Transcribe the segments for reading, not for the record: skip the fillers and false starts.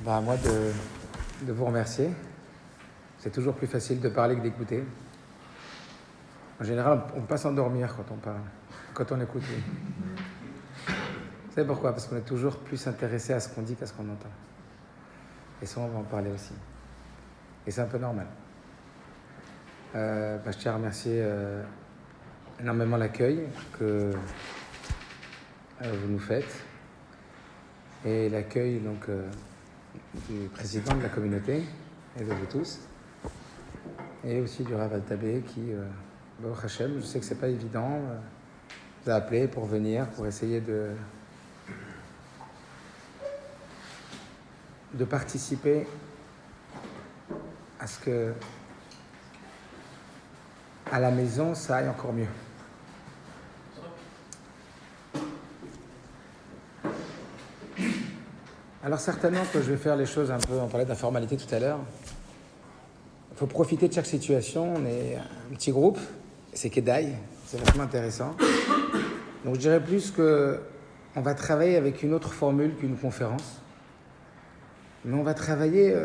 À moi de vous remercier. C'est toujours plus facile de parler que d'écouter. En général, on ne peut pas s'endormir quand on parle, quand on écoute. Vous savez pourquoi? Parce qu'on est toujours plus intéressé à ce qu'on dit qu'à ce qu'on entend. Et ça, on va en parler aussi. Et c'est un peu normal. Je tiens à remercier énormément l'accueil que vous nous faites. Et l'accueil donc du président de la communauté et de vous tous. Et aussi du Rav Altabé qui, Baruch Hashem, je sais que c'est pas évident, vous a appelé pour venir, pour essayer de participer à ce que à la maison ça aille encore mieux. Alors certainement que je vais faire les choses un peu, on parlait de la formalité tout à l'heure. Il faut profiter de chaque situation, on est un petit groupe, c'est Kedaï, c'est vraiment intéressant. Donc je dirais plus qu'on va travailler avec une autre formule qu'une conférence, mais on va travailler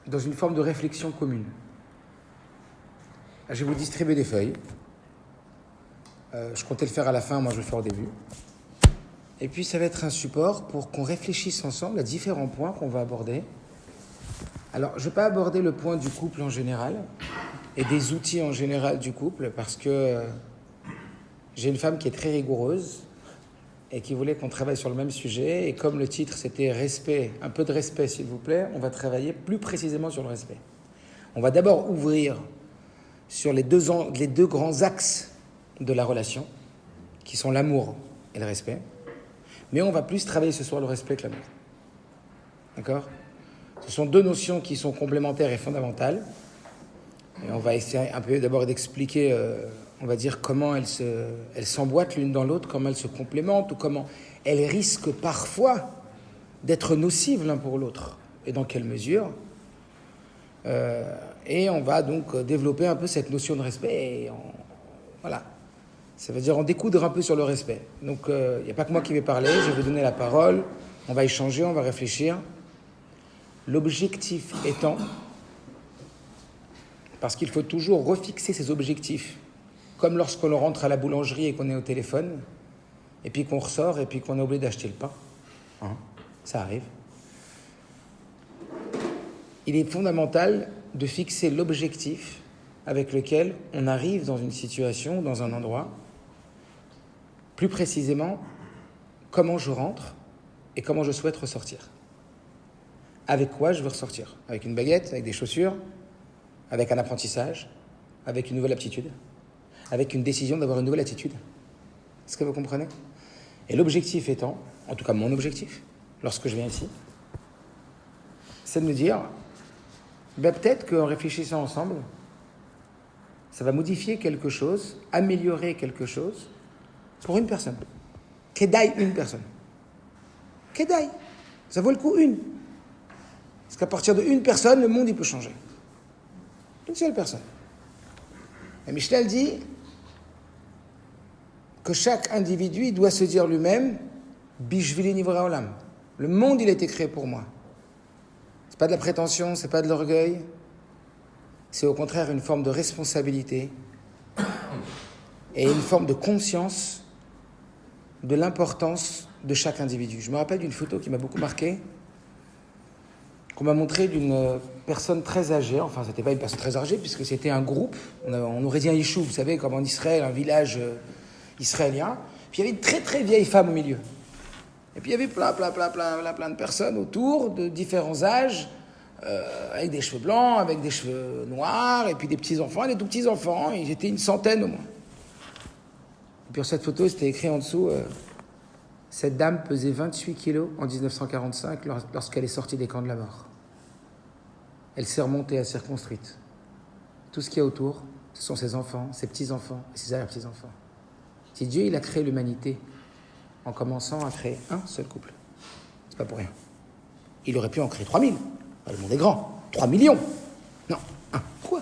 dans une forme de réflexion commune. Là, je vais vous distribuer des feuilles. Je comptais le faire à la fin, moi je vais le faire au début. Et puis ça va être un support pour qu'on réfléchisse ensemble à différents points qu'on va aborder. Alors, je ne vais pas aborder le point du couple en général et des outils en général du couple parce que j'ai une femme qui est très rigoureuse et qui voulait qu'on travaille sur le même sujet. Et comme le titre c'était respect, un peu de respect s'il vous plaît, on va travailler plus précisément sur le respect. On va d'abord ouvrir sur les deux grands axes de la relation qui sont l'amour et le respect. Mais on va plus travailler ce soir le respect que l'amour. D'accord ? Ce sont deux notions qui sont complémentaires et fondamentales. Et on va essayer un peu d'abord d'expliquer, on va dire, comment elles s'emboîtent l'une dans l'autre, comment elles se complémentent, ou comment elles risquent parfois d'être nocives l'un pour l'autre, et dans quelle mesure. Et on va donc développer un peu cette notion de respect. Voilà. Ça veut dire en découdre un peu sur le respect. Donc, il n'y a pas que moi qui vais parler, je vais vous donner la parole, on va échanger, on va réfléchir. L'objectif étant, parce qu'il faut toujours refixer ses objectifs, comme lorsqu'on rentre à la boulangerie et qu'on est au téléphone, et puis qu'on ressort, et puis qu'on est obligé d'acheter le pain. Ça arrive. Il est fondamental de fixer l'objectif avec lequel on arrive dans une situation, dans un endroit. Plus précisément, comment je rentre et comment je souhaite ressortir. Avec quoi je veux ressortir? Avec une baguette, avec des chaussures, avec un apprentissage, avec une nouvelle aptitude, avec une décision d'avoir une nouvelle attitude. Est-ce que vous comprenez? Et l'objectif étant, en tout cas mon objectif, lorsque je viens ici, c'est de me dire, peut-être qu'en réfléchissant ensemble, ça va modifier quelque chose, améliorer quelque chose, pour une personne. Kedaï, une personne. Kedaï. Ça vaut le coup, une. Parce qu'à partir d'une personne, le monde, il peut changer. Une seule personne. Et Michel dit que chaque individu doit se dire lui-même Bishvili Nivra Olam. Le monde, il a été créé pour moi. C'est pas de la prétention, c'est pas de l'orgueil. C'est au contraire une forme de responsabilité et une forme de conscience de l'importance de chaque individu. Je me rappelle d'une photo qui m'a beaucoup marqué, qu'on m'a montrée d'une personne très âgée. Enfin, c'était pas une personne très âgée, puisque c'était un groupe. On aurait dit un yishuv, vous savez, comme en Israël, un village israélien. Puis il y avait une très très vieille femme au milieu. Et puis il y avait plein de personnes autour, de différents âges, avec des cheveux blancs, avec des cheveux noirs, et puis des petits-enfants, des tout-petits-enfants. Ils étaient une centaine au moins. Et puis sur cette photo, c'était écrit en dessous, cette dame pesait 28 kilos en 1945 lorsqu'elle est sortie des camps de la mort. Elle s'est remontée, elle s'est reconstruite. Tout ce qu'il y a autour, ce sont ses enfants, ses petits-enfants et ses arrière-petits-enfants. Si Dieu il a créé l'humanité en commençant à créer un seul couple, c'est pas pour rien. Il aurait pu en créer 3000. Le monde est grand. 3 millions. Non, un. Pourquoi?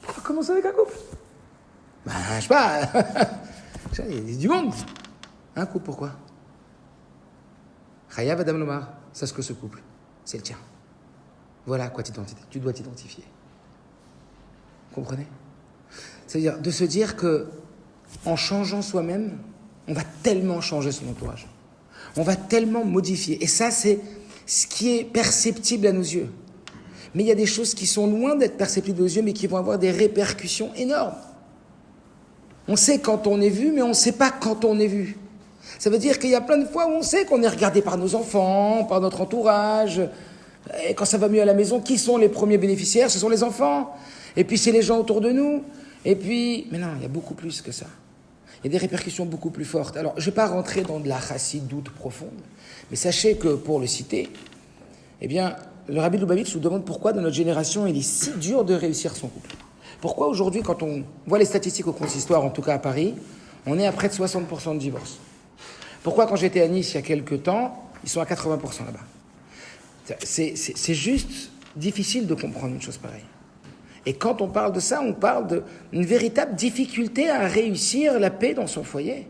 Pourquoi commencer avec un couple? Je sais pas. Il y a du monde. Un couple, pourquoi? Chayav Adam Lomar, c'est ce que ce couple. c'est le tien. Voilà à quoi tu dois t'identifier. Vous comprenez? C'est-à-dire de se dire que en changeant soi-même, on va tellement changer son entourage. On va tellement modifier. Et ça, c'est ce qui est perceptible à nos yeux. Mais il y a des choses qui sont loin d'être perceptibles aux yeux, mais qui vont avoir des répercussions énormes. On sait quand on est vu, mais on ne sait pas quand on est vu. Ça veut dire qu'il y a plein de fois où on sait qu'on est regardé par nos enfants, par notre entourage. Et quand ça va mieux à la maison, qui sont les premiers bénéficiaires? Ce sont les enfants. Et puis c'est les gens autour de nous. Et puis, mais non, il y a beaucoup plus que ça. Il y a des répercussions beaucoup plus fortes. Alors, je ne vais pas rentrer dans de la chassidoute profonde, mais sachez que, pour le citer, eh bien, le Rabbi de Lubavitch nous demande pourquoi, dans notre génération, il est si dur de réussir son couple. Pourquoi, aujourd'hui, quand on voit les statistiques au consistoire, en tout cas à Paris, on est à près de 60% de divorces. Pourquoi, quand j'étais à Nice, il y a quelques temps, ils sont à 80% là-bas. C'est juste difficile de comprendre une chose pareille. Et quand on parle de ça, on parle d'une véritable difficulté à réussir la paix dans son foyer.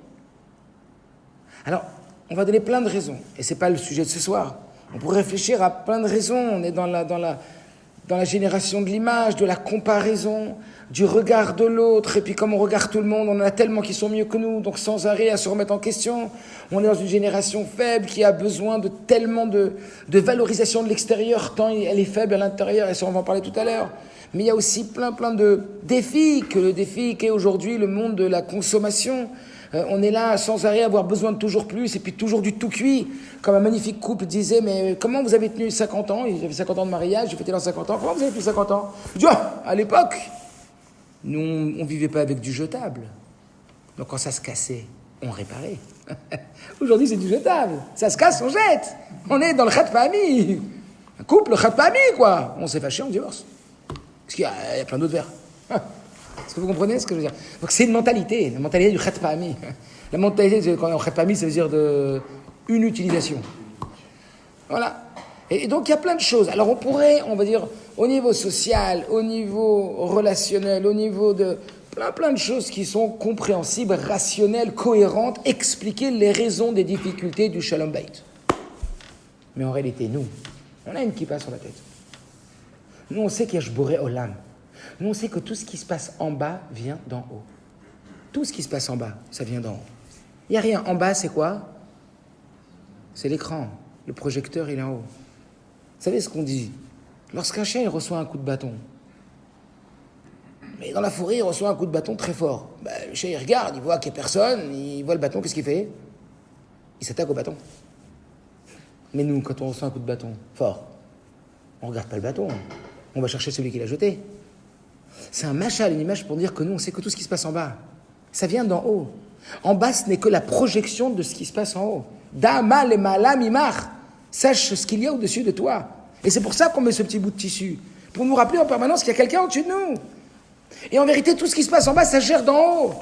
Alors, on va donner plein de raisons. Et ce n'est pas le sujet de ce soir. On pourrait réfléchir à plein de raisons. On est dans la génération de l'image, de la comparaison, du regard de l'autre. Et puis comme on regarde tout le monde, on en a tellement qui sont mieux que nous. Donc sans arrêt à se remettre en question. On est dans une génération faible qui a besoin de tellement de valorisation de l'extérieur, tant elle est faible à l'intérieur. Et ça, on va en parler tout à l'heure. Mais il y a aussi plein de défis, que le défi qu'est aujourd'hui le monde de la consommation. On est là sans arrêt à avoir besoin de toujours plus et puis toujours du tout cuit. Comme un magnifique couple disait, mais comment vous avez tenu 50 ans? J'avais 50 ans de mariage, j'ai fêté dans 50 ans. Comment vous avez tenu 50 ans? Je dis, à l'époque, nous, on ne vivait pas avec du jetable. Donc quand ça se cassait, on réparait. Aujourd'hui, c'est du jetable. Ça se casse, on jette. On est dans le chat famille. Un couple, le chat famille, quoi. On s'est fâché, on divorce. Parce qu'il y a plein d'autres verres. Est-ce que vous comprenez ce que je veux dire? Donc c'est une mentalité, la mentalité du chat pa'ami. La mentalité, quand on est en chat pa'ami, ça veut dire une utilisation. Voilà. Et donc il y a plein de choses. Alors on pourrait, on va dire, au niveau social, au niveau relationnel, au niveau de plein de choses qui sont compréhensibles, rationnelles, cohérentes, expliquer les raisons des difficultés du Shalom Bayit. Mais en réalité, nous, on a une kippa sur la tête. Nous, on sait qu'il y a Shboré Olam. Nous, on sait que tout ce qui se passe en bas vient d'en haut. Tout ce qui se passe en bas, ça vient d'en haut. Il n'y a rien. En bas, c'est quoi? C'est l'écran. Le projecteur, il est en haut. Vous savez ce qu'on dit? Lorsqu'un chien, il reçoit un coup de bâton, mais dans la forêt, il reçoit un coup de bâton très fort. Le chien, il regarde, il voit qu'il n'y a personne, il voit le bâton, qu'est-ce qu'il fait? Il s'attaque au bâton. Mais nous, quand on reçoit un coup de bâton fort, on ne regarde pas le bâton. On va chercher celui qui l'a jeté. C'est un machal, une image pour dire que nous, on sait que tout ce qui se passe en bas, ça vient d'en haut. En bas, ce n'est que la projection de ce qui se passe en haut. Da'ama le ma'ala mimar. Sache ce qu'il y a au-dessus de toi. Et c'est pour ça qu'on met ce petit bout de tissu. Pour nous rappeler en permanence qu'il y a quelqu'un au-dessus de nous. Et en vérité, tout ce qui se passe en bas, ça gère d'en haut.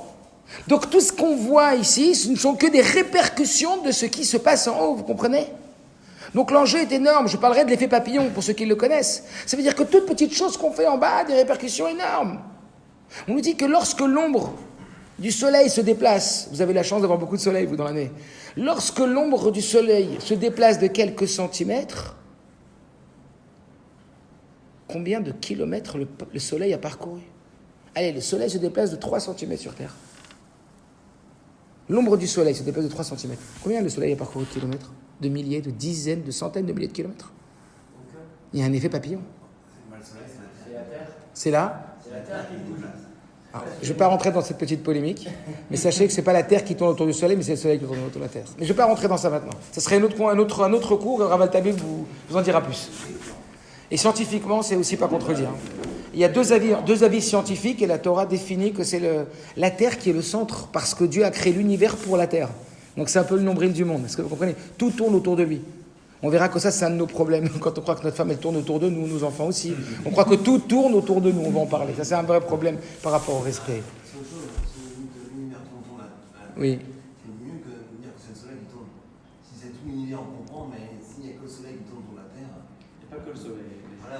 Donc tout ce qu'on voit ici, ce ne sont que des répercussions de ce qui se passe en haut, vous comprenez? Donc l'enjeu est énorme. Je parlerai de l'effet papillon pour ceux qui le connaissent. Ça veut dire que toute petite chose qu'on fait en bas a des répercussions énormes. On nous dit que lorsque l'ombre du soleil se déplace, vous avez la chance d'avoir beaucoup de soleil, vous, dans l'année. Lorsque l'ombre du soleil se déplace de quelques centimètres, combien de kilomètres le soleil a parcouru? Allez, le soleil se déplace de 3 centimètres sur Terre. L'ombre du soleil se déplace de 3 centimètres. Combien le soleil a parcouru de kilomètres? De milliers, de dizaines, de centaines de milliers de kilomètres. Il y a un effet papillon. C'est la Terre. C'est là. C'est la Terre qui bouge. Alors, je ne vais pas rentrer dans cette petite polémique, mais sachez que ce n'est pas la Terre qui tourne autour du Soleil, mais c'est le Soleil qui tourne autour de la Terre. Mais je ne vais pas rentrer dans ça maintenant. Ce serait un autre cours, Rav Tabib vous en dira plus. Et scientifiquement, c'est aussi pas contredire. Il y a deux avis scientifiques, et la Torah définit que c'est la Terre qui est le centre, parce que Dieu a créé l'univers pour la Terre. Donc c'est un peu le nombril du monde. Est-ce que vous comprenez? Tout tourne autour de lui. On verra que ça, c'est un de nos problèmes. Quand on croit que notre femme, elle tourne autour de nous, nos enfants aussi. On croit que tout tourne autour de nous. On va en parler. Ça, c'est un vrai problème par rapport au respect. C'est autre chose. Si l'univers tourne là. Oui. C'est mieux que de dire que c'est le soleil qui tourne. Si c'est tout l'univers, on comprend, mais s'il n'y a que le soleil qui tourne autour de la Terre. Il n'y a pas que le soleil. Voilà.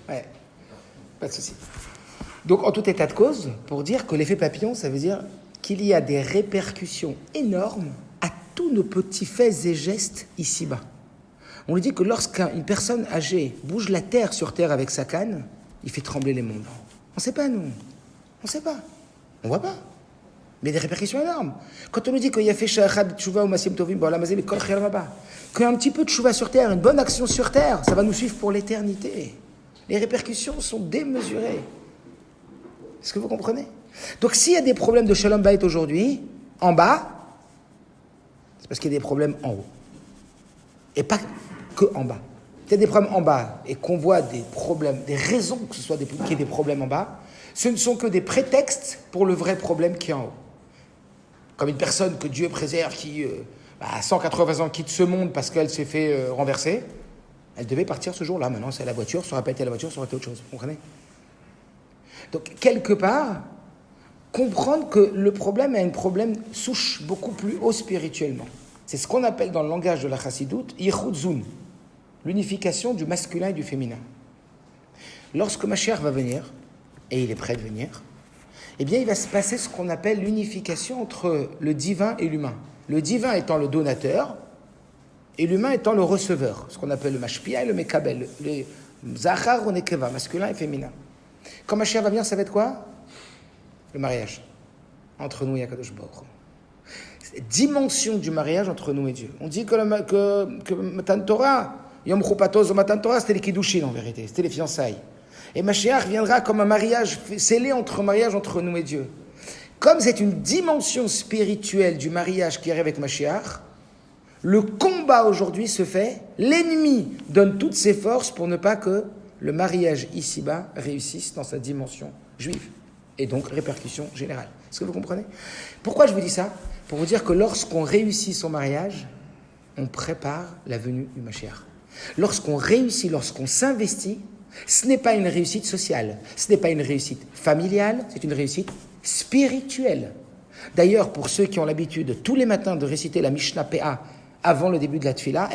Ouais. Pas de souci. Donc, en tout état de cause, pour dire que l'effet papillon, ça veut dire qu'il y a des répercussions énormes à tous nos petits faits et gestes ici-bas. On lui dit que lorsqu'une personne âgée bouge la terre sur terre avec sa canne, il fait trembler les mondes. On ne sait pas, nous. On ne sait pas. On ne voit pas. Mais il y a des répercussions énormes. Quand on nous dit qu'il y a fait shahad tchouva ou masim tovim, qu'un petit peu de tchouva sur terre, une bonne action sur terre, ça va nous suivre pour l'éternité. Les répercussions sont démesurées. Est-ce que vous comprenez? Donc s'il y a des problèmes de shalom bayit aujourd'hui, en bas, c'est parce qu'il y a des problèmes en haut. Et pas que en bas. S'il y a des problèmes en bas et qu'on voit des problèmes, des raisons que ce soit qu'il y ait des problèmes en bas, ce ne sont que des prétextes pour le vrai problème qui est en haut. Comme une personne que Dieu préserve qui, à 180 ans, quitte ce monde parce qu'elle s'est fait renverser, elle devait partir ce jour-là. Maintenant, c'est la voiture, ça aurait pas été la voiture, ça aurait été autre chose. Vous comprenez? Donc, quelque part, comprendre que le problème est un problème souche beaucoup plus haut spirituellement. C'est ce qu'on appelle dans le langage de la chassidoute, yichudzun, l'unification du masculin et du féminin. Lorsque Mashiach va venir, et il est prêt de venir, eh bien, il va se passer ce qu'on appelle l'unification entre le divin et l'humain. Le divin étant le donateur, et l'humain étant le receveur, ce qu'on appelle le mashpia et le mekabel, le zachar ou nekeva, masculin et féminin. Quand Mashiach va venir, ça va être quoi? Le mariage entre nous et Akadosh Baruch Hu. Dimension du mariage entre nous et Dieu. On dit que Matan Torah, Yom Chupatos ou Matan Torah, c'était les Kiddushin en vérité, c'était les fiançailles. Et Mashiach viendra comme un mariage scellé mariage entre nous et Dieu. Comme c'est une dimension spirituelle du mariage qui arrive avec Mashiach, le combat aujourd'hui se fait, l'ennemi donne toutes ses forces pour ne pas que le mariage ici-bas réussisse dans sa dimension juive. Et donc, répercussion générale. Est-ce que vous comprenez? Pourquoi je vous dis ça? Pour vous dire que lorsqu'on réussit son mariage, on prépare la venue du Mashiach. Lorsqu'on réussit, lorsqu'on s'investit, ce n'est pas une réussite sociale, ce n'est pas une réussite familiale, c'est une réussite spirituelle. D'ailleurs, pour ceux qui ont l'habitude tous les matins de réciter la Mishnah Peah avant le début de la Tfila,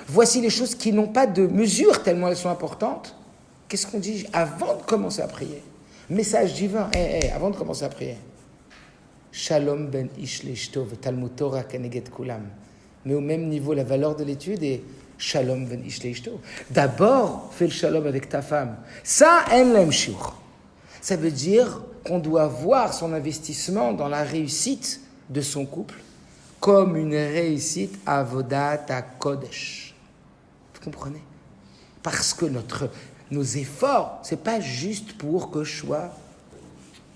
voici les choses qui n'ont pas de mesure tellement elles sont importantes. Qu'est-ce qu'on dit avant de commencer à prier? Message divin, avant de commencer à prier. Shalom ben ish leishto v'talmud Torah keneged kulam. Mais au même niveau, la valeur de l'étude est Shalom ben ish leishto. D'abord, fais le shalom avec ta femme. Ça, en l'aime shiur. Ça veut dire qu'on doit voir son investissement dans la réussite de son couple comme une réussite avodat kodesh. Vous comprenez? Parce que nos efforts, c'est pas juste pour que je sois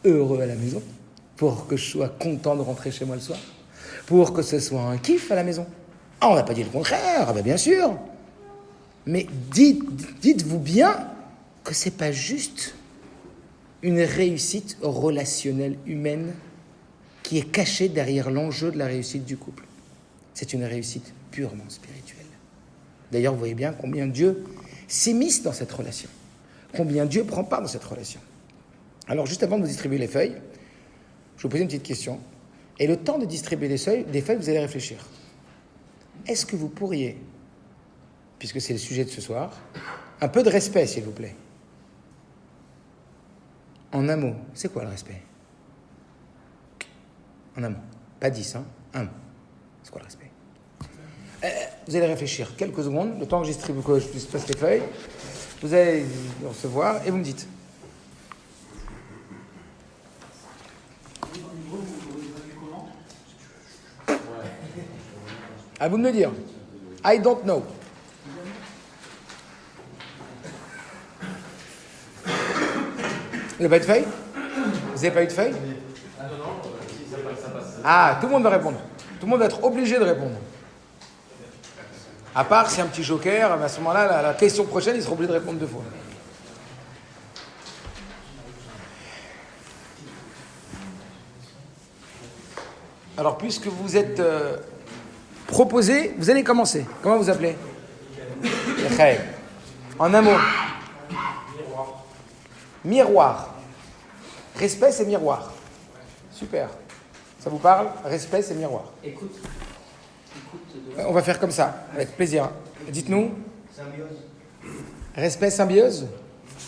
heureux à la maison, pour que je sois content de rentrer chez moi le soir, pour que ce soit un kiff à la maison. Ah, on va pas dire le contraire, bien sûr. Mais dites-vous bien que c'est pas juste une réussite relationnelle humaine qui est cachée derrière l'enjeu de la réussite du couple. C'est une réussite purement spirituelle. D'ailleurs, vous voyez bien combien Dieu s'immisce dans cette relation, combien Dieu prend part dans cette relation. Alors, juste avant de vous distribuer les feuilles, je vous pose une petite question. Et le temps de distribuer des feuilles, vous allez réfléchir. Est-ce que vous pourriez, puisque c'est le sujet de ce soir, un peu de respect, s'il vous plaît? En un mot, c'est quoi le respect? En un mot. Pas 10, un mot. C'est quoi le respect? Vous allez réfléchir quelques secondes, le temps que je puisse passer les feuilles. Vous allez les recevoir et vous me dites. À vous de me dire. I don't know. Vous n'avez pas eu de feuille? Vous n'avez pas eu de feuille? Ah, tout le monde va répondre. Tout le monde va être obligé de répondre. À part si un petit joker, à ce moment-là, la question prochaine, il sera obligé de répondre 2 fois. Alors, puisque vous êtes proposé, vous allez commencer. Comment vous appelez? En un mot. Miroir. Respect, c'est miroir. Super. Ça vous parle? Respect, c'est miroir. Écoute. On va faire comme ça, avec plaisir. Dites-nous. Symbiose. Respect, symbiose?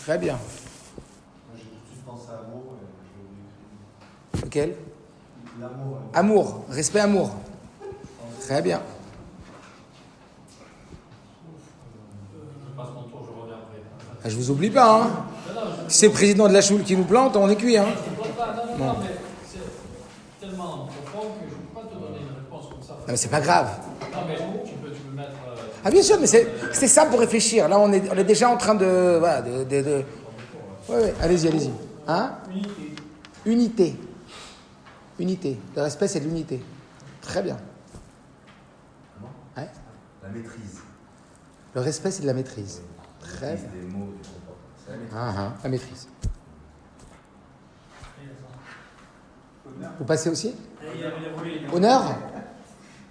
Très bien. Moi, j'ai tout de suite pensé à amour. Lequel? L'amour. Amour. Respect, amour. Très bien. Je passe mon tour, je reviens après. Ah, je vous oublie pas, hein. Si c'est le président de la choule qui nous plante, on est cuit, hein. Non, mais c'est tellement profond que je ne peux pas te donner une réponse comme ça. Non, mais c'est pas grave. Non, mais tu peux mettre. Ah bien sûr, mais c'est ça pour réfléchir. Là, on est déjà en train de... Voilà, Ouais, allez-y. Hein? Unité. Le respect, c'est de l'unité. Très bien. Ouais. La maîtrise. Le respect, c'est de la maîtrise. Très bien. Des mots, du comportement. La maîtrise. Vous passez aussi? Honneur?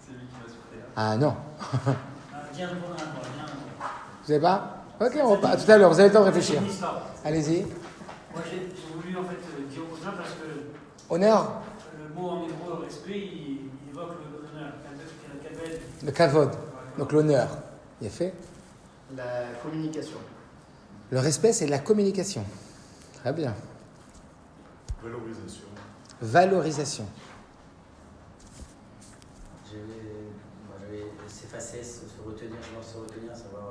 C'est lui qui va souffrir. Ah non. Viens, Vous savez pas? Ok, on repart. Tout à l'heure, vous avez le temps de réfléchir. une histoire. Allez-y. Moi, j'ai voulu en fait dire honneur parce que Honneur? le mot en hébreu respect, il évoque l'honneur. Kabed. Le kavod. Donc l'honneur. Il est fait. La communication. Le respect, c'est de la communication. Très bien. Valorisation. J'avais s'effacer, se retenir, savoir.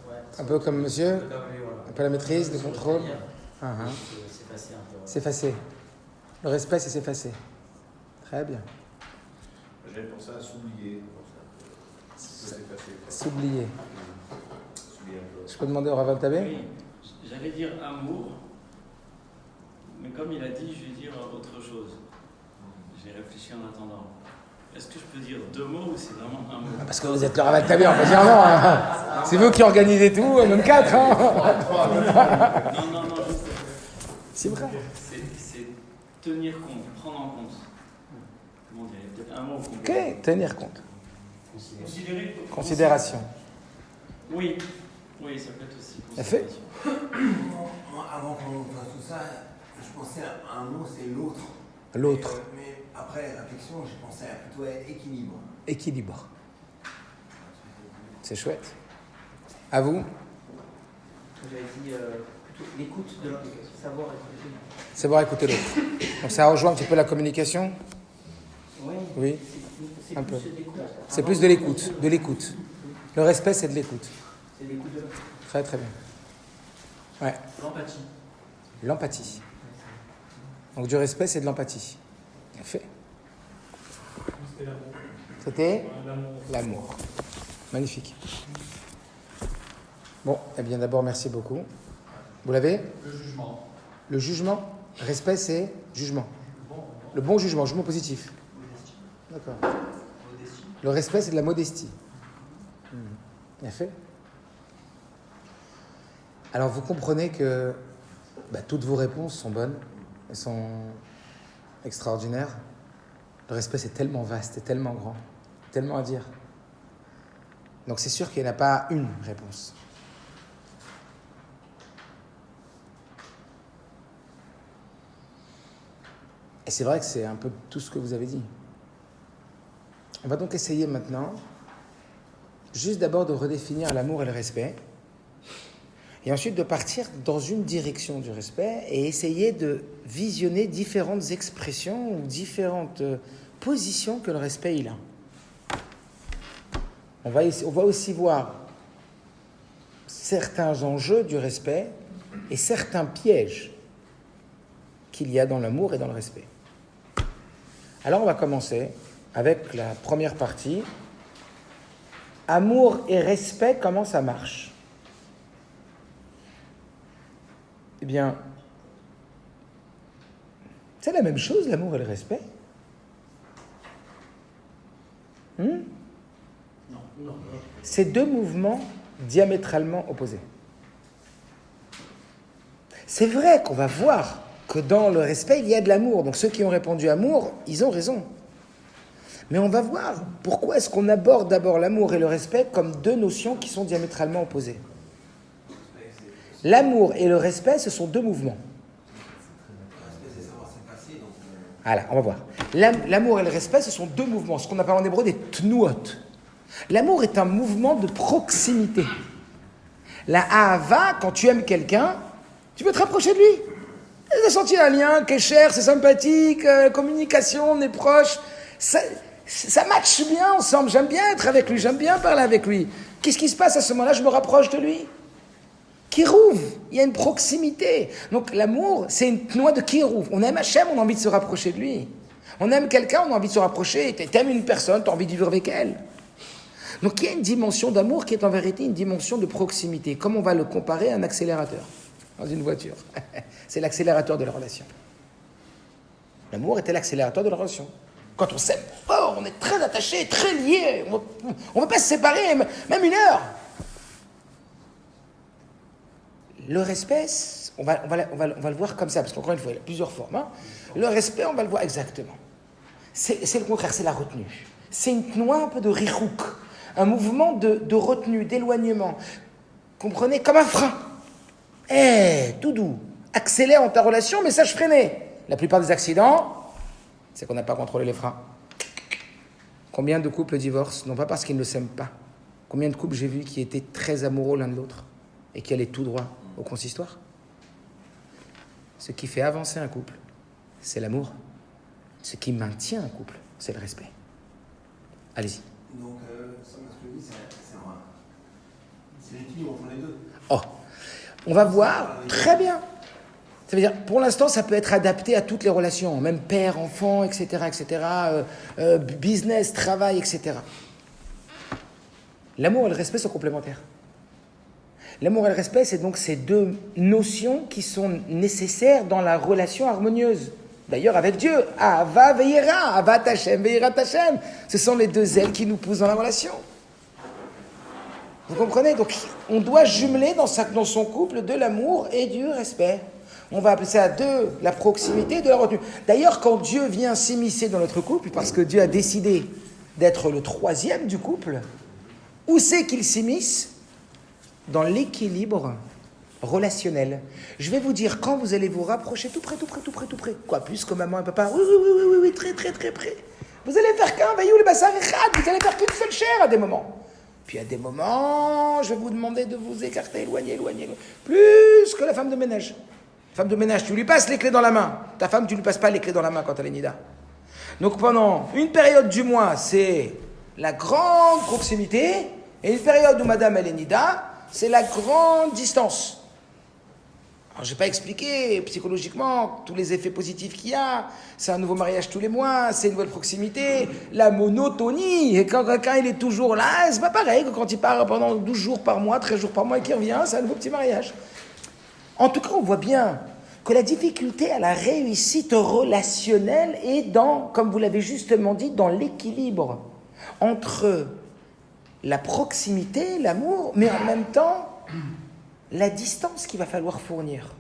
Ouais, Un peu comme monsieur. voilà. Un peu la maîtrise, le contrôle. S'effacer un peu. S'effacer. Le respect, c'est s'effacer. Très bien. J'avais pensé à s'oublier. S'oublier. S'oublier un peu. Je peux demander au Rav Tabé? Oui, j'allais dire amour, mais comme il a dit, je vais dire autre chose. J'ai réfléchi en attendant. Est-ce que je peux dire deux mots ou c'est vraiment un mot? Parce que vous êtes le Rav Tabé, on peut dire non. Hein. C'est vous qui organisez tout, même 4. Hein. Non, juste. C'est vrai. C'est tenir compte, prendre en compte. Comment dire? Il y a peut-être un mot. Ok, tenir compte. Considérer. Considération. Oui, ça peut être aussi. Ça fait? Moi, avant qu'on fasse tout ça, je pensais à un mot, c'est l'autre. L'autre. Mais après réflexion, j'ai pensé à plutôt à équilibre. Équilibre. C'est chouette. À vous? J'avais dit plutôt l'écoute de l'autre, savoir écouter. Savoir écouter l'autre. Donc ça rejoint un petit peu la communication? Oui. C'est Un plus peu. de l'écoute. C'est plus de l'écoute. Le respect, c'est de l'écoute. C'est l'écoute de l'autre. Très très bien. Ouais. L'empathie. L'empathie. Donc du respect, c'est de l'empathie. Bien fait. C'était l'amour. C'était L'amour. l'amour. Magnifique. Bon, eh bien d'abord, merci beaucoup. Vous l'avez? Le jugement. Le jugement. Respect, c'est jugement. Le bon jugement positif. D'accord. Le respect, c'est de la modestie. Bien fait. Alors, vous comprenez que toutes vos réponses sont bonnes, elles sont extraordinaires. Le respect, c'est tellement vaste et tellement grand, tellement à dire. Donc, c'est sûr qu'il n'y en a pas une réponse. Et c'est vrai que c'est un peu tout ce que vous avez dit. On va donc essayer maintenant, juste d'abord de redéfinir l'amour et le respect, et ensuite de partir dans une direction du respect et essayer de visionner différentes expressions ou différentes positions que le respect il a. On va aussi voir certains enjeux du respect et certains pièges qu'il y a dans l'amour et dans le respect. Alors on va commencer avec la première partie. Amour et respect, comment ça marche? Eh bien, c'est la même chose, l'amour et le respect. Non. C'est deux mouvements diamétralement opposés. C'est vrai qu'on va voir que dans le respect, il y a de l'amour. Donc ceux qui ont répondu amour, ils ont raison. Mais on va voir pourquoi est-ce qu'on aborde d'abord l'amour et le respect comme deux notions qui sont diamétralement opposées. L'amour et le respect, ce sont deux mouvements. Voilà, on va voir. L'amour et le respect, ce sont deux mouvements, ce qu'on appelle en hébreu des tnuot. L'amour est un mouvement de proximité. La ahava, quand tu aimes quelqu'un, tu veux te rapprocher de lui. Tu as senti un lien, qui est cher, c'est sympathique, communication, on est proche. Ça, Ça matche bien ensemble, j'aime bien être avec lui, j'aime bien parler avec lui. Qu'est-ce qui se passe à ce moment-là? Je me rapproche de lui. Kirouv, il y a une proximité. Donc l'amour, c'est une noix de Kirouv. On aime Hachem, on a envie de se rapprocher de lui. On aime quelqu'un, on a envie de se rapprocher. T'aimes une personne, tu as envie de vivre avec elle. Donc il y a une dimension d'amour qui est en vérité une dimension de proximité. Comme on va le comparer à un accélérateur dans une voiture. C'est l'accélérateur de la relation. L'amour était l'accélérateur de la relation. Quand on s'aime fort, on est très attachés, très liés. On ne peut pas se séparer, même une heure. Le respect, on va le voir comme ça, parce qu'encore une fois, il y a plusieurs formes. Hein. Le respect, on va le voir exactement. C'est le contraire, c'est la retenue. C'est une noix un peu de richouk, un mouvement de retenue, d'éloignement. Comprenez, comme un frein. Tout doux. Accélère en ta relation, message freiné. La plupart des accidents, c'est qu'on n'a pas contrôlé les freins. Combien de couples divorcent? Non pas parce qu'ils ne s'aiment pas. Combien de couples j'ai vu qui étaient très amoureux l'un de l'autre et qui allaient tout droit au consistoire? Ce qui fait avancer un couple, c'est l'amour. Ce qui maintient un couple, c'est le respect. Allez-y. Donc, ça, ce que je dis, c'est l'équilibre entre les deux. Oh, on va voir très bien. Ça veut dire, pour l'instant, ça peut être adapté à toutes les relations, même père, enfant, etc., business, travail, etc. L'amour et le respect sont complémentaires. L'amour et le respect, c'est donc ces deux notions qui sont nécessaires dans la relation harmonieuse. D'ailleurs, avec Dieu, Ava veillera, Ava Tachem, veillera Tachem. Ce sont les deux ailes qui nous poussent dans la relation. Vous comprenez? Donc, on doit jumeler dans son couple de l'amour et du respect. On va appeler ça de la proximité, de la retenue. D'ailleurs, quand Dieu vient s'immiscer dans notre couple, parce que Dieu a décidé d'être le troisième du couple, où c'est qu'il s'immisce? Dans l'équilibre relationnel. Je vais vous dire, quand vous allez vous rapprocher tout près. Quoi, plus que maman et papa? Oui, très près. Vous allez faire qu'un, voyou le bassar et khat, vous allez faire qu'une seule chair à des moments. Puis à des moments, je vais vous demander de vous écarter, éloigner. Plus que la femme de ménage. La femme de ménage, tu lui passes les clés dans la main. Ta femme, tu lui passes pas les clés dans la main quand elle est nida. Donc pendant une période du mois, c'est la grande proximité, et une période où madame elle est nida, c'est la grande distance. Alors, je n'ai pas expliqué psychologiquement tous les effets positifs qu'il y a. C'est un nouveau mariage tous les mois, c'est une nouvelle proximité, la monotonie. Et quand quelqu'un il est toujours là, c'est pas pareil que quand il part pendant 12 jours par mois, 13 jours par mois et qu'il revient, c'est un nouveau petit mariage. En tout cas, on voit bien que la difficulté à la réussite relationnelle est dans, comme vous l'avez justement dit, dans l'équilibre entre la proximité, l'amour, mais en même temps, la distance qu'il va falloir fournir.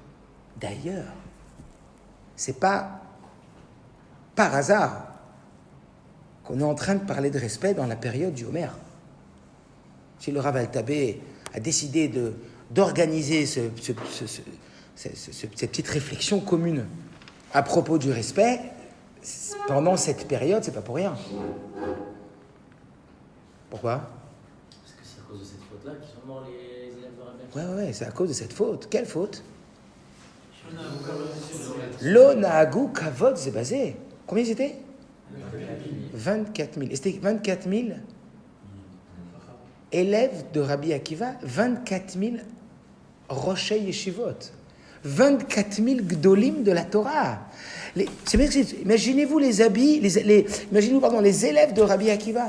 D'ailleurs, c'est pas par hasard qu'on est en train de parler de respect dans la période du Homer. Si le Rav Altabé a décidé d'organiser cette petite réflexion commune à propos du respect, pendant cette période, c'est pas pour rien. Pourquoi? Parce que c'est à cause de cette faute-là qu'ils sont morts les élèves de Rabbi Akiva. Ouais, c'est à cause de cette faute. Quelle faute? L'Onahagu Kavod Zebazé. Combien c'était? 24 000. Et c'était 24 000 élèves de Rabbi Akiva, 24 000 Roshei Yeshivot, 24 000 Gdolim de la Torah. Imaginez-vous les élèves de Rabbi Akiva.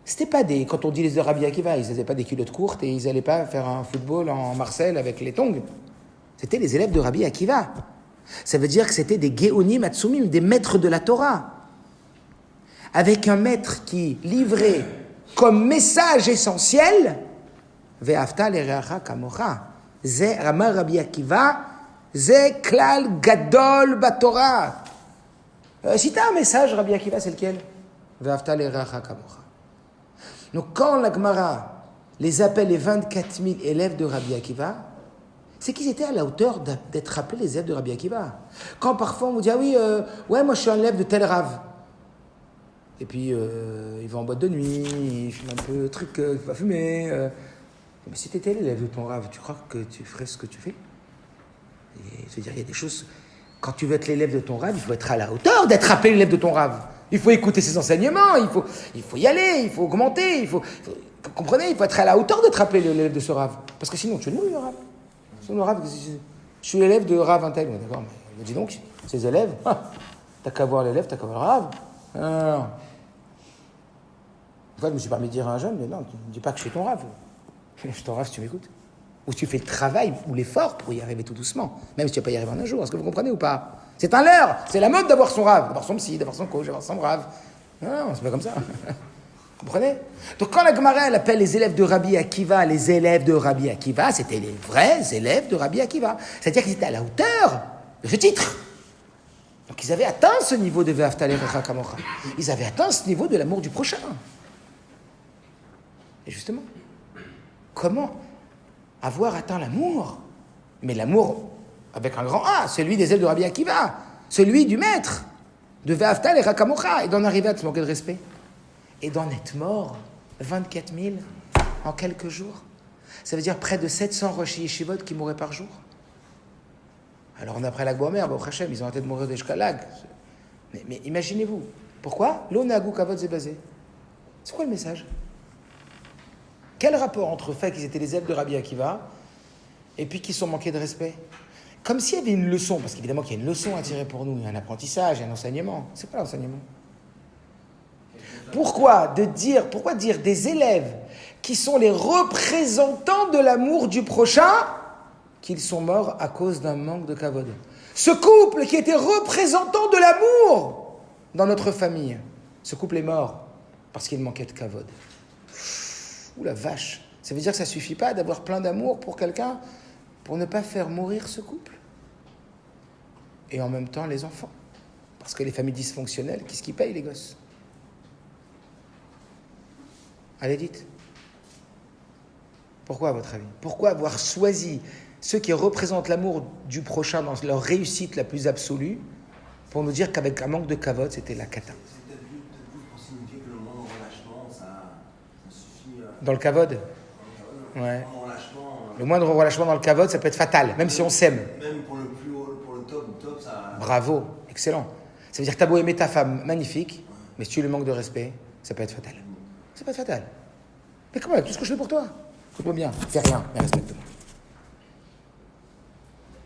C'était pas des, quand on dit les de Rabbi Akiva, ils n'avaient pas des culottes courtes et ils n'allaient pas faire un football en Marseille avec les tongs. C'était les élèves de Rabbi Akiva. Ça veut dire que c'était des Géonim Atsumim, des maîtres de la Torah. Avec un maître qui livrait comme message essentiel Ve'afta l'ereacha kamocha. Ze Ramar Rabbi Akiva, ze klal gadol batorah. Si tu as un message, Rabbi Akiva, c'est lequel? Ve'afta l'ereacha kamocha. Donc quand la Gemara les appelle les 24 000 élèves de Rabbi Akiva, c'est qu'ils étaient à la hauteur d'être appelés les élèves de Rabbi Akiva. Quand parfois on vous dit, ouais, moi je suis un élève de tel Rav. Et puis il va en boîte de nuit, il fume un peu de trucs, il va fumer. Mais si tu étais l'élève de ton Rav, tu crois que tu ferais ce que tu fais? C'est-à-dire, il y a des choses, quand tu veux être l'élève de ton Rav, il faut être à la hauteur d'être appelé l'élève de ton Rav. Il faut écouter ses enseignements, il faut y aller, il faut augmenter, vous comprenez, il faut être à la hauteur d'être appelé l'élève de ce Rav. Parce que sinon, tu es nul, le Rav. Sinon, le Rav, je suis l'élève de Rav Intel. Ouais, d'accord, mais dis donc, ces élèves, t'as qu'à voir l'élève, t'as qu'à voir le Rav. Non. Une fois, je me suis permis de dire à un jeune, mais non, ne dis pas que je suis ton Rav. Je suis ton Rav si tu m'écoutes. Ou tu fais le travail ou l'effort pour y arriver tout doucement, même si tu ne vas pas y arriver en un jour. Est-ce que vous comprenez ou pas? C'est un leurre. C'est la mode d'avoir son Rav, d'avoir son psy, d'avoir son coach, d'avoir son Rav. Non, c'est pas comme ça. Vous comprenez? Donc quand la Gemara, elle appelle les élèves de Rabbi Akiva, les élèves de Rabbi Akiva, c'était les vrais élèves de Rabbi Akiva. C'est-à-dire qu'ils étaient à la hauteur de ce titre. Donc ils avaient atteint ce niveau de Ve'ahavta l'erecha kamocha. Ils avaient atteint ce niveau de l'amour du prochain. Et justement, comment avoir atteint l'amour? Mais l'amour avec un grand A, celui des élèves de Rabbi Akiva, celui du maître, de Ve'ahavta l'erecha kamocha, et d'en arriver à te manquer de respect. Et d'en être mort, 24 000 en quelques jours. Ça veut dire près de 700 Rosh Yeshivot qui mouraient par jour. Alors on a après la Gomer, au Hachem, ils ont arrêté de mourir des Shkalag. Mais imaginez-vous, pourquoi? L'Onagu Kavod Zebazé. C'est quoi le message? Quel rapport entre le fait qu'ils étaient les élèves de Rabbi Akiva et puis qu'ils sont manqués de respect? Comme s'il y avait une leçon, parce qu'évidemment qu'il y a une leçon à tirer pour nous, il y a un apprentissage, il y a un enseignement. C'est quoi l'enseignement? Pourquoi dire des élèves qui sont les représentants de l'amour du prochain qu'ils sont morts à cause d'un manque de kavod? Ce couple qui était représentant de l'amour dans notre famille, ce couple est mort parce qu'il manquait de kavod. Ouh la vache, ça veut dire que ça ne suffit pas d'avoir plein d'amour pour quelqu'un pour ne pas faire mourir ce couple. Et en même temps les enfants. Parce que les familles dysfonctionnelles, qu'est-ce qui paye les gosses? Allez, dites. Pourquoi, à votre avis? Pourquoi avoir choisi ceux qui représentent l'amour du prochain dans leur réussite la plus absolue pour nous dire qu'avec un manque de kavod, c'était la cata? C'est peut-être vu pour signifier que le moindre relâchement, ça suffit. Dans le kavod? Ouais. Le moindre relâchement dans le kavod, ça peut être fatal, même si on s'aime. Même pour le plus haut, pour le top, ça. Bravo, excellent. Ça veut dire que t'as beau aimer ta femme, magnifique, mais si tu lui manques de respect, ça peut être fatal. Ça peut être fatal. Mais comment, tout ce que je fais pour toi? Écoute-moi bien, fais rien, mais respecte-moi.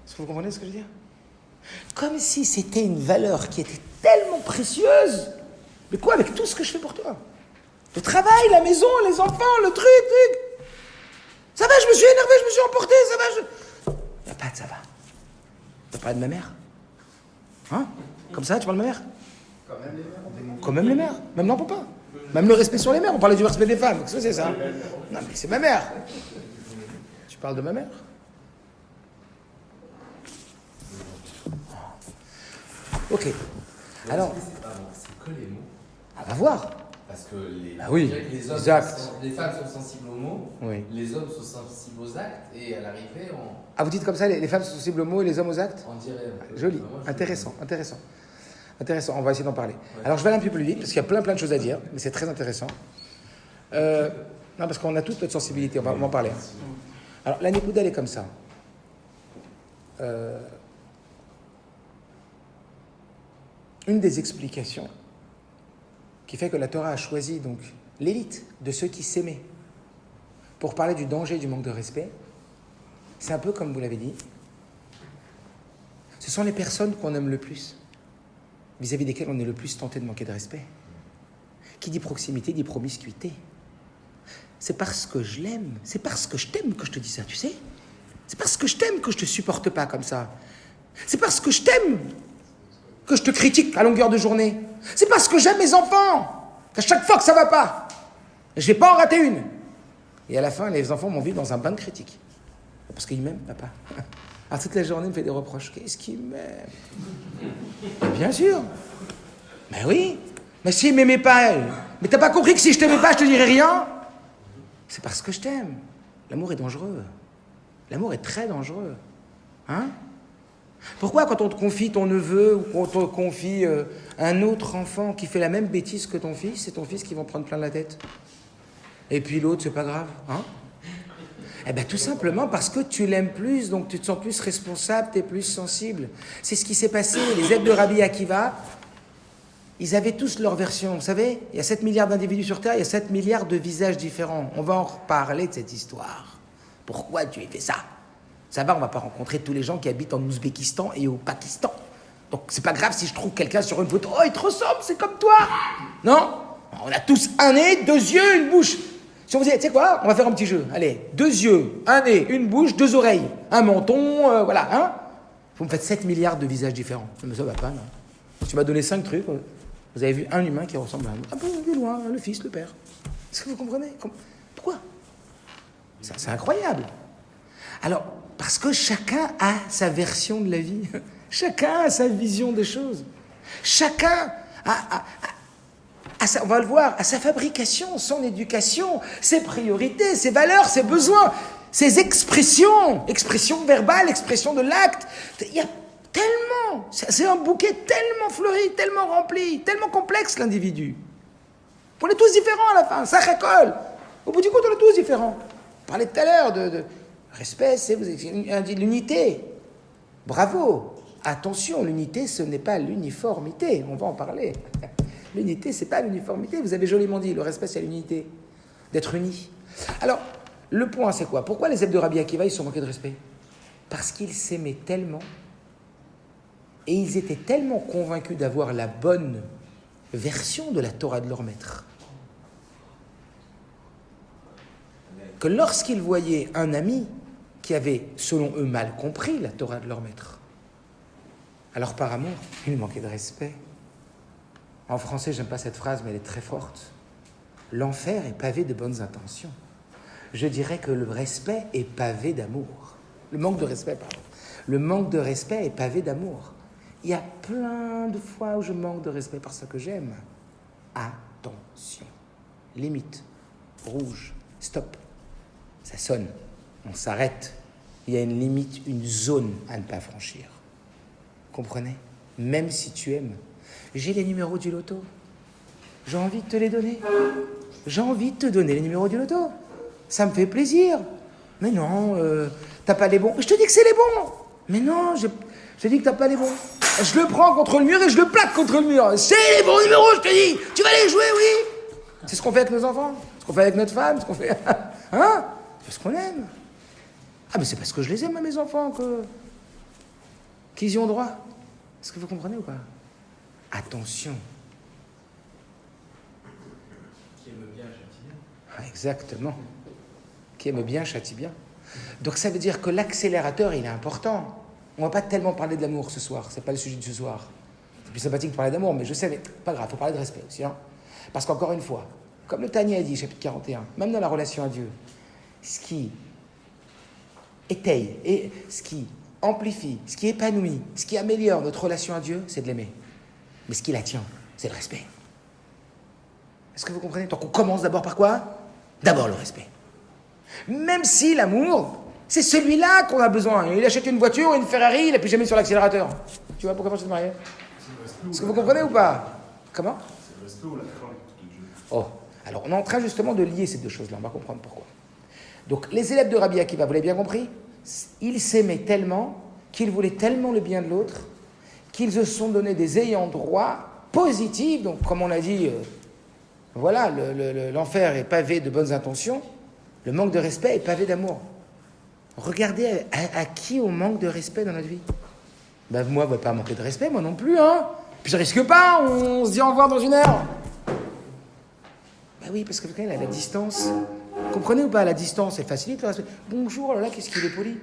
Est-ce que vous comprenez ce que je veux dire? Comme si c'était une valeur qui était tellement précieuse. Mais quoi, avec tout ce que je fais pour toi? Le travail, la maison, les enfants, le truc. Ça va, je me suis énervé, je me suis emporté, ça va, Il n'y a pas de ça va. Tu parles de ma mère? Hein? Comme ça, tu parles de ma mère? Quand même les mères. Même non, pas. Même le respect sur les mères. On parlait du respect des femmes. Qu'est-ce que c'est ça? Non, mais c'est ma mère. Tu parles de ma mère? Ok. Alors. C'est que les mots. On va voir. Parce que les, oui, les hommes, les actes. les femmes sont sensibles aux mots, Oui. les hommes sont sensibles aux actes, et à l'arrivée, Ah, vous dites comme ça, les femmes sont sensibles aux mots et les hommes aux actes? on dirait. Joli, intéressant. On va essayer d'en parler. Ouais. Alors, je vais aller un peu plus vite, parce qu'il y a plein de choses à dire, mais c'est très intéressant. Non, parce qu'on a toute notre sensibilité, on va en parler. Alors, la Nikuda, elle est comme ça. Une des explications qui fait que la Torah a choisi donc l'élite de ceux qui s'aimaient pour parler du danger du manque de respect, c'est un peu comme vous l'avez dit. Ce sont les personnes qu'on aime le plus, vis-à-vis desquelles on est le plus tenté de manquer de respect. Qui dit proximité dit promiscuité. C'est parce que je l'aime, c'est parce que je t'aime que je te dis ça, tu sais. C'est parce que je t'aime que je te supporte pas comme ça. C'est parce que je t'aime que je te critique à longueur de journée. C'est parce que j'aime mes enfants qu'à chaque fois que ça va pas, je vais pas en rater une. Et à la fin, les enfants vont vivre dans un bain de critiques. Parce qu'ils m'aiment, papa. Alors toute la journée, il me fait des reproches. Qu'est-ce qu'il m'aime? Bien sûr. Mais oui. Mais s'il m'aimait pas, mais t'as pas compris que si je t'aimais pas, je te dirais rien? C'est parce que je t'aime. L'amour est dangereux. L'amour est très dangereux. Hein? Pourquoi quand on te confie ton neveu ou qu'on te confie un autre enfant qui fait la même bêtise que ton fils, c'est ton fils qui va en prendre plein la tête? Et puis l'autre, c'est pas grave, hein? Eh bien, tout simplement parce que tu l'aimes plus, donc tu te sens plus responsable, tu es plus sensible. C'est ce qui s'est passé. Les élèves de Rabbi Akiva, Ils avaient tous leur version. Vous savez, il y a 7 milliards d'individus sur Terre, il y a 7 milliards de visages différents. On va en reparler de cette histoire. Pourquoi tu as fait ça? Ça va, on ne va pas rencontrer tous les gens qui habitent en Ouzbékistan et au Pakistan. Donc, c'est pas grave si je trouve quelqu'un sur une photo. Oh, il te ressemble, c'est comme toi. Non? On a tous un nez, 2 yeux, une bouche. Si on vous dit, tu sais quoi? On va faire un petit jeu. Allez, 2 yeux, un nez, une bouche, 2 oreilles, un menton, voilà, hein? Vous me faites 7 milliards de visages différents. Mais ça va pas, non? Tu m'as donné 5 trucs. Vous avez vu un humain qui ressemble à un autre. Un peu de loin, le fils, le père. Est-ce que vous comprenez? Pourquoi? C'est incroyable. Alors, parce que chacun a sa version de la vie. Chacun a sa vision des choses. Chacun on va le voir, à sa fabrication, son éducation, ses priorités, ses valeurs, ses besoins, ses expressions verbales, expressions de l'acte. Il y a tellement, c'est un bouquet tellement fleuri, tellement rempli, tellement complexe l'individu. On est tous différents à la fin, ça récolle. Au bout du compte, on est tous différents. On parlait tout à l'heure de respect, c'est l'unité. Bravo. Attention, l'unité, ce n'est pas l'uniformité. On va en parler. L'unité, ce n'est pas l'uniformité. Vous avez joliment dit, le respect, c'est l'unité. D'être unis. Alors, le point, c'est quoi? Pourquoi les élèves de Rabbi Akiva, ils sont manqués de respect? Parce qu'ils s'aimaient tellement et ils étaient tellement convaincus d'avoir la bonne version de la Torah de leur maître que lorsqu'ils voyaient un ami qui avait, selon eux, mal compris la Torah de leur maître, alors par amour, ils manquaient de respect. En français, j'aime pas cette phrase, mais elle est très forte. L'enfer est pavé de bonnes intentions. Je dirais que le respect est pavé d'amour. Le manque de respect, pardon. Le manque de respect est pavé d'amour. Il y a plein de fois où je manque de respect par ce que j'aime. Attention. Limite. Rouge. Stop. Ça sonne. On s'arrête. Il y a une limite, une zone à ne pas franchir. Comprenez? Même si tu aimes. J'ai les numéros du loto. J'ai envie de te les donner. J'ai envie de te donner les numéros du loto. Ça me fait plaisir. Mais non, t'as pas les bons. Je te dis que c'est les bons. Mais non, je te dis que t'as pas les bons. Je le prends contre le mur et je le plaque contre le mur. C'est les bons numéros, je te dis. Tu vas les jouer, oui. C'est ce qu'on fait avec nos enfants. Ce qu'on fait avec notre femme. Ce qu'on fait... Hein? C'est ce qu'on aime. Ah, mais c'est parce que je les aime, mes enfants, qu'ils y ont droit. Est-ce que vous comprenez ou pas? Attention. Qui aime bien châtie bien. Ah, exactement. Qui aime bien châtie bien. Donc ça veut dire que l'accélérateur, il est important. On ne va pas tellement parler de l'amour ce soir. C'est pas le sujet de ce soir. C'est plus sympathique de parler d'amour, mais je sais, mais pas grave, il faut parler de respect aussi. Hein. Parce qu'encore une fois, comme le Tanya a dit, chapitre 41, même dans la relation à Dieu, ce qui étaye, et ce qui amplifie, ce qui épanouit, ce qui améliore notre relation à Dieu, c'est de l'aimer. Mais ce qui la tient, c'est le respect. Est-ce que vous comprenez? Donc on commence d'abord par quoi? D'abord le respect. Même si l'amour, c'est celui-là qu'on a besoin. Il achète une voiture, une Ferrari, il n'a plus jamais mis sur l'accélérateur. Tu vois pourquoi je suis marié? Est-ce que vous comprenez ou pas? Comment? C'est le respect ou la crainte de Dieu. Oh, alors on est en train justement de lier ces deux choses-là, on va comprendre pourquoi. Donc les élèves de Rabbi Akiva, vous l'avez bien compris, ils s'aimaient tellement, qu'ils voulaient tellement le bien de l'autre, qu'ils se sont donné des ayants droit positifs. Donc comme on a dit, voilà, l'enfer est pavé de bonnes intentions, le manque de respect est pavé d'amour. Regardez à qui on manque de respect dans notre vie. Ben moi, on ne va pas manquer de respect, moi non plus, hein. Puis je risque pas, on se dit au revoir dans une heure. Ben oui, parce que quand même, la distance, comprenez ou pas, la distance, elle facilite le respect. Bonjour, oh là, qu'est-ce qu'il est poli.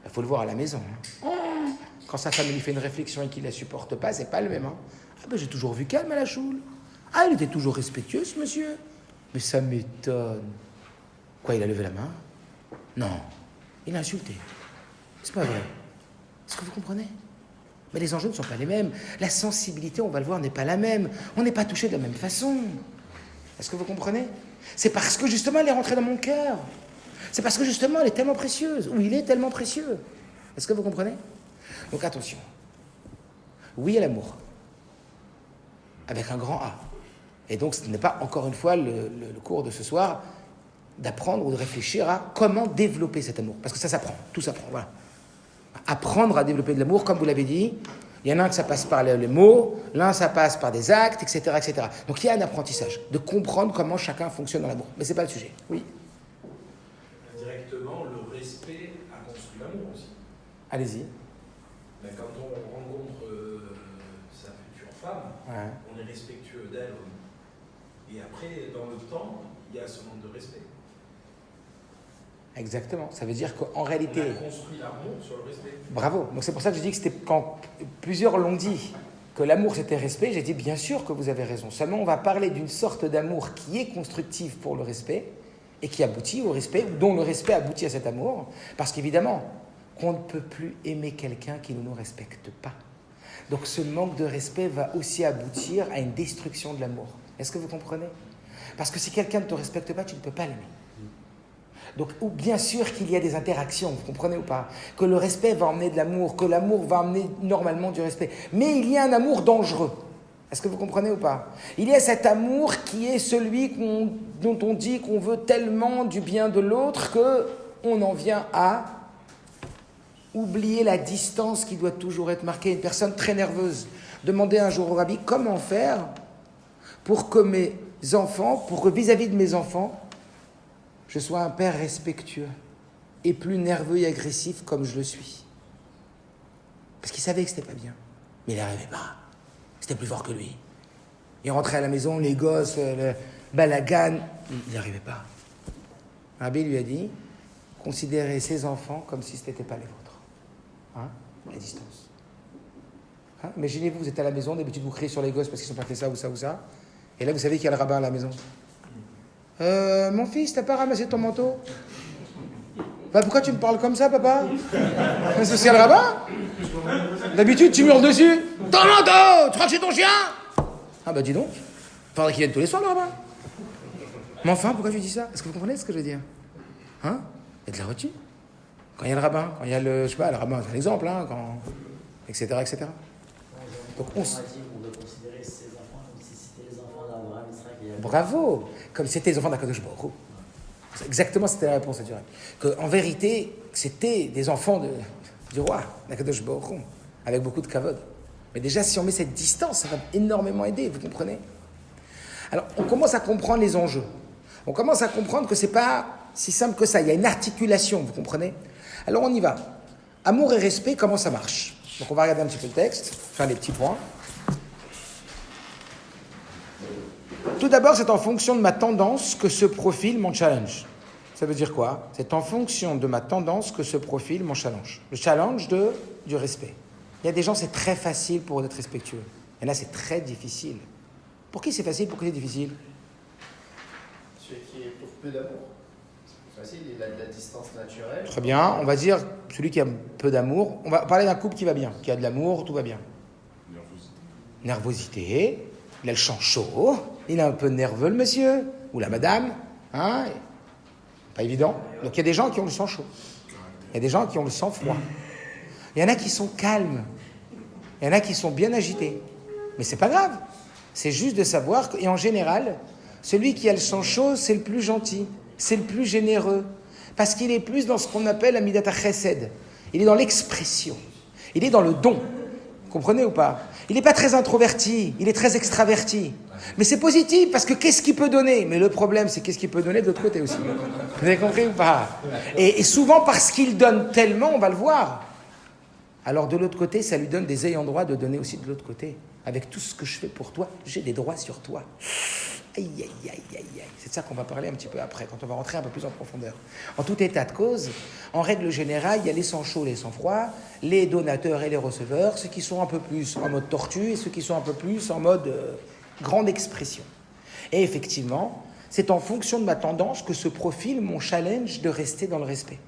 Il faut le voir à la maison. Hein. Quand sa femme lui fait une réflexion et qu'il ne la supporte pas, c'est pas le même. Hein. Ah ben j'ai toujours vu calme à la choule. Ah, il était toujours respectueux, ce monsieur. Mais ça m'étonne. Quoi, il a levé la main? Non. Il a insulté. C'est pas vrai. Est-ce que vous comprenez? Mais les enjeux ne sont pas les mêmes. La sensibilité, on va le voir, n'est pas la même. On n'est pas touché de la même façon. Est-ce que vous comprenez? C'est parce que justement, elle est rentrée dans mon cœur. C'est parce que justement, elle est tellement précieuse. Ou il est tellement précieux. Est-ce que vous comprenez? Donc attention. Oui à l'amour. Avec un grand A. Et donc, ce n'est pas, encore une fois, le cours de ce soir, d'apprendre ou de réfléchir à comment développer cet amour. Parce que ça s'apprend, tout s'apprend, voilà. Apprendre à développer de l'amour, comme vous l'avez dit, Il y en a un que ça passe par les mots, l'un ça passe par des actes, etc., etc. Donc il y a un apprentissage de comprendre comment chacun fonctionne dans l'amour. Mais c'est pas le sujet. Oui. Indirectement, le respect a construit l'amour aussi. Allez-y. Ben, quand on rencontre sa future femme, Ouais. on est respectueux d'elle. Et après, dans le temps, il y a ce manque de respect. Exactement. Ça veut dire qu'en On réalité... a construit l'amour sur le respect. Bravo. Donc c'est pour ça que je dis que c'était quand plusieurs l'ont dit que l'amour c'était respect, j'ai dit bien sûr que vous avez raison. Seulement on va parler d'une sorte d'amour qui est constructive pour le respect et qui aboutit au respect, ou dont le respect aboutit à cet amour, parce qu'évidemment, qu'on ne peut plus aimer quelqu'un qui ne nous respecte pas. Donc ce manque de respect va aussi aboutir à une destruction de l'amour. Est-ce que vous comprenez? Parce que si quelqu'un ne te respecte pas, tu ne peux pas l'aimer. Donc, ou bien sûr qu'il y a des interactions, vous comprenez ou pas? Que le respect va emmener de l'amour, que l'amour va emmener normalement du respect. Mais il y a un amour dangereux. Est-ce que vous comprenez ou pas? Il y a cet amour qui est celui dont on dit qu'on veut tellement du bien de l'autre qu'on en vient à oublier la distance qui doit toujours être marquée. Une personne très nerveuse demandait un jour au rabbi comment faire pour que mes enfants, pour que vis-à-vis de mes enfants, je sois un père respectueux et plus nerveux et agressif comme je le suis. Parce qu'il savait que c'était pas bien. Mais il n'arrivait pas. C'était plus fort que lui. Il rentrait à la maison, les gosses, le balagan, il n'arrivait pas. Rabbi lui a dit, considérez ses enfants comme si ce n'étaient pas les vôtres. Hein? La distance. Hein? Imaginez-vous, vous êtes à la maison, d'habitude vous criez sur les gosses parce qu'ils n'ont pas fait ça ou ça ou ça. Et là, vous savez qu'il y a le rabbin à la maison. Mon fils, t'as pas ramassé ton manteau? Bah pourquoi tu me parles comme ça, papa? C'est le rabbin? D'habitude, tu hurles dessus. Ton manteau! Tu crois que c'est ton chien? Ah bah dis donc. Faudrait qu'il vienne tous les soirs, le rabbin. Mais enfin, pourquoi tu dis ça? Est-ce que vous comprenez ce que je veux dire? Hein? Il y a de la retenue. Quand il y a le rabbin, quand il y a le... Je sais pas, le rabbin, c'est un exemple, hein, quand... etc., etc. Donc on doit considérer ses enfants comme si c'était les enfants d'Abraham, Israël et Jacob. Bravo! Comme c'était les enfants d'Akadosh Baruch Hu. Exactement, c'était la réponse, je dirais. Qu'en vérité, c'était des enfants du roi, d'Akadosh Baruch Hu, avec beaucoup de kavod. Mais déjà, si on met cette distance, ça va énormément aider, vous comprenez? Alors, on commence à comprendre les enjeux. On commence à comprendre que c'est pas si simple que ça. Il y a une articulation, vous comprenez? Alors, on y va. Amour et respect, comment ça marche? Donc, on va regarder un petit peu le texte, faire les petits points. Tout d'abord, c'est en fonction de ma tendance que se profile mon challenge. Ça veut dire quoi? C'est en fonction de ma tendance que se profile mon challenge. Le challenge du respect. Il y a des gens, c'est très facile pour eux d'être respectueux. Et là, c'est très difficile. Pour qui c'est facile? Pour qui c'est difficile? Celui qui est pour peu d'amour. C'est plus facile, il a de la distance naturelle. Très bien, on va dire celui qui a peu d'amour. On va parler d'un couple qui va bien, qui a de l'amour, tout va bien. Nervosité, il a le chant chaud, il est un peu nerveux le monsieur, ou la madame, hein? Pas évident. Donc il y a des gens qui ont le sang chaud, il y a des gens qui ont le sang froid, il y en a qui sont calmes, il y en a qui sont bien agités. Mais c'est pas grave, c'est juste de savoir que, et en général, celui qui a le sang chaud, c'est le plus gentil, c'est le plus généreux, parce qu'il est plus dans ce qu'on appelle Amidat Chesed. Il est dans l'expression, il est dans le don. Vous comprenez ou pas? Il n'est pas très introverti, il est très extraverti. Mais c'est positif, parce que qu'est-ce qu'il peut donner? Mais le problème, c'est qu'est-ce qu'il peut donner de l'autre côté aussi. Vous avez compris ou pas? Et souvent, parce qu'il donne tellement, on va le voir. Alors de l'autre côté, ça lui donne des ayants droit de donner aussi de l'autre côté. Avec tout ce que je fais pour toi, j'ai des droits sur toi. Aïe, aïe, aïe, aïe, aïe. C'est de ça qu'on va parler un petit peu après, quand on va rentrer un peu plus en profondeur. En tout état de cause, en règle générale, il y a les sangs chauds, les sangs froids, les donateurs et les receveurs, ceux qui sont un peu plus en mode tortue et ceux qui sont un peu plus en mode grande expression. Et effectivement, c'est en fonction de ma tendance que se profile mon challenge de rester dans le respect.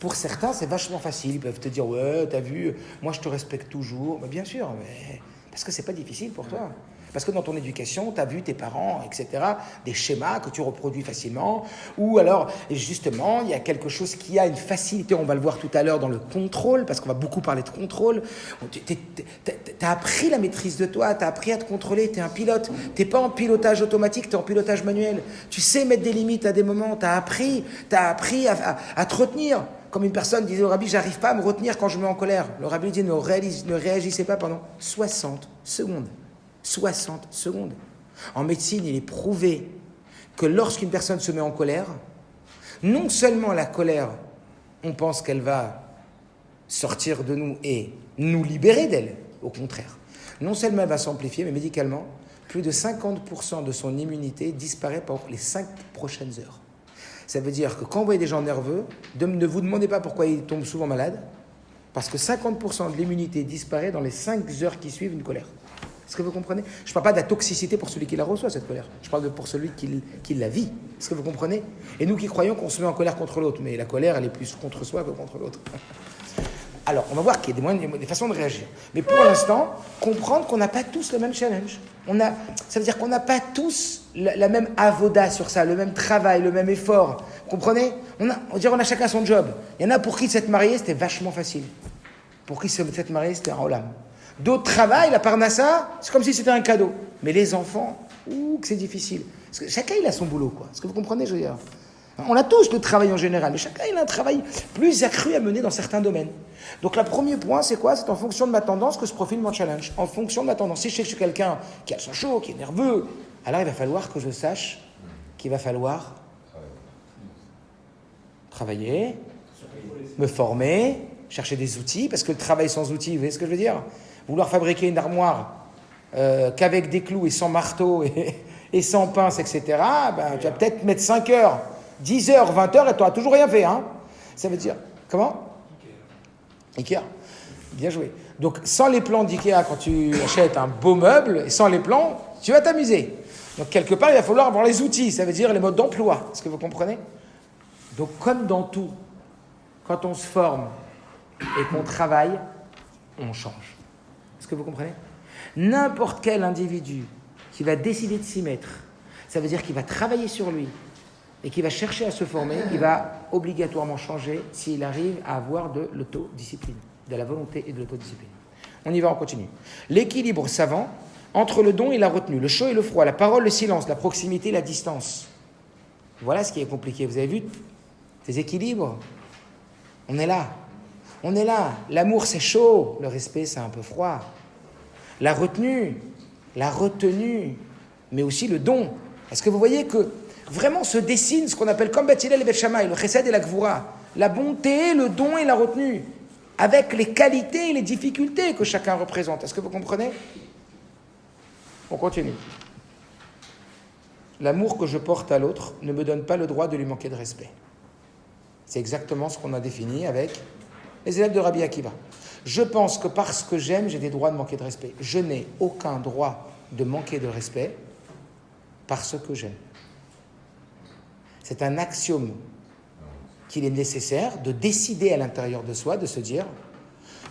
Pour certains, c'est vachement facile. Ils peuvent te dire « Ouais, t'as vu, moi je te respecte toujours. » Bien sûr, mais parce que c'est pas difficile pour toi. Parce que dans ton éducation, tu as vu tes parents, etc., des schémas que tu reproduis facilement. Ou alors, justement, il y a quelque chose qui a une facilité, on va le voir tout à l'heure dans le contrôle, parce qu'on va beaucoup parler de contrôle. Tu as appris la maîtrise de toi, tu as appris à te contrôler, tu es un pilote. Tu n'es pas en pilotage automatique, tu es en pilotage manuel. Tu sais mettre des limites à des moments, tu as appris à te retenir. Comme une personne disait au rabbi, j'arrive pas à me retenir quand je me mets en colère. Le rabbi dit, ne réagissez pas pendant 60 secondes. 60 secondes. En médecine, il est prouvé que lorsqu'une personne se met en colère, non seulement la colère, on pense qu'elle va sortir de nous et nous libérer d'elle, au contraire. Non seulement elle va s'amplifier, mais médicalement, plus de 50% de son immunité disparaît pendant les 5 prochaines heures. Ça veut dire que quand vous voyez des gens nerveux, ne vous demandez pas pourquoi ils tombent souvent malades, parce que 50% de l'immunité disparaît dans les 5 heures qui suivent une colère. Est-ce que vous comprenez? Je ne parle pas de la toxicité pour celui qui la reçoit, cette colère. Je parle pour celui qui la vit. Est-ce que vous comprenez? Et nous qui croyons qu'on se met en colère contre l'autre, mais la colère, elle est plus contre soi que contre l'autre. Alors, on va voir qu'il y a des façons de réagir. Mais pour l'instant, comprendre qu'on n'a pas tous le même challenge. Ça veut dire qu'on n'a pas tous la même avoda sur ça, le même travail, le même effort. Vous comprenez? On a chacun son job. Il y en a pour qui s'être marié, c'était vachement facile. Pour qui s'être marié, c'était un olam. D'autres travaillent, la parnassa, c'est comme si c'était un cadeau. Mais les enfants, que c'est difficile. Parce que chacun, il a son boulot, quoi. Est-ce que vous comprenez, je veux dire? On a tous le travail en général, mais chacun, il a un travail plus accru à mener dans certains domaines. Donc, le premier point, c'est quoi? C'est en fonction de ma tendance que se profile mon challenge. En fonction de ma tendance. Si je sais que je suis quelqu'un qui a le sang chaud, qui est nerveux, alors il va falloir que je sache qu'il va falloir travailler, me former, chercher des outils, parce que le travail sans outils, vous voyez ce que je veux dire? Vouloir fabriquer une armoire qu'avec des clous et sans marteau et sans pince, etc., tu vas peut-être mettre 5 heures, 10 heures, 20 heures et tu n'auras toujours rien fait. Hein. Ça veut dire... Comment? Ikea. Bien joué. Donc, sans les plans d'Ikea, quand tu achètes un beau meuble, et sans les plans, tu vas t'amuser. Donc, quelque part, il va falloir avoir les outils, ça veut dire les modes d'emploi. Est-ce que vous comprenez? Donc, comme dans tout, quand on se forme et qu'on travaille, on change. Est-ce que vous comprenez? N'importe quel individu qui va décider de s'y mettre, ça veut dire qu'il va travailler sur lui et qu'il va chercher à se former, il va obligatoirement changer s'il arrive à avoir de l'autodiscipline, de la volonté et de l'autodiscipline. On y va, on continue. L'équilibre savant entre le don et la retenue, le chaud et le froid, la parole, le silence, la proximité, la distance. Voilà ce qui est compliqué. Vous avez vu ces équilibres? On est là. On est là. L'amour, c'est chaud. Le respect, c'est un peu froid. La retenue, mais aussi le don. Est-ce que vous voyez que vraiment se dessine ce qu'on appelle comme Beth Hillel et Beth Shammai, le chesed et la gvura, la bonté, le don et la retenue, avec les qualités et les difficultés que chacun représente. Est-ce que vous comprenez? On continue. L'amour que je porte à l'autre ne me donne pas le droit de lui manquer de respect. C'est exactement ce qu'on a défini avec les élèves de Rabbi Akiva. Je pense que parce que j'aime, j'ai des droits de manquer de respect. Je n'ai aucun droit de manquer de respect parce que j'aime. C'est un axiome qu'il est nécessaire de décider à l'intérieur de soi, de se dire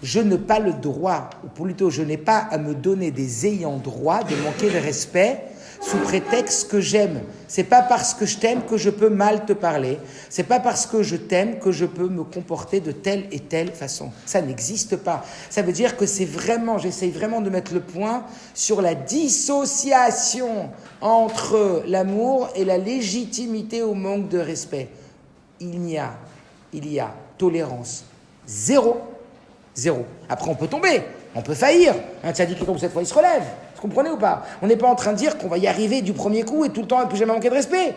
je n'ai pas le droit, ou plutôt je n'ai pas à me donner des ayants droit de manquer de respect sous prétexte que j'aime. C'est pas parce que je t'aime que je peux mal te parler. C'est pas parce que je t'aime que je peux me comporter de telle et telle façon. Ça n'existe pas. Ça veut dire que j'essaye vraiment de mettre le point sur la dissociation entre l'amour et la légitimité au manque de respect. Il y a tolérance zéro. Après, on peut tomber, on peut faillir. Un tzaddik qui tombe cette fois, il se relève. Vous comprenez ou pas? On n'est pas en train de dire qu'on va y arriver du premier coup et tout le temps et plus jamais manquer de respect.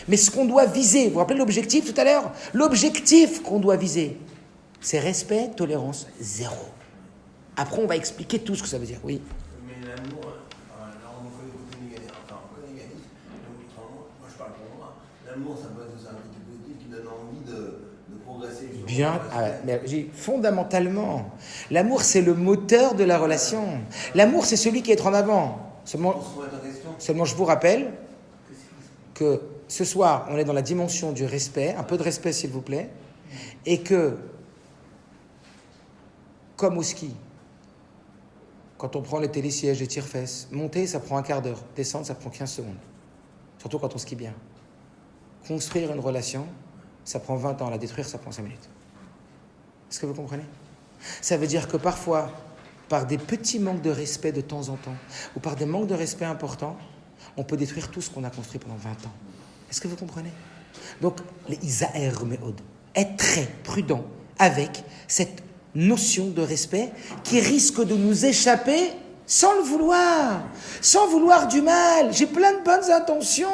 Mais ce qu'on doit viser, vous vous rappelez l'objectif tout à l'heure? L'objectif qu'on doit viser, c'est respect, tolérance, zéro. Après, on va expliquer tout ce que ça veut dire. Oui. Mais l'amour, là on connaît le côté négatif, enfin on connaît négatif, donc moi je parle pour moi, l'amour ça peut être aussi un côté positif qui donne envie de progresser. Bien, mais fondamentalement, l'amour c'est le moteur de la relation. L'amour c'est celui qui est en avant. Seulement je vous rappelle que ce soir on est dans la dimension du respect, un peu de respect s'il vous plaît, et que comme au ski, quand on prend les télésièges, les tire-fesses, monter ça prend un quart d'heure, descendre ça prend 15 secondes, surtout quand on skie bien. Construire une relation, ça prend 20 ans, la détruire ça prend 5 minutes. Est-ce que vous comprenez? Ça veut dire que parfois, par des petits manques de respect de temps en temps, ou par des manques de respect importants, on peut détruire tout ce qu'on a construit pendant 20 ans. Est-ce que vous comprenez? Donc, les Isaer Meod, être très prudent avec cette notion de respect qui risque de nous échapper sans le vouloir du mal. J'ai plein de bonnes intentions,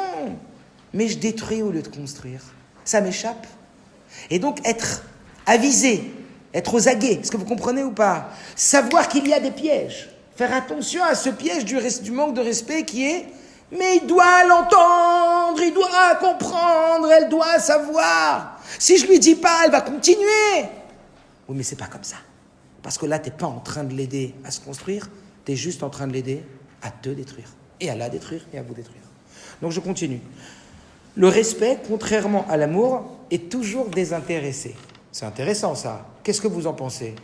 mais je détruis au lieu de construire. Ça m'échappe. Et donc être avisé, être aux aguets, est-ce que vous comprenez ou pas? Savoir qu'il y a des pièges. Faire attention à ce piège du manque de respect qui est « mais il doit l'entendre, il doit comprendre, elle doit savoir. Si je lui dis pas, elle va continuer. » Oui, mais c'est pas comme ça. Parce que là, t'es pas en train de l'aider à se construire, t'es juste en train de l'aider à te détruire. Et à la détruire et à vous détruire. Donc je continue. Le respect, contrairement à l'amour, est toujours désintéressé. C'est intéressant ça. Qu'est-ce que vous en pensez?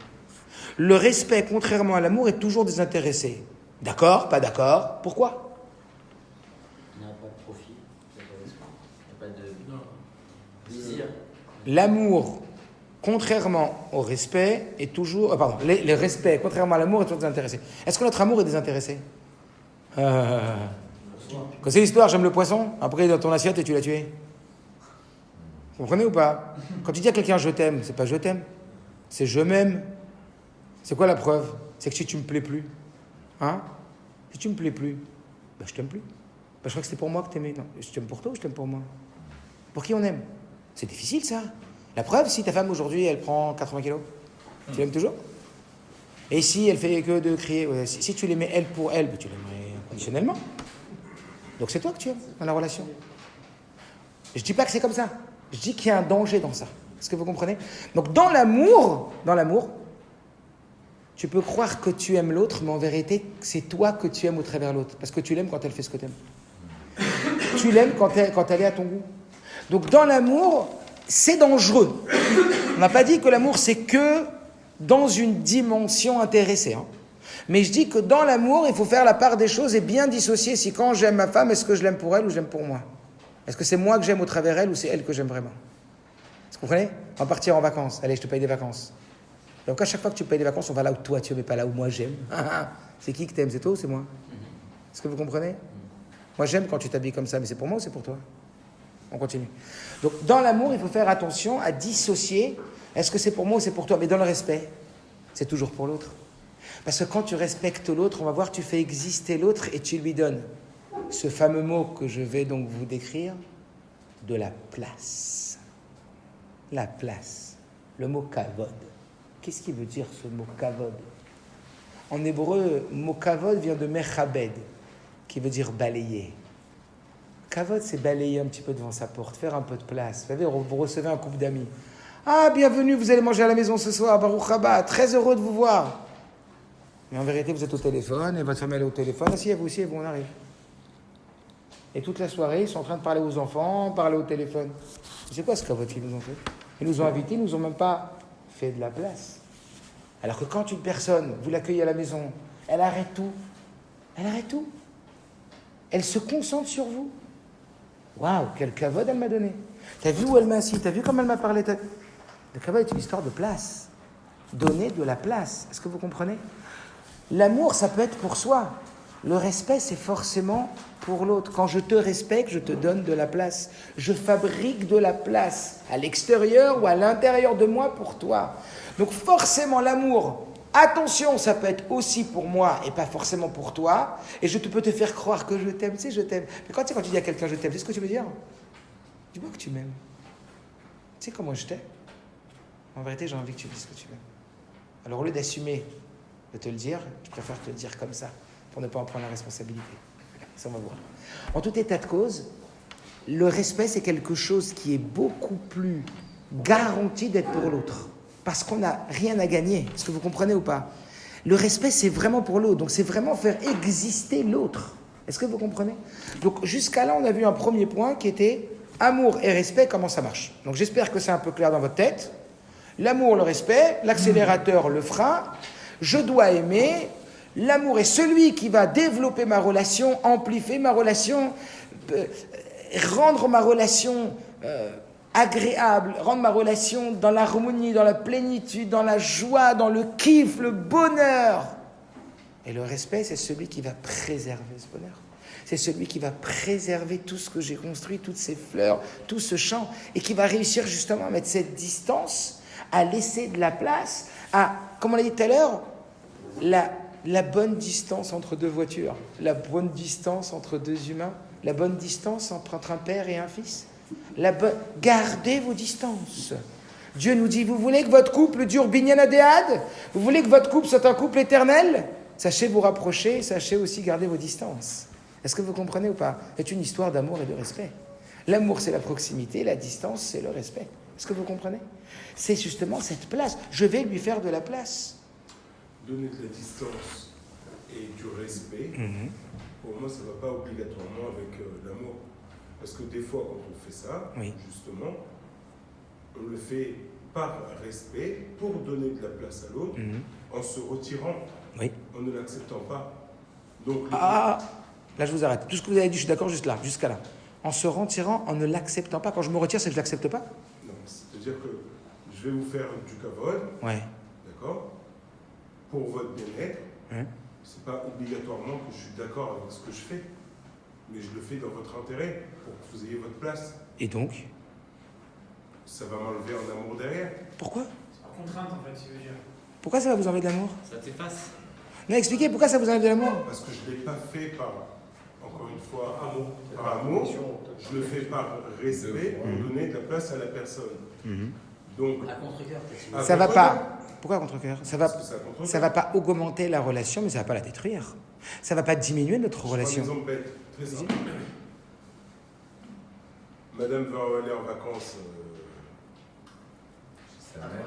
Le respect, contrairement à l'amour, est toujours désintéressé. D'accord? Pas d'accord? Pourquoi? Il n'y a pas de profit, il n'y a pas de désir. L'amour, contrairement au respect, est toujours... le respect, contrairement à l'amour, est toujours désintéressé. Est-ce que notre amour est désintéressé? Quand c'est l'histoire, j'aime le poisson, après il est dans ton assiette et tu l'as tué. Vous comprenez ou pas? Quand tu dis à quelqu'un je t'aime, c'est pas je t'aime, c'est je m'aime. C'est quoi la preuve? C'est que si tu me plais plus, si tu me plais plus, je t'aime plus. Je crois que c'était pour moi que t'aimais. Non, je t'aime pour toi ou je t'aime pour moi? Pour qui on aime? C'est difficile ça. La preuve, si ta femme aujourd'hui elle prend 80 kilos, tu l'aimes toujours? Et si elle fait que de crier, si tu l'aimais elle pour elle, tu l'aimerais inconditionnellement. Donc c'est toi que tu aimes dans la relation. Je dis pas que c'est comme ça. Je dis qu'il y a un danger dans ça. Est-ce que vous comprenez? Donc dans l'amour, tu peux croire que tu aimes l'autre, mais en vérité, c'est toi que tu aimes au travers l'autre. Parce que tu l'aimes quand elle fait ce que tu aimes. Tu l'aimes quand elle est à ton goût. Donc dans l'amour, c'est dangereux. On n'a pas dit que l'amour, c'est que dans une dimension intéressée. Mais je dis que dans l'amour, il faut faire la part des choses et bien dissocier si quand j'aime ma femme, est-ce que je l'aime pour elle ou j'aime pour moi? Est-ce que c'est moi que j'aime au travers elle ou c'est elle que j'aime vraiment? Vous comprenez? On va partir en vacances. Allez, je te paye des vacances. Donc à chaque fois que tu payes des vacances, on va là où toi tu aimes et pas là où moi j'aime. C'est qui que t'aimes? C'est toi ou c'est moi? Est-ce que vous comprenez? Moi j'aime quand tu t'habilles comme ça, mais c'est pour moi ou c'est pour toi? On continue. Donc dans l'amour, il faut faire attention à dissocier. Est-ce que c'est pour moi ou c'est pour toi? Mais dans le respect, c'est toujours pour l'autre. Parce que quand tu respectes l'autre, on va voir, tu fais exister l'autre et tu lui donnes ce fameux mot que je vais donc vous décrire, de la place. La place. Le mot kavod. Qu'est-ce qui veut dire ce mot kavod? En hébreu, le mot kavod vient de mechabed, qui veut dire balayer. Kavod, c'est balayer un petit peu devant sa porte, faire un peu de place. Vous savez, vous recevez un couple d'amis. Ah, bienvenue, vous allez manger à la maison ce soir, Baruch Haba, très heureux de vous voir. Mais en vérité, vous êtes au téléphone, et votre femme elle est au téléphone. Asseyez-vous aussi, et vous, on arrive. Et toute la soirée, ils sont en train de parler aux enfants, parler au téléphone. C'est quoi ce kavod qu'ils nous ont fait? Ils nous ont invités, ils nous ont même pas fait de la place. Alors que quand une personne, vous l'accueillez à la maison, elle arrête tout. Elle arrête tout. Elle se concentre sur vous. Waouh, quel kavod elle m'a donné. T'as vu où elle m'a assis? T'as vu comment elle m'a parlé? Le kavod est une histoire de place. Donner de la place. Est-ce que vous comprenez? L'amour, ça peut être pour soi. Le respect, c'est forcément pour l'autre. Quand je te respecte, je te donne de la place. Je fabrique de la place à l'extérieur ou à l'intérieur de moi pour toi. Donc forcément, l'amour, attention, ça peut être aussi pour moi et pas forcément pour toi. Et je peux te faire croire que je t'aime. Tu sais, je t'aime. Mais quand tu dis à quelqu'un je t'aime, c'est ce que tu veux dire? Dis-moi que tu m'aimes. Tu sais comment je t'aime? En vérité, j'ai envie que tu dises que tu m'aimes. Alors au lieu d'assumer de te le dire, je préfère te le dire comme ça, pour ne pas en prendre la responsabilité. Ça, on va voir. En tout état de cause, le respect, c'est quelque chose qui est beaucoup plus garanti d'être pour l'autre. Parce qu'on n'a rien à gagner. Est-ce que vous comprenez ou pas? Le respect, c'est vraiment pour l'autre. Donc, c'est vraiment faire exister l'autre. Est-ce que vous comprenez? Donc, jusqu'à là, on a vu un premier point qui était amour et respect, comment ça marche. Donc, j'espère que c'est un peu clair dans votre tête. L'amour, le respect, l'accélérateur, le frein. Je dois aimer. L'amour est celui qui va développer ma relation, amplifier ma relation, rendre ma relation agréable, rendre ma relation dans l'harmonie, dans la plénitude, dans la joie, dans le kiff, le bonheur. Et le respect, c'est celui qui va préserver ce bonheur. c'est celui qui va préserver tout ce que j'ai construit, toutes ces fleurs, tout ce champ, et qui va réussir justement à mettre cette distance, à laisser de la place, à, comme on l'a dit tout à l'heure, la bonne distance entre deux voitures, la bonne distance entre deux humains, la bonne distance entre un père et un fils. Gardez vos distances. Dieu nous dit, vous voulez que votre couple dure binyan adéad? Vous voulez que votre couple soit un couple éternel? Sachez vous rapprocher, sachez aussi garder vos distances. Est-ce que vous comprenez ou pas? C'est une histoire d'amour et de respect. L'amour, c'est la proximité, la distance, c'est le respect. Est-ce que vous comprenez? C'est justement cette place. Je vais lui faire de la place. Donner de la distance et du respect, pour moi, ça ne va pas obligatoirement avec l'amour. Parce que des fois, quand on fait ça, justement, on le fait par respect, pour donner de la place à l'autre, en se retirant, en ne l'acceptant pas. Donc, là je vous arrête. Tout ce que vous avez dit, je suis d'accord juste là, jusqu'à là. En se retirant, en ne l'acceptant pas. Quand je me retire, c'est que je ne l'accepte pas? Non, c'est-à-dire que je vais vous faire du kavod, d'accord, pour votre bien-être. C'est pas obligatoirement que je suis d'accord avec ce que je fais, mais je le fais dans votre intérêt, pour que vous ayez votre place. Et donc? Ça va m'enlever un amour derrière. Pourquoi? C'est par contrainte, en fait, si tu veux dire. Pourquoi ça va vous enlever de l'amour? Ça t'efface. Non, expliquez pourquoi ça vous enlève de l'amour. Parce que je ne l'ai pas fait par, encore une fois, par amour. Je le fais par respect, pour donner de la place à la personne. Donc, à contre-cœur, ça va pas. Pourquoi à contre-cœur? Ça va pas augmenter la relation, mais ça va pas la détruire. Ça va pas diminuer notre relation. Je prends un exemple bête, très simple. Madame va aller en vacances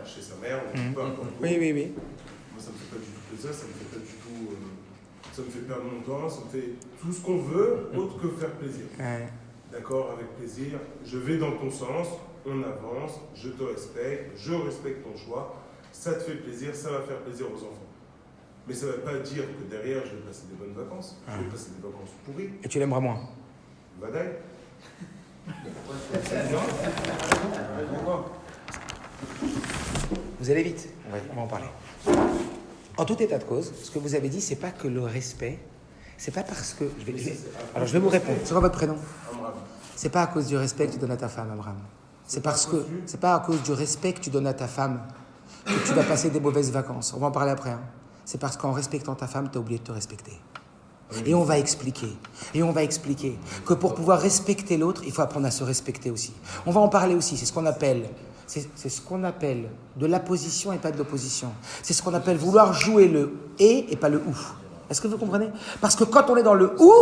chez sa mère, peu importe où. Oui. Moi, ça me fait pas du tout plaisir, ça me fait pas du tout. Ça me fait perdre mon temps, ça me fait tout ce qu'on veut, autre que faire plaisir. D'accord, avec plaisir. Je vais dans ton sens, on avance, je te respecte, je respecte ton choix. Ça te fait plaisir, ça va faire plaisir aux enfants. Mais ça ne veut pas dire que derrière, je vais passer des bonnes vacances. Je vais passer des vacances pourries. Et tu l'aimeras moins. Badaï. Vous allez vite, on va en parler. En tout état de cause, ce que vous avez dit, c'est pas que le respect, c'est pas parce que... Alors je vais vous répondre. C'est quoi votre prénom? Amram. C'est pas à cause du respect que tu donnes à ta femme, Abraham. C'est parce que c'est pas à cause du respect que tu donnes à ta femme que tu vas passer des mauvaises vacances. On va en parler après. C'est parce qu'en respectant ta femme, tu as oublié de te respecter. Et on va expliquer. Que pour pouvoir respecter l'autre, il faut apprendre à se respecter aussi. On va en parler aussi. C'est ce qu'on appelle de l'apposition et pas de l'opposition. C'est ce qu'on appelle vouloir jouer le et pas le ou. Est-ce que vous comprenez? Parce que quand on est dans le ou,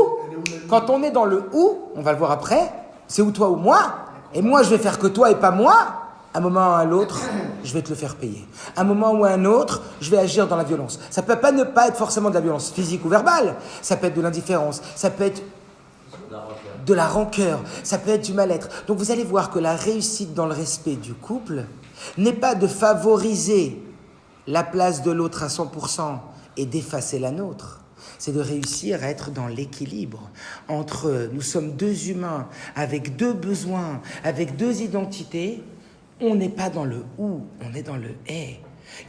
on va le voir après, c'est ou toi ou moi, et moi je vais faire que toi et pas moi, à un moment ou à un autre, je vais te le faire payer. À un moment ou à un autre, je vais agir dans la violence. Ça peut pas ne pas être forcément de la violence physique ou verbale, ça peut être de l'indifférence, ça peut être de la rancœur, ça peut être du mal-être. Donc vous allez voir que la réussite dans le respect du couple n'est pas de favoriser la place de l'autre à 100% et d'effacer la nôtre. C'est de réussir à être dans l'équilibre entre nous sommes deux humains avec deux besoins, avec deux identités. On n'est pas dans le ou, on est dans le et.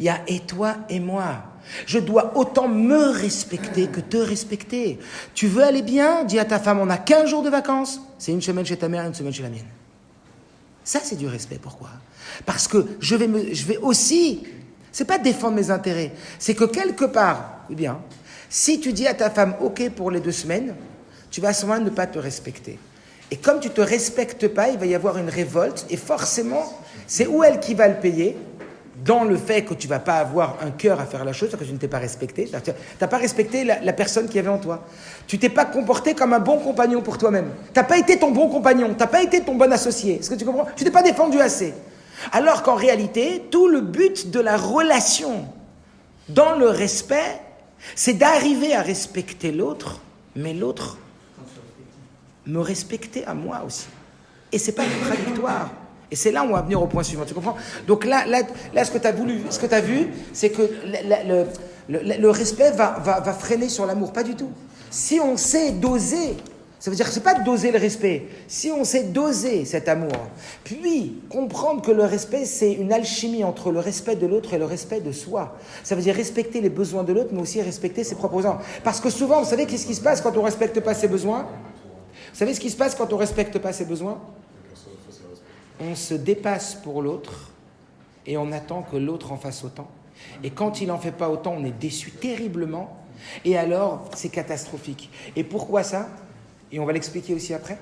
Il y a et toi et moi. Je dois autant me respecter que te respecter. Tu veux aller bien? Dis à ta femme, on a 15 jours de vacances. C'est une semaine chez ta mère et une semaine chez la mienne. Ça, c'est du respect. Pourquoi? Parce que je vais aussi... C'est pas défendre mes intérêts. C'est que quelque part, eh bien, si tu dis à ta femme, OK pour les 2 semaines, tu vas à ce moment ne pas te respecter. Et comme tu ne te respectes pas, il va y avoir une révolte. Et forcément, c'est ou elle qui va le payer, dans le fait que tu ne vas pas avoir un cœur à faire la chose, parce que tu ne t'es pas respecté. Tu n'as pas respecté la personne qui avait en toi. Tu t'es pas comporté comme un bon compagnon pour toi-même. Tu n'as pas été ton bon compagnon, tu n'as pas été ton bon associé. Est-ce que tu comprends? Tu t'es pas défendu assez. Alors qu'en réalité, tout le but de la relation dans le respect, c'est d'arriver à respecter l'autre, mais l'autre me respecter à moi aussi. Et c'est pas contradictoire. Et c'est là où on va venir au point suivant, tu comprends? Donc là ce que tu as vu, c'est que le respect va freiner sur l'amour. Pas du tout. Si on sait doser, Ça veut dire que ce n'est pas de doser le respect. Si on sait doser cet amour, puis comprendre que le respect, c'est une alchimie entre le respect de l'autre et le respect de soi. Ça veut dire respecter les besoins de l'autre, mais aussi respecter ses propres besoins. Parce que souvent, vous savez qu'est-ce qui se passe quand on ne respecte pas ses besoins? Vous savez ce qui se passe quand on ne respecte pas ses besoins? On se dépasse pour l'autre et on attend que l'autre en fasse autant. Et quand il n'en fait pas autant, on est déçu terriblement. Et alors, c'est catastrophique. Et pourquoi ça? Et on va l'expliquer aussi après.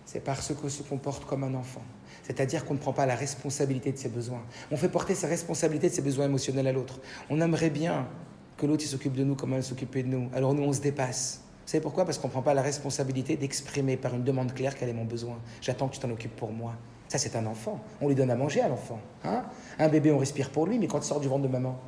C'est parce qu'on se comporte comme un enfant. C'est-à-dire qu'on ne prend pas la responsabilité de ses besoins. On fait porter sa responsabilité de ses besoins émotionnels à l'autre. On aimerait bien que l'autre il s'occupe de nous comme elle s'occupait de nous. Alors nous, on se dépasse. Vous savez pourquoi? Parce qu'on ne prend pas la responsabilité d'exprimer par une demande claire quel est mon besoin. J'attends que tu t'en occupes pour moi. Ça, c'est un enfant. On lui donne à manger à l'enfant. Hein? Un bébé, on respire pour lui, mais quand il sort du ventre de maman,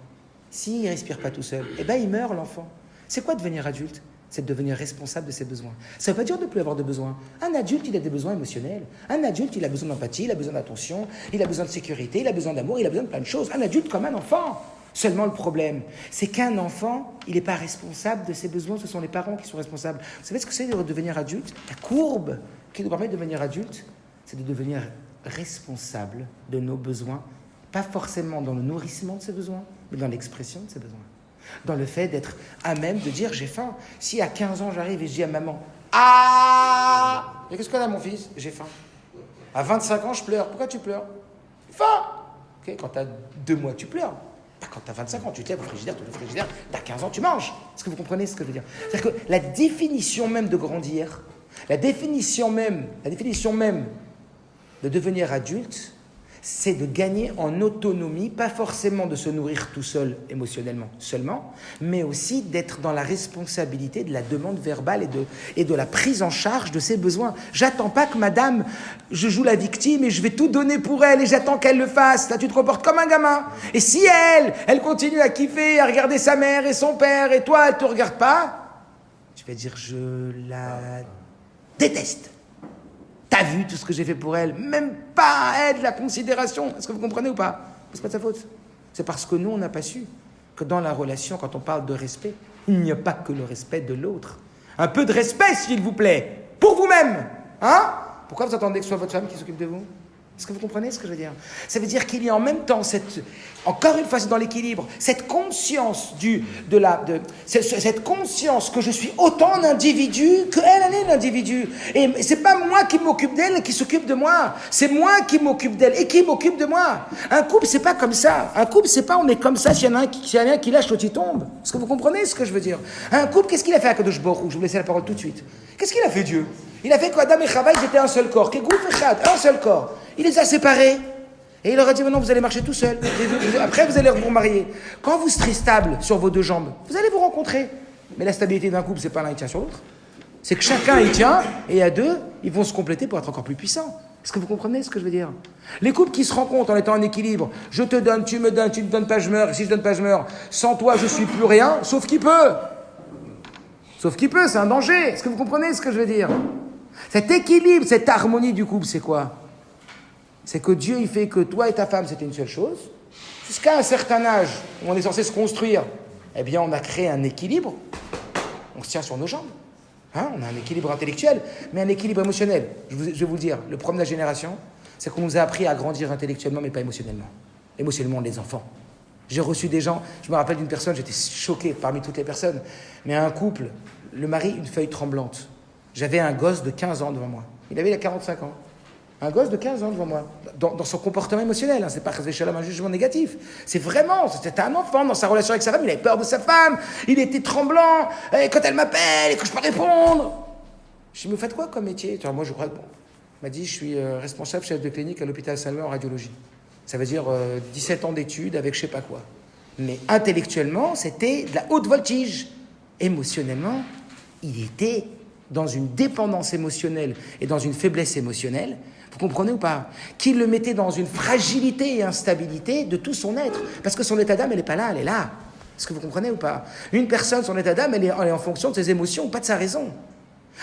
s'il ne respire pas tout seul, eh ben, il meurt, l'enfant. C'est quoi devenir adulte? C'est de devenir responsable de ses besoins. Ça ne veut pas dire de ne plus avoir de besoins. Un adulte, il a des besoins émotionnels. Un adulte, il a besoin d'empathie, il a besoin d'attention, il a besoin de sécurité, il a besoin d'amour, il a besoin de plein de choses. Un adulte comme un enfant. Seulement, le problème, c'est qu'un enfant, il n'est pas responsable de ses besoins, ce sont les parents qui sont responsables. Vous savez ce que c'est de devenir adulte? La courbe qui nous permet de devenir adulte, c'est de devenir responsable de nos besoins, pas forcément dans le nourrissement de ses besoins, mais dans l'expression de ses besoins. Dans le fait d'être à même de dire j'ai faim. Si à 15 ans j'arrive et je dis à maman ah, et qu'est-ce qu'on a mon fils? J'ai faim. À 25 ans je pleure. Pourquoi tu pleures? Faim. Okay, quand tu as 2 mois tu pleures. Pas quand tu as 25 ans, tu te lèves au frigidaire, tu as 15 ans tu manges. Est-ce que vous comprenez ce que je veux dire? C'est-à-dire que la définition même de grandir, la définition même de devenir adulte, c'est de gagner en autonomie, pas forcément de se nourrir tout seul émotionnellement seulement, mais aussi d'être dans la responsabilité de la demande verbale et de la prise en charge de ses besoins. J'attends pas que madame, je joue la victime et je vais tout donner pour elle et j'attends qu'elle le fasse. Là, tu te comportes comme un gamin. Et si elle continue à kiffer, à regarder sa mère et son père et toi, elle te regarde pas, tu vas dire je la déteste. T'as vu tout ce que j'ai fait pour elle? Même pas elle, la considération. Est-ce que vous comprenez ou pas? C'est pas de sa faute. C'est parce que nous, on n'a pas su que dans la relation, quand on parle de respect, il n'y a pas que le respect de l'autre. Un peu de respect, s'il vous plaît, pour vous-même. Hein? Pourquoi vous attendez que ce soit votre femme qui s'occupe de vous? Est-ce que vous comprenez ce que je veux dire? Ça veut dire qu'il y a en même temps encore une fois, c'est dans l'équilibre, cette conscience cette conscience que je suis autant un individu qu'elle est l'individu. Et c'est pas moi qui m'occupe d'elle et qui s'occupe de moi. C'est moi qui m'occupe d'elle et qui m'occupe de moi. Un couple, c'est pas comme ça. Un couple, c'est pas on est comme ça s'il y en a un qui lâche, l'autre il tombe. Est-ce que vous comprenez ce que je veux dire? Un couple, qu'est-ce qu'il a fait à Kadosh Baruch Hu? Je vous laisse la parole tout de suite. Qu'est-ce qu'il a fait Dieu? Il a fait qu'Adam et Chava, ils étaient un seul corps. Un seul corps. Il les a séparés. Et il leur a dit, maintenant vous allez marcher tout seul. Après, vous allez vous marier. Quand vous serez stable sur vos 2 jambes, vous allez vous rencontrer. Mais la stabilité d'un couple, c'est pas l'un qui tient sur l'autre. C'est que chacun y tient, et à 2, ils vont se compléter pour être encore plus puissants. Est-ce que vous comprenez ce que je veux dire? Les couples qui se rencontrent en étant en équilibre, je te donne, tu me donnes, tu ne donnes pas, je meurs, et si je donne pas, je meurs. Sans toi, je suis plus rien, sauf qui peut. Sauf qui peut, c'est un danger. Est-ce que vous comprenez ce que je veux dire? Cet équilibre, cette harmonie du couple, c'est quoi? C'est que Dieu, il fait que toi et ta femme, c'était une seule chose. Jusqu'à un certain âge, où on est censé se construire, eh bien, on a créé un équilibre. On se tient sur nos jambes. Hein, on a un équilibre intellectuel, mais un équilibre émotionnel. Je vais vous le dire, le problème de la génération, c'est qu'on nous a appris à grandir intellectuellement, mais pas émotionnellement. Émotionnellement, les enfants. J'ai reçu des gens, je me rappelle d'une personne, j'étais choqué parmi toutes les personnes, mais un couple, le mari, une feuille tremblante. J'avais un gosse de 15 ans devant moi. Il avait 45 ans. Un gosse de 15 ans devant moi, dans son comportement émotionnel, hein, c'est pas un jugement négatif, c'est vraiment, c'était un enfant dans sa relation avec sa femme, il avait peur de sa femme, il était tremblant, et quand elle m'appelle et que je peux répondre. Je lui ai dit, mais vous faites quoi comme métier? Moi je crois que bon. Il m'a dit, je suis responsable chef de clinique à l'hôpital Saint-Louis en radiologie. Ça veut dire 17 ans d'études avec je sais pas quoi. Mais intellectuellement, c'était de la haute voltige. Émotionnellement, il était dans une dépendance émotionnelle et dans une faiblesse émotionnelle. Vous comprenez ou pas? Qu'il le mettait dans une fragilité et instabilité de tout son être. Parce que son état d'âme, elle n'est pas là, elle est là. Est-ce que vous comprenez ou pas? Une personne, son état d'âme, elle est en fonction de ses émotions, pas de sa raison.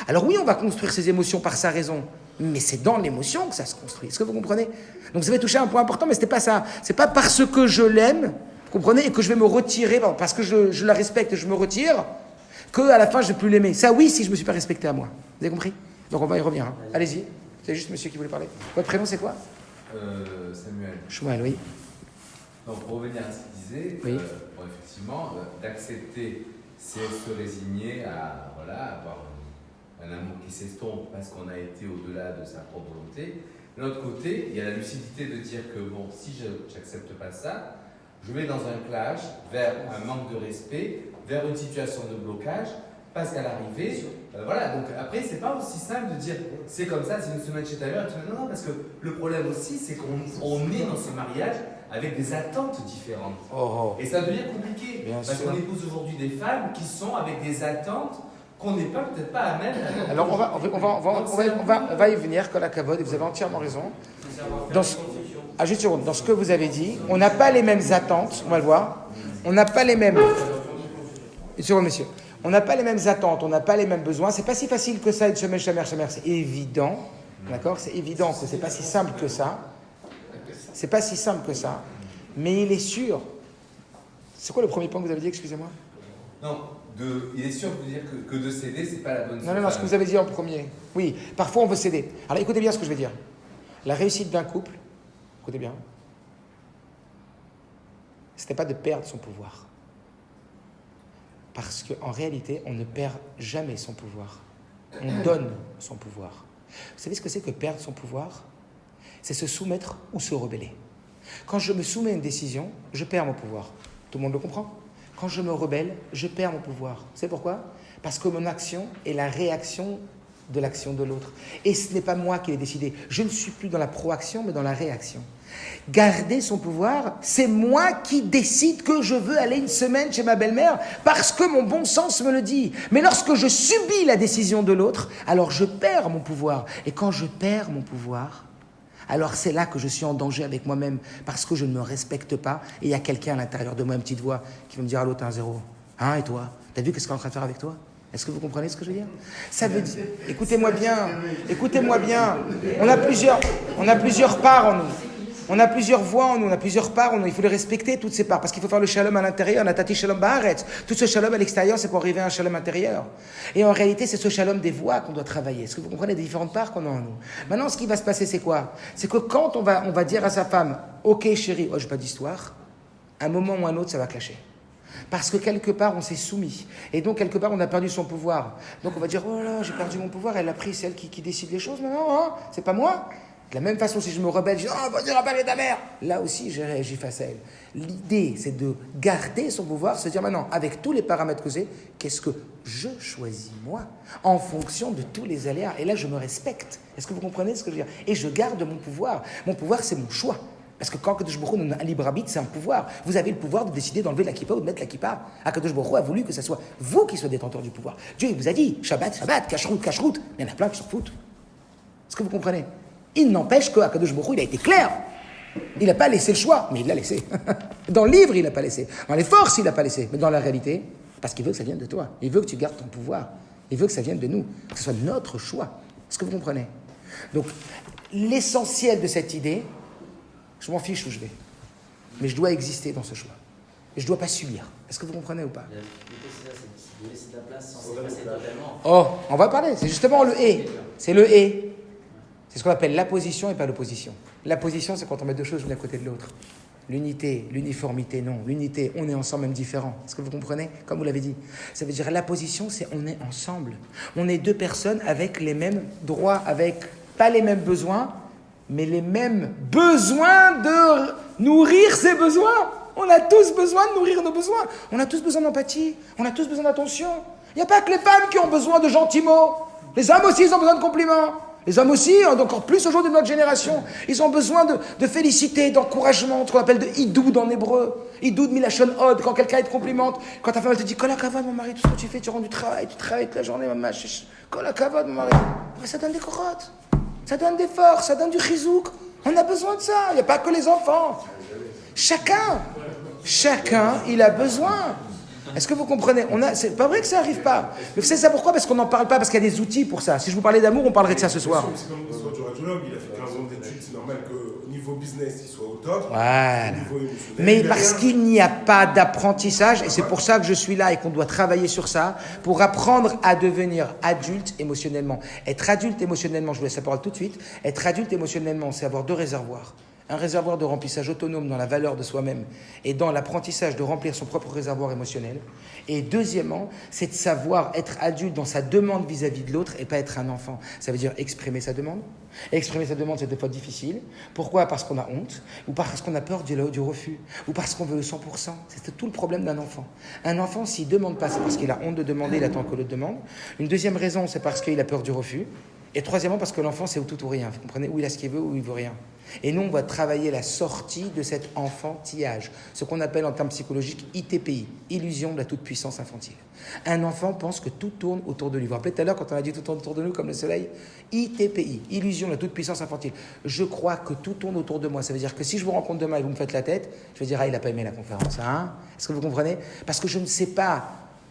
Alors oui, on va construire ses émotions par sa raison. Mais c'est dans l'émotion que ça se construit. Est-ce que vous comprenez? Donc vous avez touché un point important, mais ce n'était pas ça. C'est pas parce que je l'aime, vous comprenez, et que je vais me retirer, parce que je la respecte et je me retire, qu'à la fin je ne peux plus l'aimer. Ça oui, si je me suis pas respecté à moi. Vous avez compris? Donc on va y revenir. Hein. Allez-y. C'est juste monsieur qui voulait parler. Votre prénom c'est quoi? Samuel. Shmuel, oui. Donc pour revenir à ce qu'il disait, oui. Bon, effectivement, d'accepter, c'est se résigner à avoir un amour qui s'estompe parce qu'on a été au-delà de sa propre volonté. De l'autre côté, il y a la lucidité de dire que bon, si je n'accepte pas ça, je vais dans un clash vers un manque de respect, vers une situation de blocage, parce qu'à l'arrivée, voilà, donc après, c'est pas aussi simple de dire c'est comme ça, c'est une semaine chez ta mère, non, parce que le problème aussi, c'est qu'on est dans ce mariage avec des attentes différentes. Et ça devient compliqué, parce qu'on épouse aujourd'hui des femmes qui sont avec des attentes qu'on n'est peut-être pas à même. Alors on va y venir, Kol HaKavod, et vous avez entièrement raison. Juste une seconde, dans ce que vous avez dit, on n'a pas les mêmes attentes, on va le voir. On n'a pas les mêmes. Une seconde, monsieur. On n'a pas les mêmes attentes, on n'a pas les mêmes besoins. C'est pas si facile que ça, une semaine chez mère. C'est évident, d'accord? C'est évident que c'est pas si simple que ça. C'est pas si simple que ça. Mais il est sûr. C'est quoi le premier point que vous avez dit, excusez-moi? Non. Il est sûr de dire que de céder, c'est pas la bonne chose. Non, ce que vous avez dit en premier. Oui, parfois on veut céder. Alors écoutez bien ce que je vais dire. La réussite d'un couple, écoutez bien, c'était pas de perdre son pouvoir. Parce qu'en réalité, on ne perd jamais son pouvoir. On donne son pouvoir. Vous savez ce que c'est que perdre son pouvoir? C'est se soumettre ou se rebeller. Quand je me soumets à une décision, je perds mon pouvoir. Tout le monde le comprend? Quand je me rebelle, je perds mon pouvoir. Vous savez pourquoi? Parce que mon action est la réaction de l'action de l'autre. Et ce n'est pas moi qui l'ai décidé. Je ne suis plus dans la proaction, mais dans la réaction. Garder son pouvoir, c'est moi qui décide que je veux aller une semaine chez ma belle-mère parce que mon bon sens me le dit. Mais lorsque je subis la décision de l'autre, alors je perds mon pouvoir. Et quand je perds mon pouvoir, alors c'est là que je suis en danger avec moi-même parce que je ne me respecte pas et il y a quelqu'un à l'intérieur de moi, une petite voix qui va me dire « Allô, t'es un zéro. Hein, et toi? T'as vu qu'est-ce qu'on est en train de faire avec toi ?» Est-ce que vous comprenez ce que je veux dire? Ça veut dire... Écoutez-moi bien. On a plusieurs parts en nous. On a plusieurs voix en nous, on a plusieurs parts en nous. Il faut les respecter, toutes ces parts, parce qu'il faut faire le shalom à l'intérieur. Natati shalom ba'aretz. Tout ce shalom à l'extérieur, c'est pour arriver à un shalom intérieur. Et en réalité, c'est ce shalom des voix qu'on doit travailler. Est-ce que vous comprenez les différentes parts qu'on a en nous? Maintenant, ce qui va se passer, c'est quoi? C'est que quand on va dire à sa femme, ok chérie, j'ai pas d'histoire, un moment ou un autre, ça va clasher. Parce que quelque part, on s'est soumis. Et donc, quelque part, on a perdu son pouvoir. Donc, on va dire, oh là, j'ai perdu mon pouvoir, elle a pris, c'est elle qui décide les choses maintenant, hein? C'est pas moi. De la même façon, si je me rebelle, je dis « Oh, vas-y, rappelle ta mère !» Là aussi, j'ai réagi face à elle. L'idée, c'est de garder son pouvoir, se dire maintenant, avec tous les paramètres que j'ai, qu'est-ce que je choisis, moi, en fonction de tous les aléas. Et là, je me respecte. Est-ce que vous comprenez ce que je veux dire? Et je garde mon pouvoir. Mon pouvoir, c'est mon choix. Parce que quand Akadosh Baruch Hu donne un libre arbitre, c'est un pouvoir. Vous avez le pouvoir de décider d'enlever la kippa ou de mettre la kippa. Akadosh Baruch Hu a voulu que ce soit vous qui soyez détenteur du pouvoir. Dieu, il vous a dit, Shabbat, Shabbat, Kashrut, Kashrut. Il y en a plein qui s'en foutent. Est-ce que vous comprenez? Il n'empêche que Akadosh Baruch Hu, il a été clair. Il n'a pas laissé le choix, mais il l'a laissé. Dans le livre, il n'a pas laissé. Dans les forces, il n'a pas laissé. Mais dans la réalité, parce qu'il veut que ça vienne de toi. Il veut que tu gardes ton pouvoir. Il veut que ça vienne de nous. Que ce soit notre choix. Est-ce que vous comprenez? Donc, l'essentiel de cette idée, je m'en fiche où je vais. Mais je dois exister dans ce choix. Et je ne dois pas subir. Est-ce que vous comprenez ou pas? C'est de laisser de la place sans s'effacer totalement. Oh, on va parler. C'est justement le « et ». C'est le « et ». C'est ce qu'on appelle l'apposition et pas l'opposition. L'apposition, c'est quand on met deux choses l'une à côté de l'autre. L'unité, l'uniformité, non. L'unité, on est ensemble, même différents. Est-ce que vous comprenez? Comme vous l'avez dit. Ça veut dire l'apposition, c'est on est ensemble. On est deux personnes avec les mêmes droits, avec pas les mêmes besoins, mais les mêmes besoins de nourrir ses besoins. On a tous besoin de nourrir nos besoins. On a tous besoin d'empathie. On a tous besoin d'attention. Il n'y a pas que les femmes qui ont besoin de gentils mots. Les hommes aussi, ils ont besoin de compliments. Les hommes aussi, encore plus aujourd'hui de notre génération, ils ont besoin de félicité, d'encouragement, ce qu'on appelle de hidoud en hébreu. Hidoud milachon od, quand quelqu'un te complimente, quand ta femme elle te dit Kol hakavod mon mari, tout ce que tu fais, tu rends du travail, tu travailles toute la journée, maman, Kol hakavod mon mari. Mais ça donne des corottes, ça donne des forces, ça donne du chizouk. On a besoin de ça, il n'y a pas que les enfants. Chacun, il a besoin. Est-ce que vous comprenez? C'est pas vrai que ça n'arrive pas. Mais vous savez ça pourquoi? Parce qu'on n'en parle pas, parce qu'il y a des outils pour ça. Si je vous parlais d'amour, on parlerait de ça ce soir. C'est comme quand tu auras dermatologue, il a fait 15 ans d'études, c'est normal qu'au niveau business, il soit au top. Voilà. Au niveau émotionnel, Mais il a parce rien. qu'il n'y a pas d'apprentissage, et c'est pour ça que je suis là et qu'on doit travailler sur ça, pour apprendre à devenir adulte émotionnellement. Être adulte émotionnellement, je vous laisse la parole tout de suite, être adulte émotionnellement, c'est avoir deux réservoirs. Un réservoir de remplissage autonome dans la valeur de soi-même et dans l'apprentissage de remplir son propre réservoir émotionnel. Et deuxièmement, c'est de savoir être adulte dans sa demande vis-à-vis de l'autre et pas être un enfant. Ça veut dire exprimer sa demande. Exprimer sa demande, c'est des fois difficile. Pourquoi ? Parce qu'on a honte, ou parce qu'on a peur du refus, ou parce qu'on veut le 100%. C'est tout le problème d'un enfant. Un enfant, s'il ne demande pas, c'est parce qu'il a honte de demander, il attend que l'autre demande. Une deuxième raison, c'est parce qu'il a peur du refus. Et troisièmement, parce que l'enfant, c'est ou tout ou rien. Vous comprenez ? Ou il a ce qu'il veut, ou il veut rien. Et nous, on va travailler la sortie de cet enfantillage, ce qu'on appelle en termes psychologiques ITPI, illusion de la toute-puissance infantile. Un enfant pense que tout tourne autour de lui. Vous vous rappelez tout à l'heure quand on a dit tout tourne autour de nous comme le soleil ? ITPI, illusion de la toute-puissance infantile. Je crois que tout tourne autour de moi. Ça veut dire que si je vous rencontre demain et vous me faites la tête, je vais dire « Ah, il n'a pas aimé la conférence. Hein » Est-ce que vous comprenez ? Parce que je ne sais pas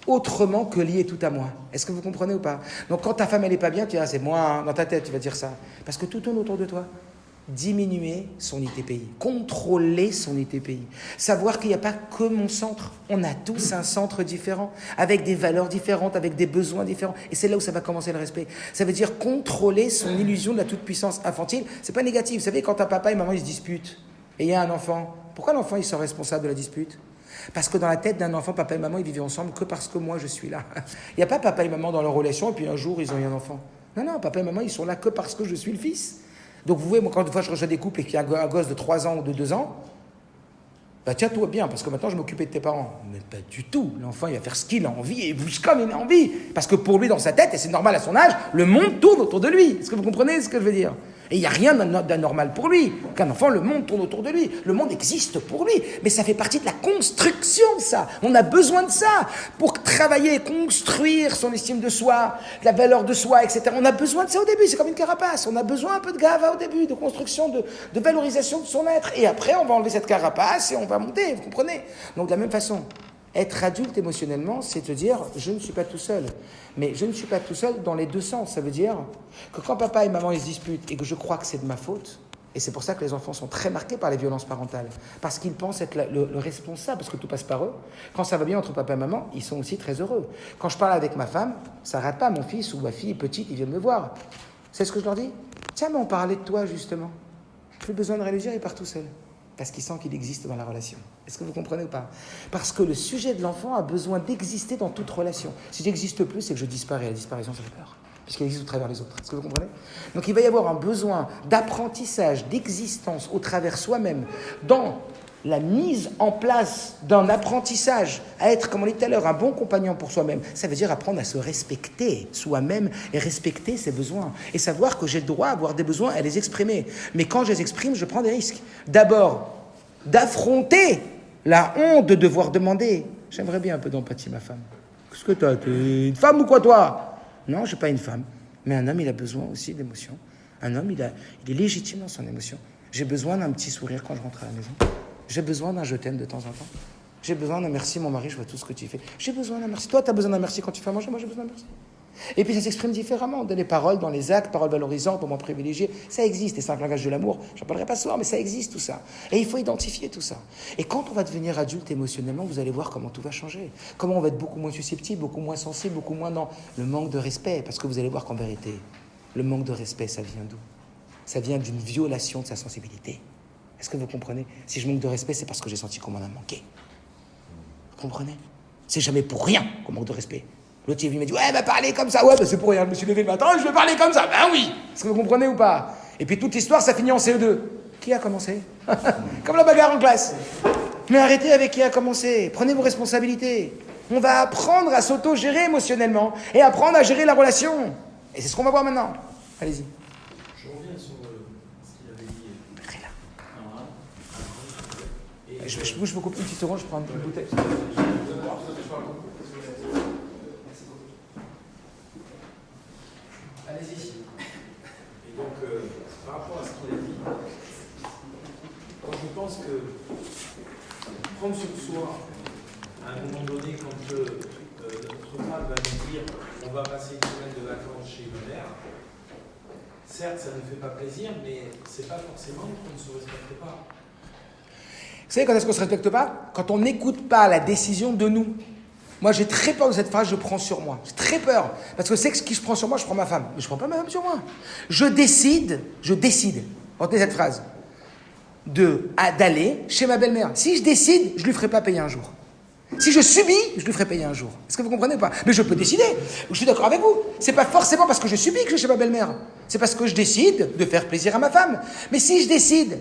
autrement que lier tout à moi. Est-ce que vous comprenez ou pas ? Donc quand ta femme elle n'est pas bien, tu dis « Ah, c'est moi, hein. » Dans ta tête, tu vas dire ça. Parce que tout tourne autour de toi. Diminuer son ITPI, contrôler son ITPI, savoir qu'il n'y a pas que mon centre, on a tous un centre différent, avec des valeurs différentes, avec des besoins différents, et c'est là où ça va commencer le respect. Ça veut dire contrôler son illusion de la toute-puissance infantile, c'est pas négatif. Vous savez, quand un papa et maman ils se disputent, et il y a un enfant, pourquoi l'enfant il sort responsable de la dispute ? Parce que dans la tête d'un enfant, papa et maman ils vivent ensemble que parce que moi je suis là. Il n'y a pas papa et maman dans leur relation, et puis un jour ils ont eu un enfant. Non, papa et maman ils sont là que parce que je suis le fils. Donc vous voyez, moi quand une fois je reçois des couples et qu'il y a un gosse de 3 ans ou de 2 ans, bah tiens, tout va bien, parce que maintenant je m'occupe de tes parents. Mais pas du tout. L'enfant, il va faire ce qu'il a envie et bouge comme il a envie. Parce que pour lui, dans sa tête, et c'est normal à son âge, le monde tourne autour de lui. Est-ce que vous comprenez ce que je veux dire ? Et il n'y a rien d'anormal pour lui. Qu'un enfant, le monde tourne autour de lui. Le monde existe pour lui. Mais ça fait partie de la construction, ça. On a besoin de ça pour travailler, construire son estime de soi, la valeur de soi, etc. On a besoin de ça au début. C'est comme une carapace. On a besoin un peu de gava au début, de construction, de valorisation de son être. Et après, on va enlever cette carapace et on va monter. Vous comprenez ? Donc, de la même façon, être adulte émotionnellement, c'est te dire « je ne suis pas tout seul ». Mais je ne suis pas tout seul dans les deux sens. Ça veut dire que quand papa et maman ils se disputent et que je crois que c'est de ma faute, et c'est pour ça que les enfants sont très marqués par les violences parentales, parce qu'ils pensent être le responsable, parce que tout passe par eux. Quand ça va bien entre papa et maman, ils sont aussi très heureux. Quand je parle avec ma femme, ça rate pas, mon fils ou ma fille petite, ils viennent me voir. C'est ce que je leur dis ? Tiens, mais on parlait de toi justement. Plus besoin de rien lui dire, il part tout seul. Parce qu'il sent qu'il existe dans la relation. Est-ce que vous comprenez ou pas ? Parce que le sujet de l'enfant a besoin d'exister dans toute relation. Si j'existe plus, c'est que je disparais. La disparition, ça fait peur. Puisqu'il existe au travers des autres. Est-ce que vous comprenez ? Donc il va y avoir un besoin d'apprentissage, d'existence au travers soi-même, dans la mise en place d'un apprentissage, à être, comme on dit tout à l'heure, un bon compagnon pour soi-même. Ça veut dire apprendre à se respecter soi-même et respecter ses besoins. Et savoir que j'ai le droit à avoir des besoins et à les exprimer. Mais quand je les exprime, je prends des risques. D'abord, d'affronter la honte de devoir demander. J'aimerais bien un peu d'empathie, ma femme. Qu'est-ce que t'as ? T'es une femme ou quoi, toi ? Non, je ne suis pas une femme. Mais un homme, il a besoin aussi d'émotion. Un homme, il est légitime dans son émotion. J'ai besoin d'un petit sourire quand je rentre à la maison. J'ai besoin d'un je t'aime de temps en temps. J'ai besoin d'un merci, mon mari, je vois tout ce que tu fais. J'ai besoin d'un merci. Toi, tu as besoin d'un merci quand tu fais à manger, moi j'ai besoin d'un merci. Et puis ça s'exprime différemment, dans les paroles, dans les actes, paroles valorisantes, moments privilégiés. Ça existe, les 5 langages de l'amour. J'en parlerai pas ce soir, mais ça existe tout ça. Et il faut identifier tout ça. Et quand on va devenir adulte émotionnellement, vous allez voir comment tout va changer. Comment on va être beaucoup moins susceptible, beaucoup moins sensible, beaucoup moins dans le manque de respect. Parce que vous allez voir qu'en vérité, le manque de respect, ça vient d'où ? Ça vient d'une violation de sa sensibilité. Est-ce que vous comprenez ? Si je manque de respect, c'est parce que j'ai senti qu'on m'en a manqué. Vous comprenez ? C'est jamais pour rien qu'on manque de respect. L'autre, il m'a dit, ouais, bah parler comme ça. Ouais, bah c'est pour rien. Je me suis levé le matin, je vais parler comme ça. Ben oui. Est-ce que vous comprenez ou pas ? Et puis toute l'histoire, ça finit en CE2. Qui a commencé ? Comme la bagarre en classe. Mais arrêtez avec qui a commencé. Prenez vos responsabilités. On va apprendre à s'auto-gérer émotionnellement et apprendre à gérer la relation. Et c'est ce qu'on va voir maintenant. Allez-y. Je reviens sur ce qu'il avait dit. Très là. Je vous coupe une petite seconde, je prends une bouteille. Allez-y. Et donc, par rapport à ce qu'il a dit, quand je pense que prendre sur soi, à un moment donné, quand notre femme va nous dire on va passer une semaine de vacances chez ma mère, certes, ça ne fait pas plaisir, mais c'est pas forcément qu'on ne se respecte pas. Vous savez quand est-ce qu'on ne se respecte pas? Quand on n'écoute pas la décision de nous. Moi, j'ai très peur de cette phrase, je prends sur moi. J'ai très peur. Parce que c'est que ce qui je prends sur moi, je prends ma femme. Mais je ne prends pas ma femme sur moi. Je décide, retenez cette phrase, d'aller chez ma belle-mère. Si je décide, je ne lui ferai pas payer un jour. Si je subis, je lui ferai payer un jour. Est-ce que vous comprenez ou pas? Mais je peux décider. Je suis d'accord avec vous. C'est pas forcément parce que je subis que je vais chez ma belle-mère. C'est parce que je décide de faire plaisir à ma femme. Mais si je décide,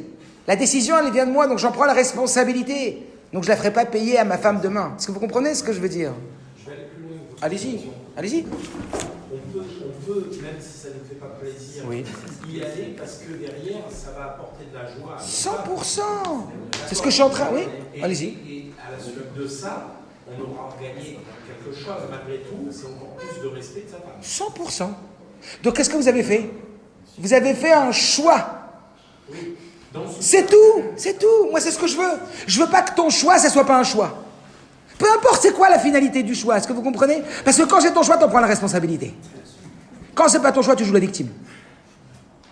la décision, elle vient de moi, donc j'en prends la responsabilité. Donc je ne la ferai pas payer à ma femme demain. Est-ce que vous comprenez ce que je veux dire? Je vais aller plus loin. Allez-y. On peut, même si ça ne fait pas plaisir, oui, y aller parce que derrière, ça va apporter de la joie. 100%. C'est ce que je suis en train... Oui, allez-y. Et à la suite de ça, on aura gagné quelque chose malgré tout, c'est encore plus de respect de sa femme. 100%. Donc qu'est-ce que vous avez fait? Vous avez fait un choix. Oui. C'est tout. Moi, c'est ce que je veux. Je veux pas que ton choix, ça soit pas un choix. Peu importe c'est quoi la finalité du choix. Est-ce que vous comprenez? Parce que quand c'est ton choix, t'en prends la responsabilité. Quand c'est pas ton choix, tu joues la victime.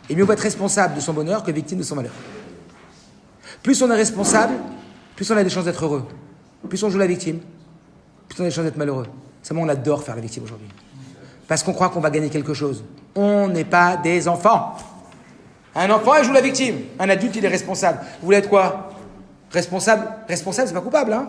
Et mieux vaut être responsable de son bonheur que victime de son malheur. Plus on est responsable, plus on a des chances d'être heureux. Plus on joue la victime, plus on a des chances d'être malheureux. Seulement, on adore faire la victime aujourd'hui. Parce qu'on croit qu'on va gagner quelque chose. On n'est pas des enfants. Un enfant, il joue la victime. Un adulte, il est responsable. Vous voulez être quoi? Responsable, c'est pas coupable, hein?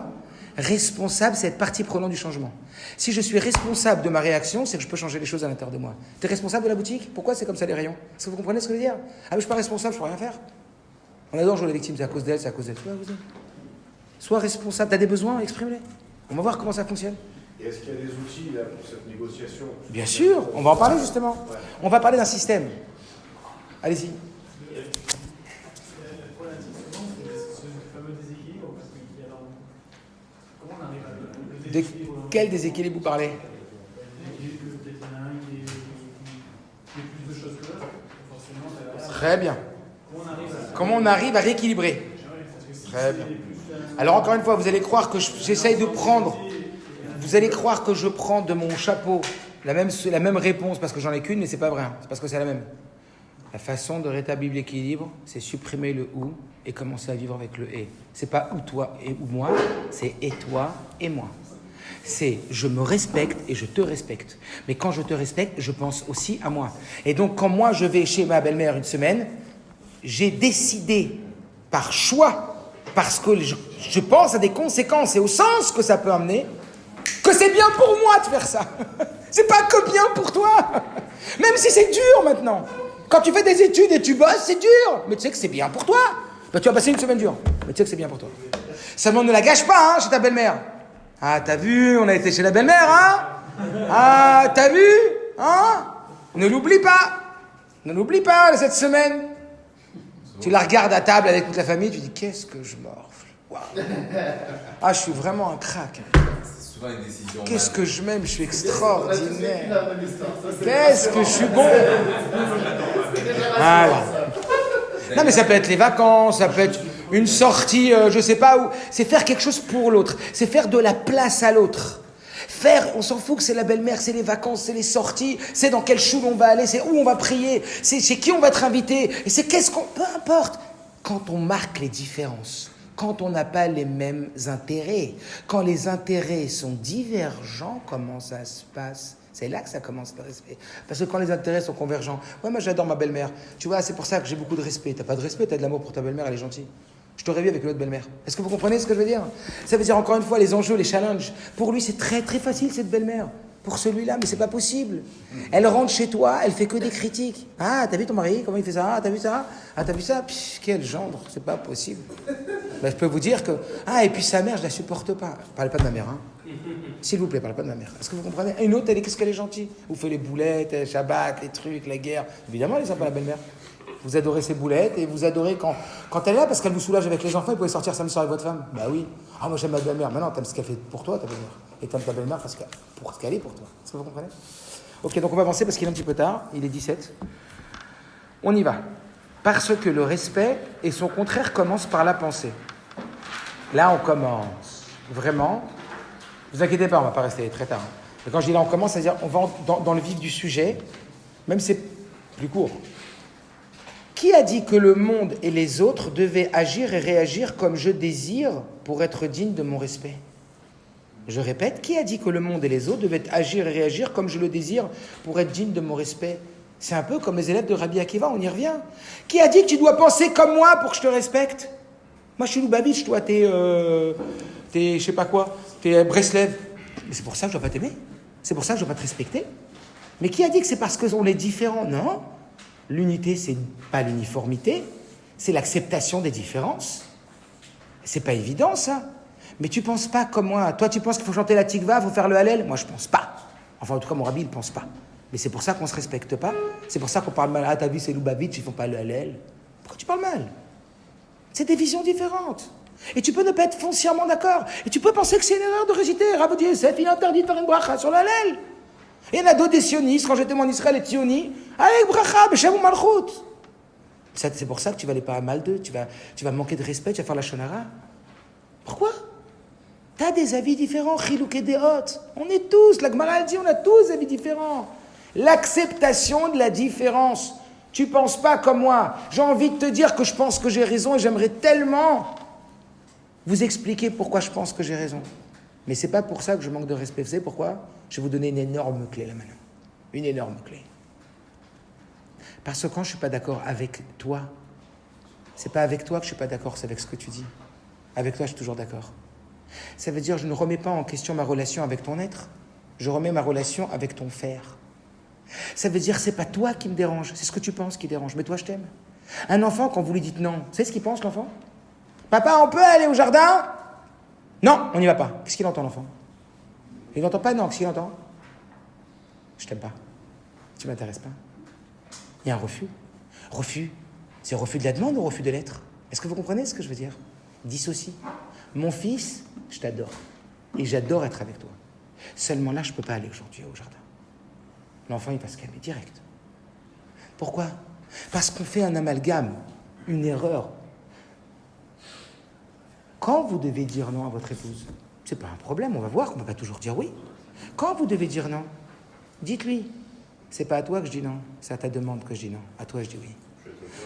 Responsable, c'est être partie prenante du changement. Si je suis responsable de ma réaction, c'est que je peux changer les choses à l'intérieur de moi. Tu es responsable de la boutique? Pourquoi c'est comme ça les rayons? Est-ce que vous comprenez ce que je veux dire? Ah mais je suis pas responsable, je peux rien faire. On adore jouer la victime, c'est à cause d'elle, c'est à cause d'elle. Sois responsable, tu as des besoins, exprime-les. On va voir comment ça fonctionne. Et est-ce qu'il y a des outils là, pour cette négociation? Bien sûr, on va en parler justement. Ouais. On va parler d'un système. Allez-y. De quel déséquilibre vous parlez? Très bien. Comment on arrive à rééquilibrer? Très bien. Alors encore une fois, vous allez croire que j'essaye de prendre, vous allez croire que je prends de mon chapeau la même réponse parce que j'en ai qu'une, mais c'est pas vrai. C'est parce que c'est la même. La façon de rétablir l'équilibre, c'est supprimer le ou et commencer à vivre avec le et. C'est pas ou toi et ou moi, c'est et toi et moi. C'est je me respecte et je te respecte. Mais quand je te respecte, je pense aussi à moi. Et donc quand moi je vais chez ma belle-mère une semaine, j'ai décidé par choix, parce que je pense à des conséquences et au sens que ça peut amener, que c'est bien pour moi de faire ça. C'est pas que bien pour toi. Même si c'est dur maintenant. Quand tu fais des études et tu bosses, c'est dur. Mais tu sais que c'est bien pour toi. Ben, tu vas passer une semaine dure. Mais tu sais que c'est bien pour toi. Seulement ne la gâche pas chez ta belle-mère. Ah, t'as vu, on a été chez la belle-mère, hein? Ah, t'as vu? Hein? Ne l'oublie pas. Ne l'oublie pas cette semaine. Tu la regardes à table avec toute la famille, tu dis, qu'est-ce que je morfle. Wow. Ah, je suis vraiment un crack. C'est souvent une décision. Qu'est-ce que je m'aime, je suis extraordinaire. Qu'est-ce que je suis bon. Voilà. Non, mais ça peut être les vacances, ça peut être une sortie, je sais pas où. C'est faire quelque chose pour l'autre. C'est faire de la place à l'autre. On s'en fout que c'est la belle-mère, c'est les vacances, c'est les sorties, c'est dans quel choule on va aller, c'est où on va prier, c'est chez qui on va être invité, et c'est qu'est-ce qu'on... Peu importe. Quand on marque les différences, quand on n'a pas les mêmes intérêts, quand les intérêts sont divergents, comment ça se passe? C'est là que ça commence le respect. Parce que quand les intérêts sont convergents, ouais, moi j'adore ma belle-mère. Tu vois, c'est pour ça que j'ai beaucoup de respect. T'as pas de respect, t'as de l'amour pour ta belle-mère, elle est gentille. Je t'aurais vu avec une autre belle-mère. Est-ce que vous comprenez ce que je veux dire? Ça veut dire encore une fois les enjeux, les challenges. Pour lui, c'est très très facile cette belle-mère. Pour celui-là, mais c'est pas possible. Elle rentre chez toi, elle fait que des critiques. Ah, t'as vu ton mari, comment il fait ça? Ah, t'as vu ça? Ah, t'as vu ça? Pff, quel gendre, c'est pas possible. Ben, je peux vous dire que... Ah, et puis sa mère, je la supporte pas. Parlez pas de ma mère, hein. S'il vous plaît, parlez pas de ma mère. Est-ce que vous comprenez? Une autre, qu'est-ce qu'elle est gentille? Vous faites les boulettes, les Shabbat, les trucs, la guerre. Évidemment, elle est sympa, la belle-mère. Vous adorez ses boulettes et vous adorez quand elle est là parce qu'elle vous soulage avec les enfants. Vous pouvez sortir samedi soir avec votre femme. Bah oui. Ah, moi j'aime ma belle-mère. Maintenant, t'aimes ce qu'elle fait pour toi, ta belle-mère. Et t'aimes ta belle-mère pour ce qu'elle est pour toi. Est-ce que vous comprenez? Ok, donc on va avancer parce qu'il est un petit peu tard. Il est 17. On y va. Parce que le respect et son contraire commencent par la pensée. Là, on commence. Vraiment. Ne vous inquiétez pas, on ne va pas rester très tard. Et quand je dis là, on commence, c'est-à-dire on va dans le vif du sujet, même si c'est plus court. Qui a dit que le monde et les autres devaient agir et réagir comme je désire pour être digne de mon respect? Je répète, qui a dit que le monde et les autres devaient agir et réagir comme je le désire pour être digne de mon respect? C'est un peu comme les élèves de Rabbi Akiva, on y revient. Qui a dit que tu dois penser comme moi pour que je te respecte? Moi, je suis Lubavitch, toi, t'es je sais pas quoi, t'es Breslev. Mais c'est pour ça que je dois pas t'aimer. C'est pour ça que je dois pas te respecter. Mais qui a dit que c'est parce qu'on est différents? Non. L'unité, c'est pas l'uniformité, c'est l'acceptation des différences. C'est pas évident, ça. Mais tu penses pas comme moi. Toi, tu penses qu'il faut chanter la tikva, il faut faire le hallel? Moi, je pense pas. Enfin, en tout cas, mon rabbi, il pense pas. Mais c'est pour ça qu'on se respecte pas. C'est pour ça qu'on parle mal. Ah, t'as vu, c'est Lubavitch, ils font pas le hallel. Pourquoi tu parles mal? C'est des visions différentes. Et tu peux ne pas être foncièrement d'accord. Et tu peux penser que c'est une erreur de réciter Rabbi Yosef, il interdit de faire une bracha sur le hallel. Et il y en a d'autres des sionistes, quand j'étais en Israël, les sionis, avec bracha, beshem ou malchut. C'est pour ça que tu vas aller pas mal d'eux, tu vas manquer de respect, tu vas faire la shonara. Pourquoi? Tu as des avis différents, chilouk et deot. On est tous, la Gemara dit, on a tous des avis différents. L'acceptation de la différence. Tu penses pas comme moi. J'ai envie de te dire que je pense que j'ai raison et j'aimerais tellement vous expliquer pourquoi je pense que j'ai raison. Mais c'est pas pour ça que je manque de respect. Vous savez pourquoi? Je vais vous donner une énorme clé là maintenant. Une énorme clé. Parce que quand je suis pas d'accord avec toi, c'est pas avec toi que je suis pas d'accord, c'est avec ce que tu dis. Avec toi, je suis toujours d'accord. Ça veut dire je ne remets pas en question ma relation avec ton être. Je remets ma relation avec ton faire. Ça veut dire c'est pas toi qui me dérange, c'est ce que tu penses qui dérange. Mais toi, je t'aime. Un enfant, quand vous lui dites non, vous savez ce qu'il pense, l'enfant? Papa, on peut aller au jardin? Non, on n'y va pas. Qu'est-ce qu'il entend, l'enfant? Il n'entend pas, non. Qu'est-ce qu'il entend? Je t'aime pas. Tu m'intéresses pas. Il y a un refus. Refus, c'est refus de la demande ou refus de l'être? Est-ce que vous comprenez ce que je veux dire? Dissocie. Mon fils, je t'adore. Et j'adore être avec toi. Seulement là, je ne peux pas aller aujourd'hui au jardin. L'enfant, il va se calmer direct. Pourquoi? Parce qu'on fait un amalgame, une erreur. Quand vous devez dire non à votre épouse, c'est pas un problème, on va voir qu'on ne peut pas toujours dire oui. Quand vous devez dire non, dites-lui, c'est pas à toi que je dis non, c'est à ta demande que je dis non. À toi, je dis oui.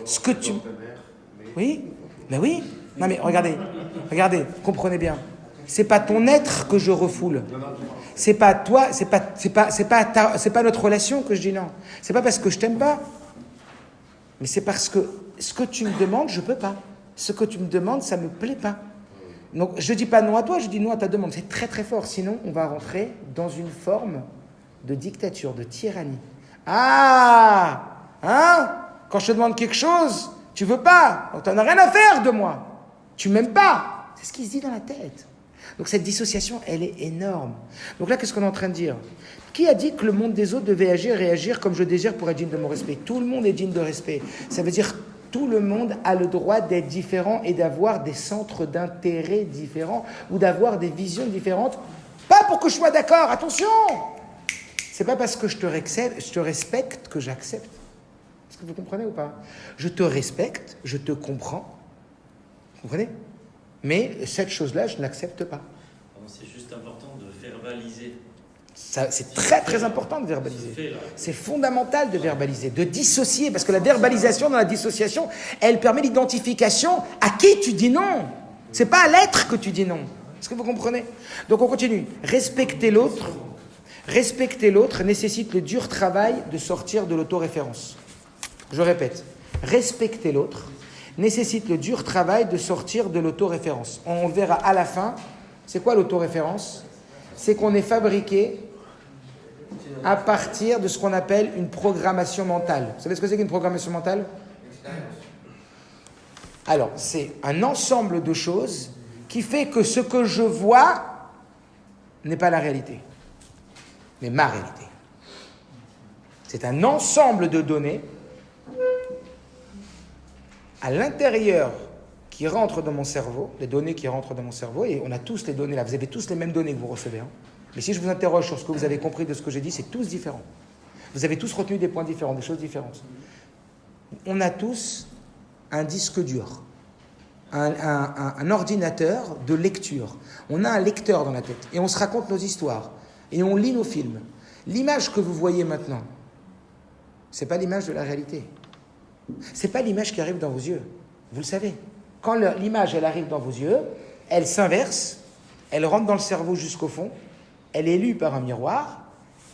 Ce que tu... Oui, mais oui. Non mais regardez, comprenez bien. C'est pas ton être que je refoule. C'est pas toi, c'est pas notre relation que je dis non. C'est pas parce que je t'aime pas. Mais c'est parce que ce que tu me demandes, je peux pas. Ce que tu me demandes, ça me plaît pas. Donc je dis pas non à toi, je dis non à ta demande. C'est très très fort. Sinon, on va rentrer dans une forme de dictature, de tyrannie. Ah, hein? Quand je te demande quelque chose, tu veux pas. Donc t'en as rien à faire de moi. Tu m'aimes pas. C'est ce qui se dit dans la tête. Donc cette dissociation, elle est énorme. Donc là, qu'est-ce qu'on est en train de dire? Qui a dit que le monde des autres devait agir et réagir comme je désire pour être digne de mon respect? Tout le monde est digne de respect. Ça veut dire tout le monde a le droit d'être différent et d'avoir des centres d'intérêt différents ou d'avoir des visions différentes. Pas pour que je sois d'accord, attention! C'est pas parce que je te respecte que j'accepte. Est-ce que vous comprenez ou pas? Je te respecte, je te comprends. Vous comprenez? Mais cette chose-là, je ne l'accepte pas. C'est juste important de verbaliser. Ça, c'est très très important de verbaliser. C'est fondamental de verbaliser, de dissocier, parce que la verbalisation dans la dissociation, elle permet l'identification à qui tu dis non. C'est pas à l'être que tu dis non. Est-ce que vous comprenez? Donc on continue. Respecter l'autre nécessite le dur travail de sortir de l'autoréférence. Je répète, respecter l'autre nécessite le dur travail de sortir de l'autoréférence. On le verra à la fin. C'est quoi l'autoréférence? C'est qu'on est fabriqué à partir de ce qu'on appelle une programmation mentale. Vous savez ce que c'est qu'une programmation mentale? Alors, c'est un ensemble de choses qui fait que ce que je vois n'est pas la réalité, mais ma réalité. C'est un ensemble de données à l'intérieur qui rentrent dans mon cerveau, les données qui rentrent dans mon cerveau, et on a tous les données là, vous avez tous les mêmes données que vous recevez. Hein. Mais si je vous interroge sur ce que vous avez compris de ce que j'ai dit, c'est tous différent. Vous avez tous retenu des points différents, des choses différentes. On a tous un disque dur, un ordinateur de lecture. On a un lecteur dans la tête, et on se raconte nos histoires, et on lit nos films. L'image que vous voyez maintenant, c'est pas l'image de la réalité. Ce n'est pas l'image qui arrive dans vos yeux. Vous le savez. Quand l'image, elle arrive dans vos yeux, elle s'inverse, elle rentre dans le cerveau jusqu'au fond, elle est lue par un miroir,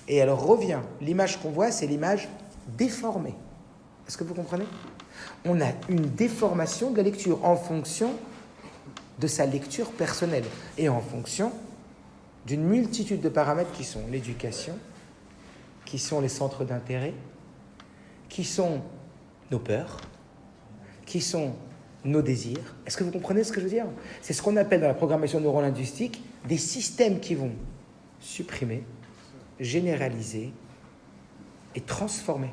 et elle revient. L'image qu'on voit, c'est l'image déformée. Est-ce que vous comprenez ? On a une déformation de la lecture en fonction de sa lecture personnelle et en fonction d'une multitude de paramètres qui sont l'éducation, qui sont les centres d'intérêt, qui sont nos peurs, qui sont nos désirs. Est-ce que vous comprenez ce que je veux dire ? C'est ce qu'on appelle dans la programmation neurolinguistique des systèmes qui vont supprimer, généraliser et transformer.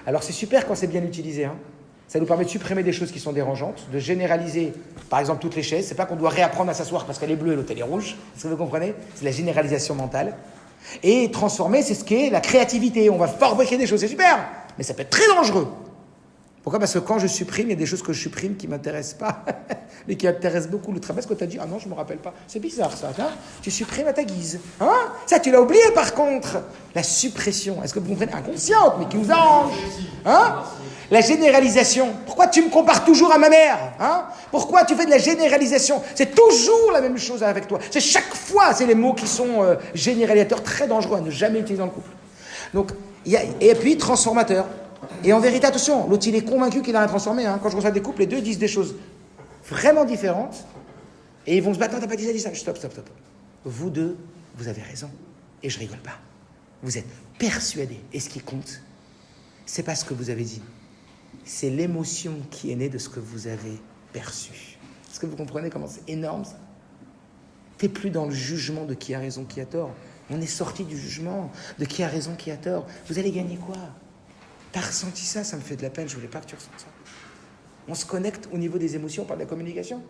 Alors c'est super quand c'est bien utilisé, hein. Ça nous permet de supprimer des choses qui sont dérangeantes, de généraliser, par exemple, toutes les chaises. C'est pas qu'on doit réapprendre à s'asseoir parce qu'elle est bleue et l'autre elle est rouge. Est-ce que vous comprenez ? C'est la généralisation mentale. Et transformer, c'est ce qu'est la créativité. On va fabriquer des choses, c'est super, mais ça peut être très dangereux. Pourquoi ? Parce que quand je supprime, il y a des choses que je supprime qui ne m'intéressent pas, mais qui intéressent beaucoup le travail. Parce que tu as dit, ah non, je ne me rappelle pas. C'est bizarre ça, hein ? Tu supprimes à ta guise. Hein ? Ça, tu l'as oublié par contre. La suppression, est-ce que vous comprenez ? Inconsciente, mais qui nous arrange. Hein ? La généralisation. Pourquoi tu me compares toujours à ma mère ? Hein ? Pourquoi tu fais de la généralisation ? C'est toujours la même chose avec toi. C'est chaque fois, c'est les mots qui sont généralisateurs, très dangereux à ne jamais utiliser dans le couple. Donc, et puis transformateur. Et en vérité, attention, l'autre il est convaincu qu'il a rien transformé. Hein. Quand je reçois des couples, les deux disent des choses vraiment différentes et ils vont se battre. Non, t'as pas dit ça, Stop. Vous deux, vous avez raison. Et je rigole pas. Vous êtes persuadés. Et ce qui compte, c'est pas ce que vous avez dit. C'est l'émotion qui est née de ce que vous avez perçu. Est-ce que vous comprenez comment c'est énorme ça ? T'es plus dans le jugement de qui a raison, qui a tort. On est sorti du jugement de qui a raison, qui a tort. Vous allez gagner quoi ? T'as ressenti ça, ça me fait de la peine, je voulais pas que tu ressentes ça. On se connecte au niveau des émotions par la communication.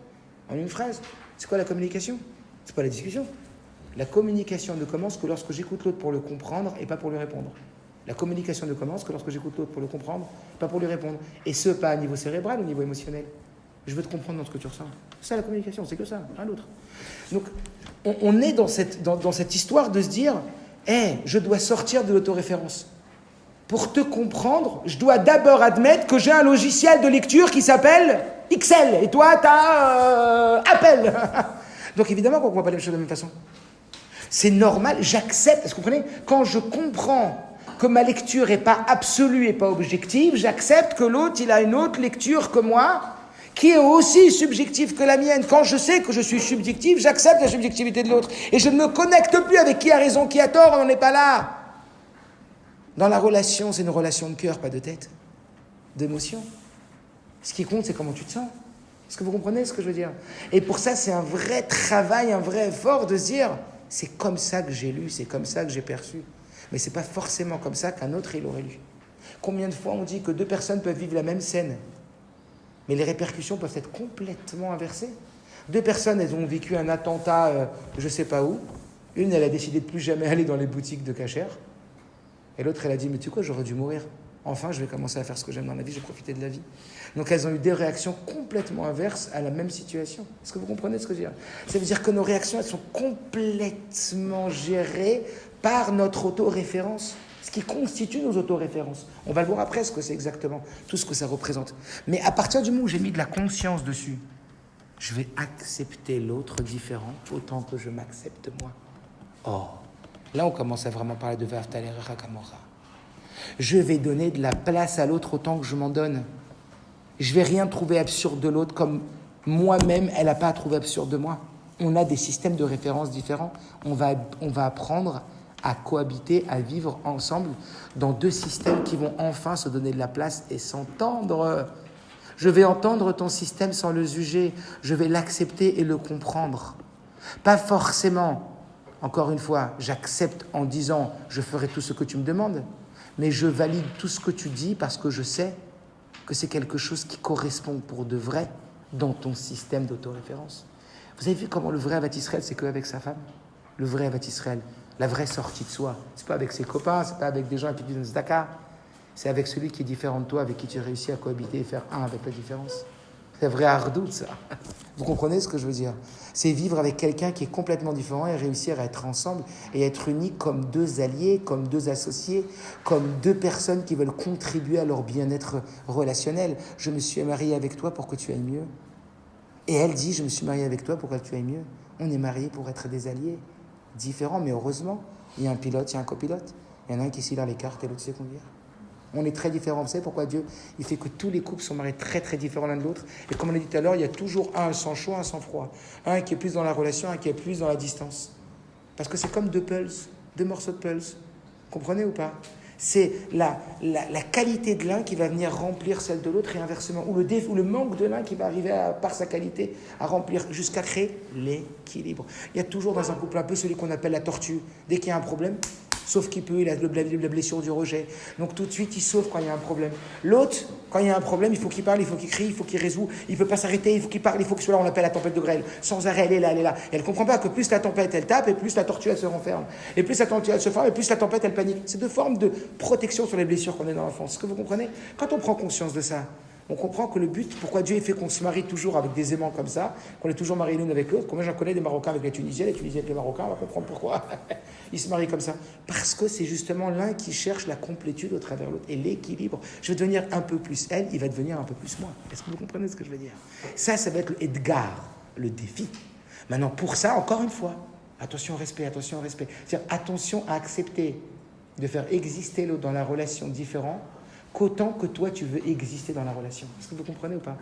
En une phrase. C'est quoi la communication ? C'est pas la discussion. La communication ne commence que lorsque j'écoute l'autre pour le comprendre et pas pour lui répondre. La communication ne commence que lorsque j'écoute l'autre pour le comprendre, pas pour lui répondre. Et ce, pas à niveau cérébral, au niveau émotionnel. Je veux te comprendre dans ce que tu ressens. C'est ça la communication, c'est que ça, rien d'autre. Donc, on est dans cette histoire de se dire, je dois sortir de l'autoréférence. Pour te comprendre, je dois d'abord admettre que j'ai un logiciel de lecture qui s'appelle Excel. Et toi, tu as Apple. Donc évidemment qu'on ne voit pas les choses de la même façon. C'est normal, j'accepte. Est-ce que vous comprenez ? Quand je comprends que ma lecture n'est pas absolue et pas objective, j'accepte que l'autre, il a une autre lecture que moi, qui est aussi subjective que la mienne. Quand je sais que je suis subjectif, j'accepte la subjectivité de l'autre. Et je ne me connecte plus avec qui a raison, qui a tort, on n'en est pas là. Dans la relation, c'est une relation de cœur, pas de tête, d'émotion. Ce qui compte, c'est comment tu te sens. Est-ce que vous comprenez ce que je veux dire ? Et pour ça, c'est un vrai travail, un vrai effort de se dire, c'est comme ça que j'ai lu, c'est comme ça que j'ai perçu. Mais c'est pas forcément comme ça qu'un autre, il aurait lu. Combien de fois on dit que deux personnes peuvent vivre la même scène, mais les répercussions peuvent être complètement inversées. Deux personnes, elles ont vécu un attentat, je sais pas où. Une, elle a décidé de plus jamais aller dans les boutiques de cachère. Et l'autre, elle a dit, mais tu sais quoi, j'aurais dû mourir. Enfin, je vais commencer à faire ce que j'aime dans la vie, je vais profiter de la vie. Donc, elles ont eu des réactions complètement inverses à la même situation. Est-ce que vous comprenez ce que je veux dire ? Ça veut dire que nos réactions, elles sont complètement gérées par notre autoréférence, ce qui constitue nos autoréférences. On va le voir après, ce que c'est exactement, tout ce que ça représente. Mais à partir du moment où j'ai mis de la conscience dessus, je vais accepter l'autre différent autant que je m'accepte moi. Oh, là on commence à vraiment parler de Va'ahavta l'erecha kamocha. Je vais donner de la place à l'autre autant que je m'en donne. Je vais rien trouver absurde de l'autre comme moi-même, elle n'a pas à trouver absurde de moi. On a des systèmes de référence différents. On va apprendre à cohabiter, à vivre ensemble dans deux systèmes qui vont enfin se donner de la place et s'entendre. Je vais entendre ton système sans le juger. Je vais l'accepter et le comprendre. Pas forcément, encore une fois, j'accepte en disant « je ferai tout ce que tu me demandes », mais je valide tout ce que tu dis parce que je sais que c'est quelque chose qui correspond pour de vrai dans ton système d'autoréférence. Vous avez vu comment le vrai Avat Israël, c'est qu'avec sa femme ? Le vrai Avat Israël, la vraie sortie de soi. C'est pas avec ses copains, c'est pas avec des gens qui disent Zdaka. C'est avec celui qui est différent de toi, avec qui tu réussis à cohabiter et faire un avec la différence. C'est vrai ardout, ça. Vous comprenez ce que je veux dire? C'est vivre avec quelqu'un qui est complètement différent et réussir à être ensemble et être unis comme deux alliés, comme deux associés, comme deux personnes qui veulent contribuer à leur bien-être relationnel. Je me suis marié avec toi pour que tu ailles mieux. Et elle dit, je me suis marié avec toi pour que tu ailles mieux. On est mariés pour être des alliés, différents, mais heureusement. Il y a un pilote, il y a un copilote. Il y en a un qui sait lire les cartes et l'autre sait conduire. On est très différents. Vous savez pourquoi Dieu, il fait que tous les couples sont mariés très très différents l'un de l'autre. Et comme on l'a dit tout à l'heure, il y a toujours un sans chaud, un sans froid. Un qui est plus dans la relation, un qui est plus dans la distance. Parce que c'est comme deux pulses, deux morceaux de pulse. Comprenez ou pas? C'est la qualité de l'un qui va venir remplir celle de l'autre et inversement. Ou le manque de l'un qui va arriver, par sa qualité, à remplir jusqu'à créer l'équilibre. Il y a toujours dans un couple un peu celui qu'on appelle la tortue. Dès qu'il y a un problème, sauf qu'il peut, il a la blessure du rejet. Donc tout de suite, il sauve quand il y a un problème. L'autre, quand il y a un problème, il faut qu'il parle, il faut qu'il crie, il faut qu'il résout. Il ne peut pas s'arrêter, il faut qu'il parle, il faut qu'il soit là, on l'appelle la tempête de grêle. Sans arrêt, elle est là, elle est là. Et elle ne comprend pas que plus la tempête, elle tape, et plus la tortue, elle se renferme. Et plus la tortue, elle se ferme, et plus la tempête, elle panique. C'est deux formes de protection sur les blessures qu'on a dans l'enfance. Est-ce que vous comprenez? Quand on prend conscience de ça, on comprend que le but, pourquoi Dieu fait qu'on se marie toujours avec des aimants comme ça, qu'on est toujours mariés l'une avec l'autre. Combien j'en connais des Marocains avec les Tunisiens avec les Marocains, on va comprendre pourquoi ils se marient comme ça. Parce que c'est justement l'un qui cherche la complétude au travers de l'autre et l'équilibre. Je vais devenir un peu plus elle, il va devenir un peu plus moi. Est-ce que vous comprenez ce que je veux dire? Ça va être le Edgar, le défi. Maintenant, pour ça, encore une fois, attention au respect, attention au respect. C'est-à-dire attention à accepter de faire exister l'autre dans la relation différente, qu'autant que toi, tu veux exister dans la relation. Est-ce que vous comprenez ou pas?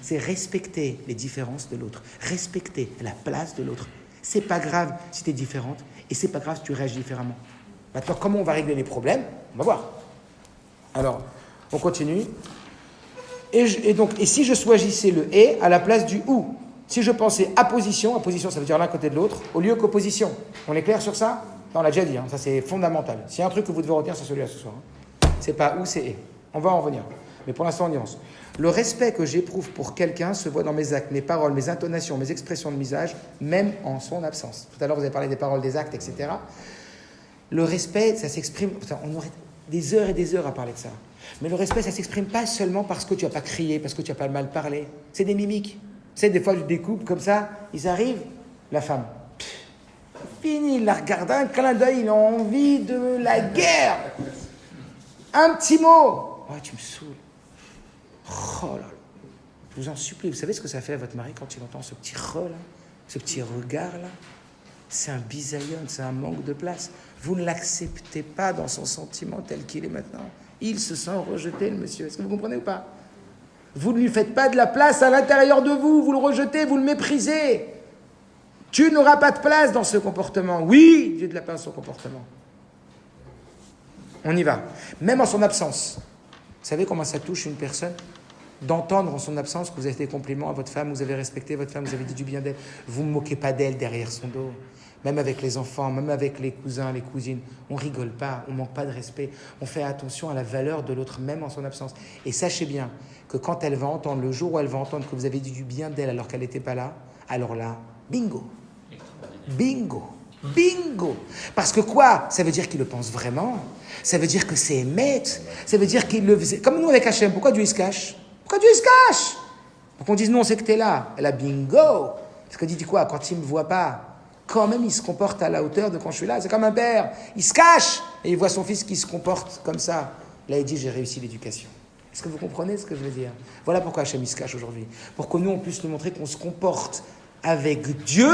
C'est respecter les différences de l'autre, respecter la place de l'autre. C'est pas grave si tu es différente et c'est pas grave si tu réagis différemment. Maintenant, comment on va régler les problèmes? On va voir. Alors, on continue. Et si je choisissais le « et » à la place du « ou », si je pensais apposition, ça veut dire l'un côté de l'autre, au lieu qu'opposition. On est clair sur ça? Non, on l'a déjà dit, ça c'est fondamental. S'il y a un truc que vous devez retenir, c'est celui-là ce soir. C'est pas « ou », c'est « et ». On va en revenir. Mais pour l'instant, on nuance. Le respect que j'éprouve pour quelqu'un se voit dans mes actes, mes paroles, mes intonations, mes expressions de visage, même en son absence. Tout à l'heure, vous avez parlé des paroles, des actes, etc. Le respect, ça s'exprime... On aurait des heures et des heures à parler de ça. Mais le respect, ça ne s'exprime pas seulement parce que tu n'as pas crié, parce que tu n'as pas mal parlé. C'est des mimiques. Tu sais, des fois, je découpe comme ça, ils arrivent, la femme. Fini, il la regarde, un clin d'œil, il a envie de la guerre. Un petit mot. Oh, tu me saoules. Oh là là. Je vous en supplie. Vous savez ce que ça fait à votre mari quand il entend ce petit re là, ce petit regard là? C'est un bisaïon, c'est un manque de place. Vous ne l'acceptez pas dans son sentiment tel qu'il est maintenant. Il se sent rejeté, le monsieur. Est-ce que vous comprenez ou pas? Vous ne lui faites pas de la place à l'intérieur de vous. Vous le rejetez, vous le méprisez. Tu n'auras pas de place dans ce comportement. Oui, Dieu de la place dans son comportement. On y va. Même en son absence. Vous savez comment ça touche une personne? D'entendre en son absence que vous avez fait des compliments à votre femme, vous avez respecté votre femme, vous avez dit du bien d'elle. Vous ne moquez pas d'elle derrière son dos. Même avec les enfants, même avec les cousins, les cousines. On ne rigole pas, on ne manque pas de respect. On fait attention à la valeur de l'autre, même en son absence. Et sachez bien que quand elle va entendre, le jour où elle va entendre que vous avez dit du bien d'elle alors qu'elle n'était pas là, alors là, bingo. Bingo. Bingo! Parce que quoi? Ça veut dire qu'il le pense vraiment. Ça veut dire que c'est émettre. Ça veut dire qu'il le faisait. Comme nous avec Hachem, pourquoi Dieu il se cache? Pourquoi Dieu il se cache? Pour qu'on dise non, c'est que t'es là. Elle a bingo! Parce qu'elle dit quoi? Quand il ne me voit pas, quand même il se comporte à la hauteur de quand je suis là. C'est comme un père. Il se cache et il voit son fils qui se comporte comme ça. Là, il dit j'ai réussi l'éducation. Est-ce que vous comprenez ce que je veux dire? Voilà pourquoi Hachem il se cache aujourd'hui. Pour que nous on puisse nous montrer qu'on se comporte avec Dieu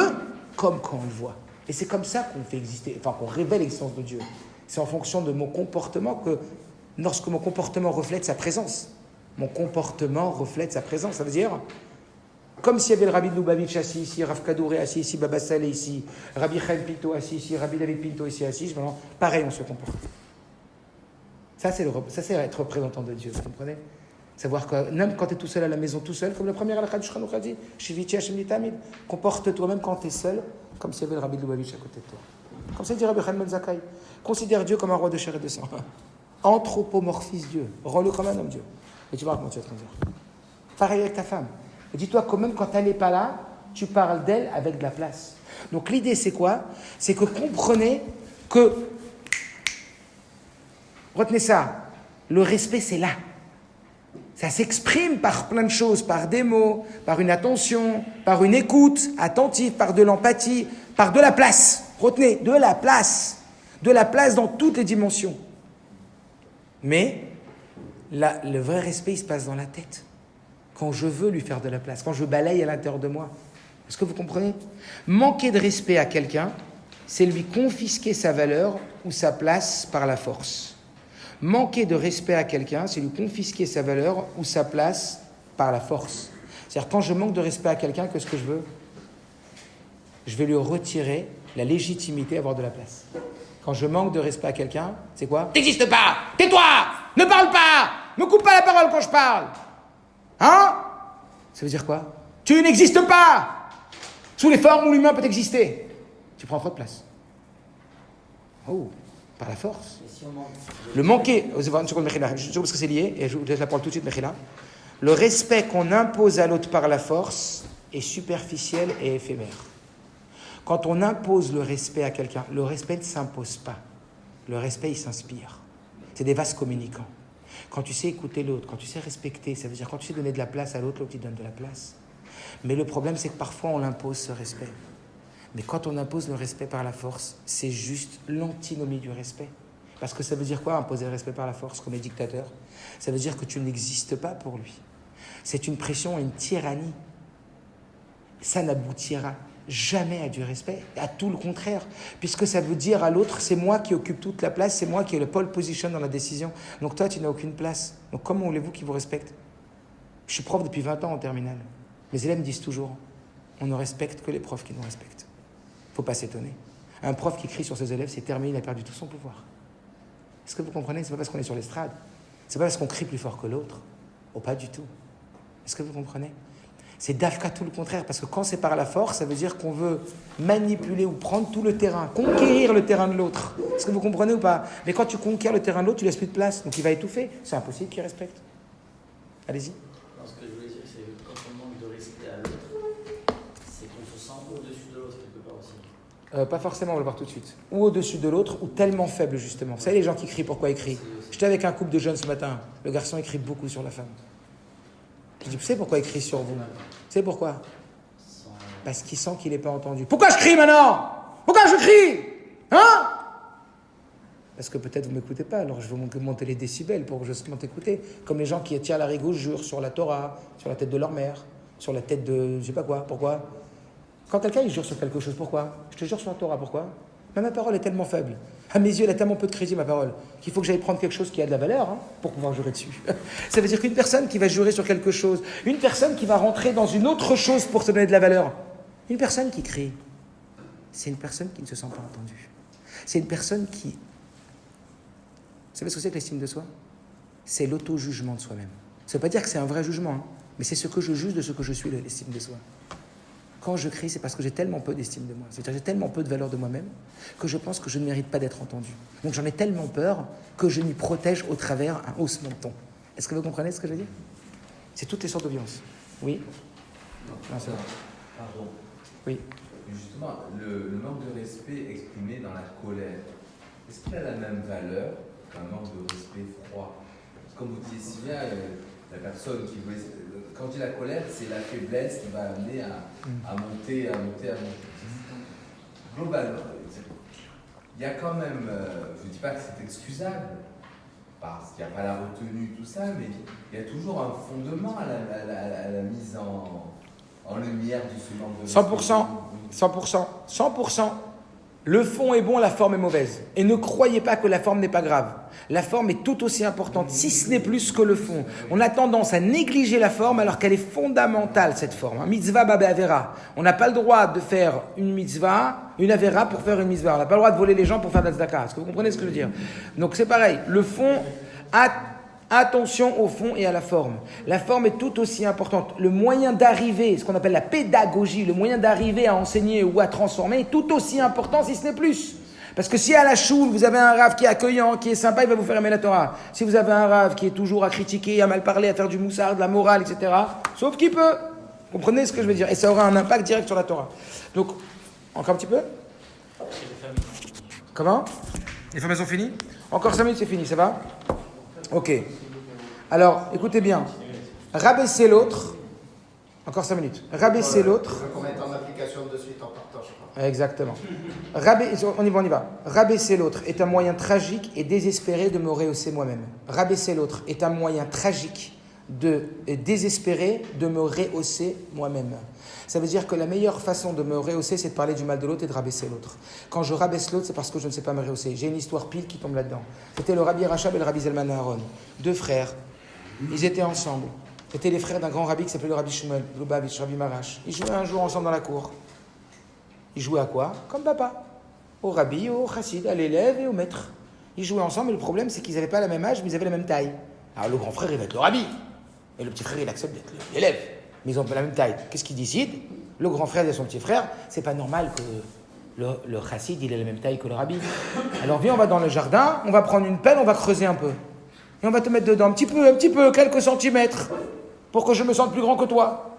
comme quand on le voit. Et c'est comme ça qu'on fait exister, enfin qu'on révèle l'existence de Dieu. C'est en fonction de mon comportement que, lorsque mon comportement reflète sa présence, mon comportement reflète sa présence. Ça veut dire, comme s'il y avait le Rabbi de Lubavitch assis ici, Rav Kadouré assis ici, Baba Saleh ici, Rabbi Chaim Pinto assis ici, Rabbi David Pinto ici assis, maintenant, pareil on se comporte. Ça c'est être représentant de Dieu, vous comprenez? Savoir que même quand tu es tout seul à la maison, tout seul, comme la première halakha du Shulchan Aruch a dit, Shiviti Hashem Nitamid, comporte-toi même quand tu es seul, comme s'il y avait le Rabbi de Lubavitch à côté de toi. Comme ça dit Rabbi Chaim Ben Zakkai. Considère Dieu comme un roi de chair et de sang. Anthropomorphise Dieu. Rends-le comme un homme Dieu. Et tu vas voir comment tu vas te conduire. Pareil avec ta femme. Et dis-toi que même quand elle n'est pas là, tu parles d'elle avec de la place. Donc l'idée c'est quoi? C'est que comprenez que, retenez ça, le respect c'est là. Ça s'exprime par plein de choses, par des mots, par une attention, par une écoute attentive, par de l'empathie, par de la place. Retenez, de la place. De la place dans toutes les dimensions. Mais le vrai respect, il se passe dans la tête. Quand je veux lui faire de la place, quand je balaye à l'intérieur de moi. Est-ce que vous comprenez? Manquer de respect à quelqu'un, c'est lui confisquer sa valeur ou sa place par la force. Manquer de respect à quelqu'un, c'est lui confisquer sa valeur ou sa place par la force. C'est-à-dire, quand je manque de respect à quelqu'un, qu'est-ce que je veux? Je vais lui retirer la légitimité à avoir de la place. Quand je manque de respect à quelqu'un, c'est quoi? T'existes pas! Tais-toi! Ne parle pas! Ne coupe pas la parole quand je parle! Hein? Ça veut dire quoi? Tu n'existes pas! Sous les formes où l'humain peut exister. Tu prends trop de place. Oh, par la force. Le manquer, une seconde, Mechila, juste parce que c'est lié, et je vous laisse la parole tout de suite, Mechila. Le respect qu'on impose à l'autre par la force est superficiel et éphémère. Quand on impose le respect à quelqu'un, le respect ne s'impose pas. Le respect, il s'inspire. C'est des vases communicants. Quand tu sais écouter l'autre, quand tu sais respecter, ça veut dire quand tu sais donner de la place à l'autre, l'autre il donne de la place. Mais le problème, c'est que parfois on l'impose ce respect. Mais quand on impose le respect par la force, c'est juste l'antinomie du respect. Parce que ça veut dire quoi, imposer le respect par la force, comme les dictateurs? Ça veut dire que tu n'existes pas pour lui. C'est une pression, une tyrannie. Ça n'aboutira jamais à du respect, à tout le contraire. Puisque ça veut dire à l'autre, c'est moi qui occupe toute la place, c'est moi qui ai le pole position dans la décision. Donc toi, tu n'as aucune place. Donc comment voulez-vous qu'il vous respecte? Je suis prof depuis 20 ans en terminale. Mes élèves me disent toujours, on ne respecte que les profs qui nous respectent. Il ne faut pas s'étonner. Un prof qui crie sur ses élèves, c'est terminé, il a perdu tout son pouvoir. Est-ce que vous comprenez? C'est pas parce qu'on est sur l'estrade. C'est pas parce qu'on crie plus fort que l'autre. Oh, pas du tout. Est-ce que vous comprenez? C'est d'Afka tout le contraire, parce que quand c'est par la force, ça veut dire qu'on veut manipuler ou prendre tout le terrain, conquérir le terrain de l'autre. Est-ce que vous comprenez ou pas? Mais quand tu conquiers le terrain de l'autre, tu laisses plus de place, donc il va étouffer. C'est impossible qu'il respecte. Allez-y. Non, ce que je voulais dire, c'est que quand on manque de respect à l'autre, c'est qu'on se sent au-dessus de l'autre quelque part aussi. Pas forcément, on va le voir tout de suite. Ou au-dessus de l'autre, ou tellement faible justement. Vous savez, les gens qui crient, pourquoi ils crient? J'étais avec un couple de jeunes ce matin. Le garçon écrit beaucoup sur la femme. Je dis, vous savez pourquoi il crie sur vous? Vous savez pourquoi? Parce qu'il sent qu'il n'est pas entendu. Pourquoi je crie maintenant? Pourquoi je crie? Hein? Parce que peut-être vous ne m'écoutez pas, alors je vais monter les décibels pour que je justement t'écouter. Comme les gens qui tirent la rigo jurent sur la Torah, sur la tête de leur mère, sur la tête de je sais pas quoi. Pourquoi? Quand quelqu'un il jure sur quelque chose, pourquoi? Je te jure sur la Torah, pourquoi? Mais ma parole est tellement faible. À mes yeux, elle a tellement peu de crédit, ma parole, qu'il faut que j'aille prendre quelque chose qui a de la valeur pour pouvoir jurer dessus. Ça veut dire qu'une personne qui va jurer sur quelque chose, une personne qui va rentrer dans une autre chose pour se donner de la valeur, une personne qui crie, c'est une personne qui ne se sent pas entendue. C'est une personne qui... Vous savez ce que c'est que l'estime de soi? C'est l'auto-jugement de soi-même. Ça ne veut pas dire que c'est un vrai jugement, mais c'est ce que je juge de ce que je suis, l'estime de soi. Quand je crie, c'est parce que j'ai tellement peu d'estime de moi. C'est-à-dire que j'ai tellement peu de valeur de moi-même que je pense que je ne mérite pas d'être entendu. Donc j'en ai tellement peur que je m'y protège au travers un haussement de ton. Est-ce que vous comprenez ce que je veux dire? C'est toutes les sortes de violences. Oui? Non, c'est bon. Pardon. Oui. Justement, le manque de respect exprimé dans la colère, est-ce qu'il a la même valeur qu'un manque de respect froid? Comme vous disiez si bien, la personne qui veut... Quand il y a la colère, c'est la faiblesse qui va amener à monter. Globalement, il y a quand même, je ne dis pas que c'est excusable, parce qu'il n'y a pas la retenue, tout ça, mais il y a toujours un fondement à la mise en lumière de ce manque de respect. 100%. Le fond est bon, la forme est mauvaise. Et ne croyez pas que la forme n'est pas grave. La forme est tout aussi importante, si ce n'est plus que le fond. On a tendance à négliger la forme alors qu'elle est fondamentale, cette forme. Mitzvah babé avera. On n'a pas le droit de faire une mitzvah, une avera pour faire une mitzvah. On n'a pas le droit de voler les gens pour faire de la tzedaka. Est-ce que vous comprenez ce que je veux dire? Donc c'est pareil. Le fond, attention au fond et à la forme. La forme est tout aussi importante. Le moyen d'arriver, ce qu'on appelle la pédagogie, le moyen d'arriver à enseigner ou à transformer est tout aussi important, si ce n'est plus. Parce que si à la choule, vous avez un rave qui est accueillant, qui est sympa, il va vous faire aimer la Torah. Si vous avez un rave qui est toujours à critiquer, à mal parler, à faire du moussard, de la morale, etc., sauf qu'il peut. Vous comprenez ce que je veux dire? Et ça aura un impact direct sur la Torah. Donc, encore un petit peu? Comment? Les formations finies? Encore 5 minutes, c'est fini, ça va? Ok. Alors, écoutez bien. Rabaisser l'autre. Encore 5 minutes. Rabaisser l'autre. Je veux qu'on mette en application de suite en partant, je crois. Exactement. On y va. Rabaisser l'autre est un moyen tragique et désespéré de me rehausser moi-même. Rabaisser l'autre est un moyen tragique et désespéré de me rehausser moi-même. Ça veut dire que la meilleure façon de me rehausser, c'est de parler du mal de l'autre et de rabaisser l'autre. Quand je rabaisse l'autre, c'est parce que je ne sais pas me rehausser. J'ai une histoire pile qui tombe là-dedans. C'était le Rabbi Rachab et le Rabbi Zalman Aaron. 2 frères. Ils étaient ensemble. C'était les frères d'un grand rabbi qui s'appelait le Rabbi Shmuel, Lubavitch, Rabbi Marash. Ils jouaient un jour ensemble dans la cour. Ils jouaient à quoi? Comme papa. Au rabbi, au chassid, à l'élève et au maître. Ils jouaient ensemble, mais le problème, c'est qu'ils n'avaient pas le même âge, mais ils avaient la même taille. Alors le grand frère, il va être le rabbi. Et le petit frère, il accepte d'être l'élève. Mais ils ont pas la même taille. Qu'est-ce qu'il décide? Le grand frère dit à son petit frère, c'est pas normal que le chassid, il ait la même taille que le rabbi. Alors viens, on va dans le jardin, on va prendre une pelle, on va creuser un peu. Et on va te mettre dedans un petit peu, quelques centimètres, pour que je me sente plus grand que toi.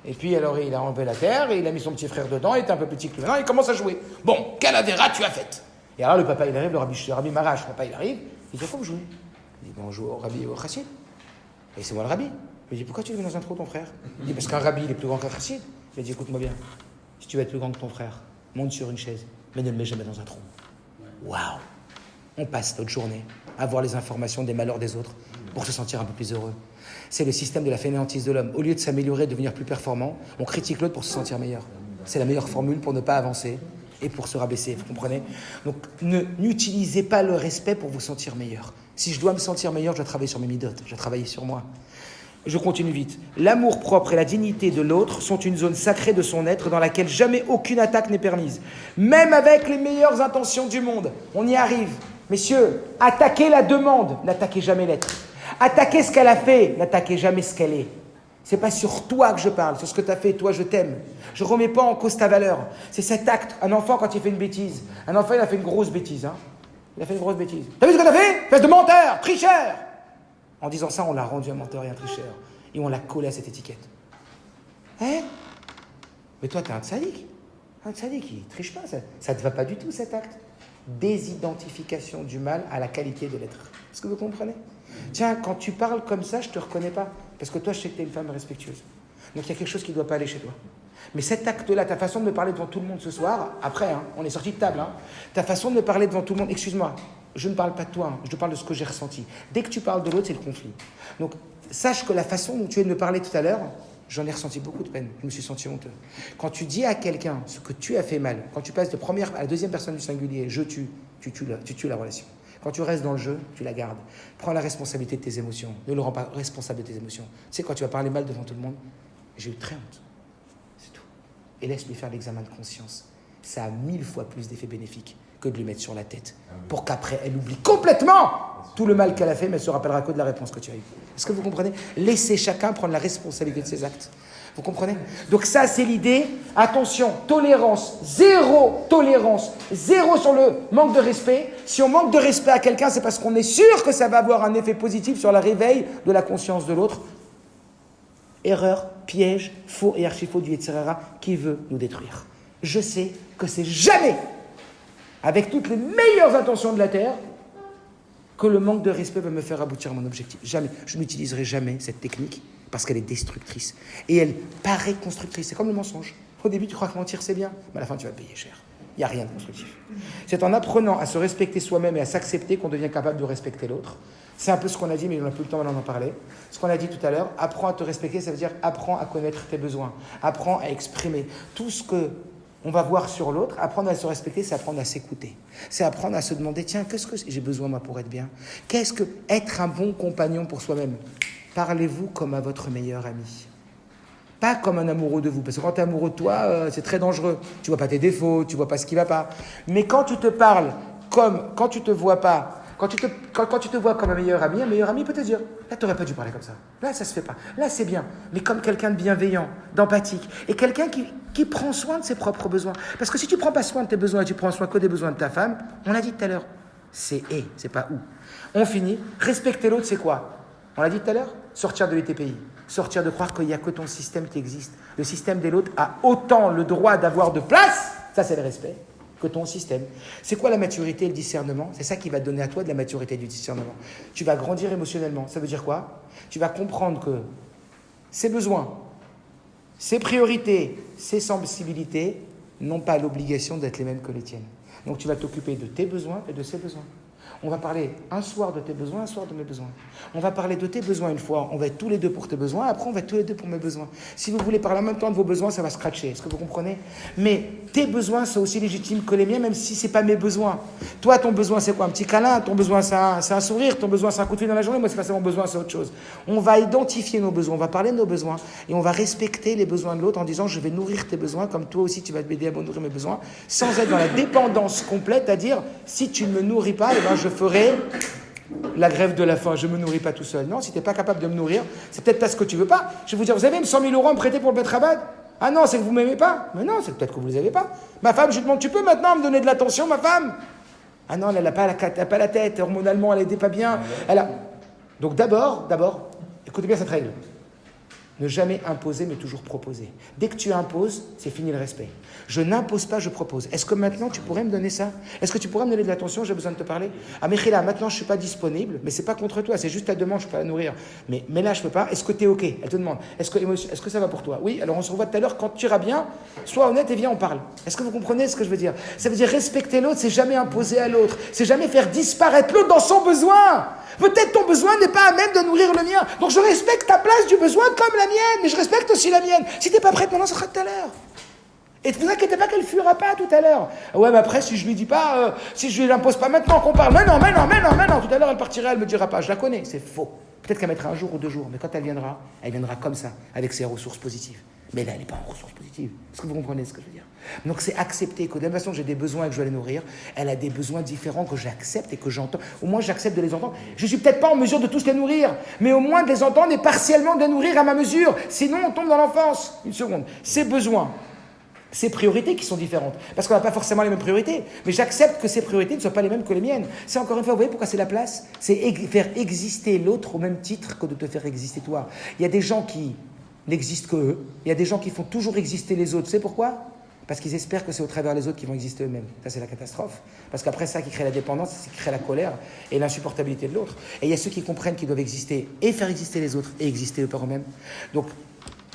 Et puis alors il a enlevé la terre, et il a mis son petit frère dedans, il était un peu petit que lui. Maintenant il commence à jouer. Bon, quelle avéra tu as faite? Et alors le papa il arrive, le rabbi Marash, le papa il arrive, il dit quoi vous jouez? Il dit bon, on joue au rabbi et au chassid. Et c'est moi le rabbi. Il dit pourquoi tu le mets dans un trou ton frère? Il dit parce qu'un rabbi il est plus grand qu'un chassid. Il dit écoute-moi bien, si tu veux être plus grand que ton frère, monte sur une chaise, mais ne le mets jamais dans un trou. Waouh! On passe notre journée à voir les informations des malheurs des autres pour se sentir un peu plus heureux. C'est le système de la fainéantise de l'homme. Au lieu de s'améliorer, de devenir plus performant, on critique l'autre pour se sentir meilleur. C'est la meilleure formule pour ne pas avancer et pour se rabaisser, vous comprenez? Donc n'utilisez pas le respect pour vous sentir meilleur. Si je dois me sentir meilleur, je dois travailler sur mes midotes, je dois travailler sur moi. Je continue vite. L'amour propre et la dignité de l'autre sont une zone sacrée de son être dans laquelle jamais aucune attaque n'est permise. Même avec les meilleures intentions du monde, on y arrive. Messieurs, attaquez la demande, n'attaquez jamais l'être. Attaquez ce qu'elle a fait, n'attaquez jamais ce qu'elle est. C'est pas sur toi que je parle, sur ce que tu as fait, toi je t'aime. Je remets pas en cause ta valeur. C'est cet acte. Un enfant quand il fait une bêtise, un enfant il a fait une grosse bêtise. Hein. Il a fait une grosse bêtise. T'as vu ce que t'as fait? Espèce de menteur, tricheur. En disant ça, on l'a rendu un menteur et un tricheur. Et on l'a collé à cette étiquette. Hein? Mais toi, t'es un tzaddik. Un tzaddik, il triche pas. Ça te va pas du tout, cet acte. Désidentification du mal à la qualité de l'être. Est-ce que vous comprenez? Tiens, quand tu parles comme ça, je te reconnais pas. Parce que toi, je sais que tu es une femme respectueuse. Donc il y a quelque chose qui ne doit pas aller chez toi. Mais cet acte-là, ta façon de me parler devant tout le monde ce soir, après, hein, on est sorti de table, hein, ta façon de me parler devant tout le monde, excuse-moi, je ne parle pas de toi, hein, je te parle de ce que j'ai ressenti. Dès que tu parles de l'autre, c'est le conflit. Donc sache que la façon dont tu viens de me parler tout à l'heure, j'en ai ressenti beaucoup de peine, je me suis senti honteux. Quand tu dis à quelqu'un ce que tu as fait mal, quand tu passes de première à la deuxième personne du singulier, je tue, tu tues la relation. Quand tu restes dans le jeu, tu la gardes. Prends la responsabilité de tes émotions. Ne le rends pas responsable de tes émotions. Tu sais, quand tu vas parler mal devant tout le monde, j'ai eu très honte. C'est tout. Et laisse-lui faire l'examen de conscience. Ça a 1000 fois plus d'effets bénéfiques que de lui mettre sur la tête. Pour qu'après, elle oublie complètement tout le mal qu'elle a fait, mais elle ne se rappellera que de la réponse que tu as eue. Est-ce que vous comprenez? Laissez chacun prendre la responsabilité de ses actes. Vous comprenez? Donc ça, c'est l'idée. Attention, tolérance, zéro sur le manque de respect. Si on manque de respect à quelqu'un, c'est parce qu'on est sûr que ça va avoir un effet positif sur le réveil de la conscience de l'autre. Erreur, piège, faux et archi-faux du Yetzer Hara qui veut nous détruire. Je sais que c'est jamais, avec toutes les meilleures intentions de la Terre, que le manque de respect va me faire aboutir à mon objectif. Jamais. Je n'utiliserai jamais cette technique parce qu'elle est destructrice. Et elle paraît constructrice. C'est comme le mensonge. Au début, tu crois que mentir, c'est bien, mais à la fin, tu vas payer cher. Il n'y a rien de constructif. C'est en apprenant à se respecter soi-même et à s'accepter qu'on devient capable de respecter l'autre. C'est un peu ce qu'on a dit, mais on n'a plus le temps maintenant d'en parler. Ce qu'on a dit tout à l'heure, apprends à te respecter, ça veut dire apprends à connaître tes besoins. Apprends à exprimer. Tout ce qu'on va voir sur l'autre, apprendre à se respecter, c'est apprendre à s'écouter. C'est apprendre à se demander, tiens, qu'est-ce que j'ai besoin moi pour être bien? Qu'est-ce que être un bon compagnon pour soi-même? Parlez-vous comme à votre meilleur ami. Pas comme un amoureux de vous. Parce que quand tu es amoureux de toi, c'est très dangereux. Tu vois pas tes défauts, tu vois pas ce qui va pas. Mais quand tu te parles comme, quand tu te vois pas, quand tu te vois comme un meilleur ami peut te dire, là, tu n'aurais pas dû parler comme ça. Là, ça se fait pas. Là, c'est bien. Mais comme quelqu'un de bienveillant, d'empathique. Et quelqu'un qui prend soin de ses propres besoins. Parce que si tu prends pas soin de tes besoins et tu prends soin que des besoins de ta femme, on l'a dit tout à l'heure, c'est c'est pas où. On finit. Respecter l'autre, c'est quoi? On l'a dit tout à l'heure, sortir de l'ETPI, sortir de croire qu'il n'y a que ton système qui existe. Le système de l'autre a autant le droit d'avoir de place, ça c'est le respect, que ton système. C'est quoi la maturité et le discernement? C'est ça qui va te donner à toi de la maturité et du discernement. Tu vas grandir émotionnellement. Ça veut dire quoi? Tu vas comprendre que ses besoins, ses priorités, ses sensibilités n'ont pas l'obligation d'être les mêmes que les tiennes. Donc tu vas t'occuper de tes besoins et de ses besoins. On va parler un soir de tes besoins, un soir de mes besoins. On va parler de tes besoins une fois, on va être tous les deux pour tes besoins, après on va être tous les deux pour mes besoins. Si vous voulez parler en même temps de vos besoins, ça va scratcher, est-ce que vous comprenez? Mais tes besoins sont aussi légitimes que les miens, même si ce n'est pas mes besoins. Toi, ton besoin, c'est quoi? Un petit câlin? Ton besoin, c'est un sourire? Ton besoin, c'est un coup de fil dans la journée? Moi, c'est pas ça mon besoin, c'est autre chose. On va identifier nos besoins, on va parler de nos besoins, et on va respecter les besoins de l'autre en disant, je vais nourrir tes besoins, comme toi aussi, tu vas m'aider à nourrir mes besoins, sans être dans la dépendance complète, à dire, si tu ne me nourris pas, eh ben, je ferai la grève de la faim, je ne me nourris pas tout seul. Non, si tu n'es pas capable de me nourrir, c'est peut-être pas ce que tu veux pas. Je vais vous dire, vous avez même 100 000 € à me prêter pour le Betrabad? Ah non, c'est que vous ne m'aimez pas? Mais non, c'est peut-être que vous ne les avez pas. Ma femme, je lui demande, tu peux maintenant me donner de l'attention, ma femme? Ah non, elle n'a pas la tête, hormonalement, elle n'était pas bien. Donc d'abord, écoutez bien cette règle. Ne jamais imposer, mais toujours proposer. Dès que tu imposes, c'est fini le respect. Je n'impose pas, je propose. Est-ce que maintenant, tu pourrais me donner ça? Est-ce que tu pourrais me donner de l'attention? J'ai besoin de te parler. Ah, mais Khila, maintenant, je ne suis pas disponible, mais ce n'est pas contre toi, c'est juste ta demande, je ne peux pas la nourrir. Mais là, je ne peux pas. Est-ce que tu es OK? Elle te demande. Est-ce que ça va pour toi? Oui, alors on se revoit tout à l'heure. Quand tu iras bien, sois honnête et viens, on parle. Est-ce que vous comprenez ce que je veux dire? Ça veut dire respecter l'autre, c'est jamais imposer à l'autre. C'est jamais faire disparaître l'autre dans son besoin. Peut-être ton besoin n'est pas à même de nourrir le mien. Donc je respecte ta place du besoin comme la mienne, mais je respecte aussi la mienne. Si tu n'es pas prête maintenant, ça sera tout à l'heure. Et ne vous inquiétez pas qu'elle ne fuira pas tout à l'heure. Ouais, mais après, si je lui dis pas, si je lui l'impose pas maintenant qu'on parle, mais non, tout à l'heure elle partira, elle me dira pas, je la connais, c'est faux. Peut-être qu'elle mettra un jour ou 2 jours, mais quand elle viendra comme ça, avec ses ressources positives. Mais là, elle n'est pas en ressources positives. Est-ce que vous comprenez ce que je veux dire? Donc c'est accepter que de la même façon que j'ai des besoins et que je dois les nourrir, elle a des besoins différents que j'accepte et que j'entends. Au moins j'accepte de les entendre. Je ne suis peut-être pas en mesure de tous les nourrir, mais au moins de les entendre et partiellement de les nourrir à ma mesure. Sinon on tombe dans l'enfance. Une seconde. Ces besoins, ces priorités qui sont différentes. Parce qu'on n'a pas forcément les mêmes priorités. Mais j'accepte que ces priorités ne soient pas les mêmes que les miennes. C'est encore une fois, vous voyez pourquoi c'est la place? C'est faire exister l'autre au même titre que de te faire exister toi. Il y a des gens qui n'existent que eux. Il y a des gens qui font toujours exister les autres. Tu sais pourquoi? Parce qu'ils espèrent que c'est au travers des autres qu'ils vont exister eux-mêmes. Ça, c'est la catastrophe. Parce qu'après, ça qui crée la dépendance, c'est ce qui crée la colère et l'insupportabilité de l'autre. Et il y a ceux qui comprennent qu'ils doivent exister et faire exister les autres et exister eux par eux-mêmes. Donc,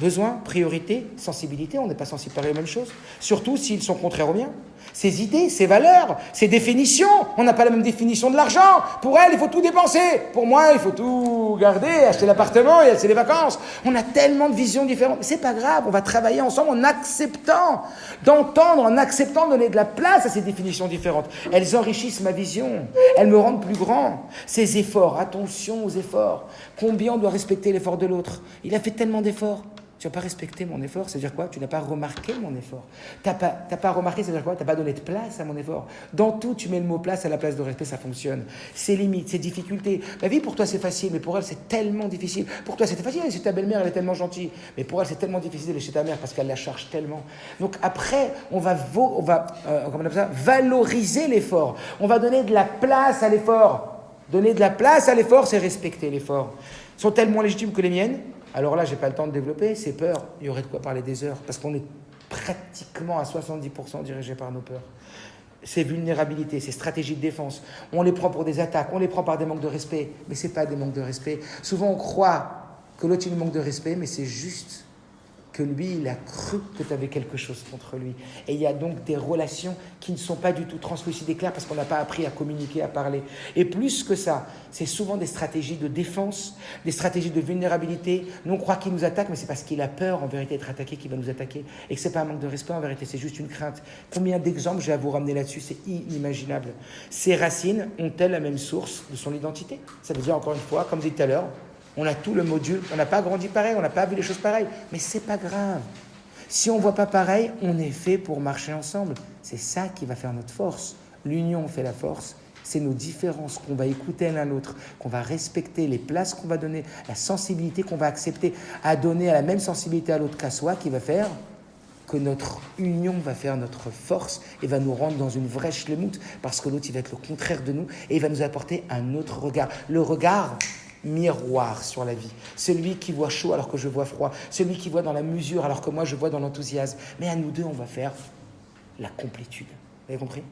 besoin, priorité, sensibilité, on n'est pas sensible par les mêmes choses. Surtout s'ils sont contraires aux miens. Ses idées, ses valeurs, ses définitions. On n'a pas la même définition de l'argent. Pour elle, il faut tout dépenser. Pour moi, il faut tout garder, acheter l'appartement et acheter les vacances. On a tellement de visions différentes. Mais c'est pas grave, on va travailler ensemble en acceptant d'entendre, en acceptant de donner de la place à ces définitions différentes. Elles enrichissent ma vision. Elles me rendent plus grand. Ces efforts, attention aux efforts. Combien on doit respecter l'effort de l'autre? Il a fait tellement d'efforts. Tu n'as pas respecté mon effort, c'est-à-dire quoi? Tu n'as pas remarqué mon effort. Tu n'as pas remarqué, c'est-à-dire quoi? Tu n'as pas donné de place à mon effort. Dans tout, tu mets le mot place à la place de respect, ça fonctionne. Ses limites, ses difficultés. Ma vie, pour toi, c'est facile, mais pour elle, c'est tellement difficile. Pour toi, c'était facile, c'est ta belle-mère, elle est tellement gentille. Mais pour elle, c'est tellement difficile d'aller chez ta mère parce qu'elle la charge tellement. Donc après, on va valoriser l'effort. On va donner de la place à l'effort. Donner de la place à l'effort, c'est respecter l'effort. Sont-elles moins légitimes que les miennes? Alors là, je n'ai pas le temps de développer, ces peurs, il y aurait de quoi parler des heures, parce qu'on est pratiquement à 70% dirigé par nos peurs. Ces vulnérabilités, ces stratégies de défense, on les prend pour des attaques, on les prend par des manques de respect, mais ce n'est pas des manques de respect. Souvent, on croit que l'autre, il manque de respect, mais c'est juste que lui, il a cru que tu avais quelque chose contre lui. Et il y a donc des relations qui ne sont pas du tout translucides et claires parce qu'on n'a pas appris à communiquer, à parler. Et plus que ça, c'est souvent des stratégies de défense, des stratégies de vulnérabilité. Nous, on croit qu'il nous attaque, mais c'est parce qu'il a peur, en vérité, d'être attaqué qu'il va nous attaquer. Et que ce n'est pas un manque de respect, en vérité, c'est juste une crainte. Combien d'exemples j'ai à vous ramener là-dessus? C'est inimaginable. Ces racines ont-elles la même source de son identité? Ça veut dire, encore une fois, comme dit tout à l'heure, on a tout le module, on n'a pas grandi pareil, on n'a pas vu les choses pareilles, mais c'est pas grave. Si on ne voit pas pareil, on est fait pour marcher ensemble. C'est ça qui va faire notre force. L'union fait la force. C'est nos différences qu'on va écouter l'un l'autre, qu'on va respecter, les places qu'on va donner, la sensibilité qu'on va accepter à donner à la même sensibilité à l'autre qu'à soi, qui va faire que notre union va faire notre force et va nous rendre dans une vraie schlemout, parce que l'autre, il va être le contraire de nous et il va nous apporter un autre regard. Le regard miroir sur la vie. Celui qui voit chaud alors que je vois froid. Celui qui voit dans la mesure alors que moi je vois dans l'enthousiasme. Mais à nous deux, on va faire la complétude. Vous avez compris?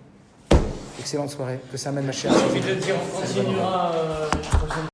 Excellente soirée. Que ça amène ma chère. J'ai envie de dire, on continuera la prochaine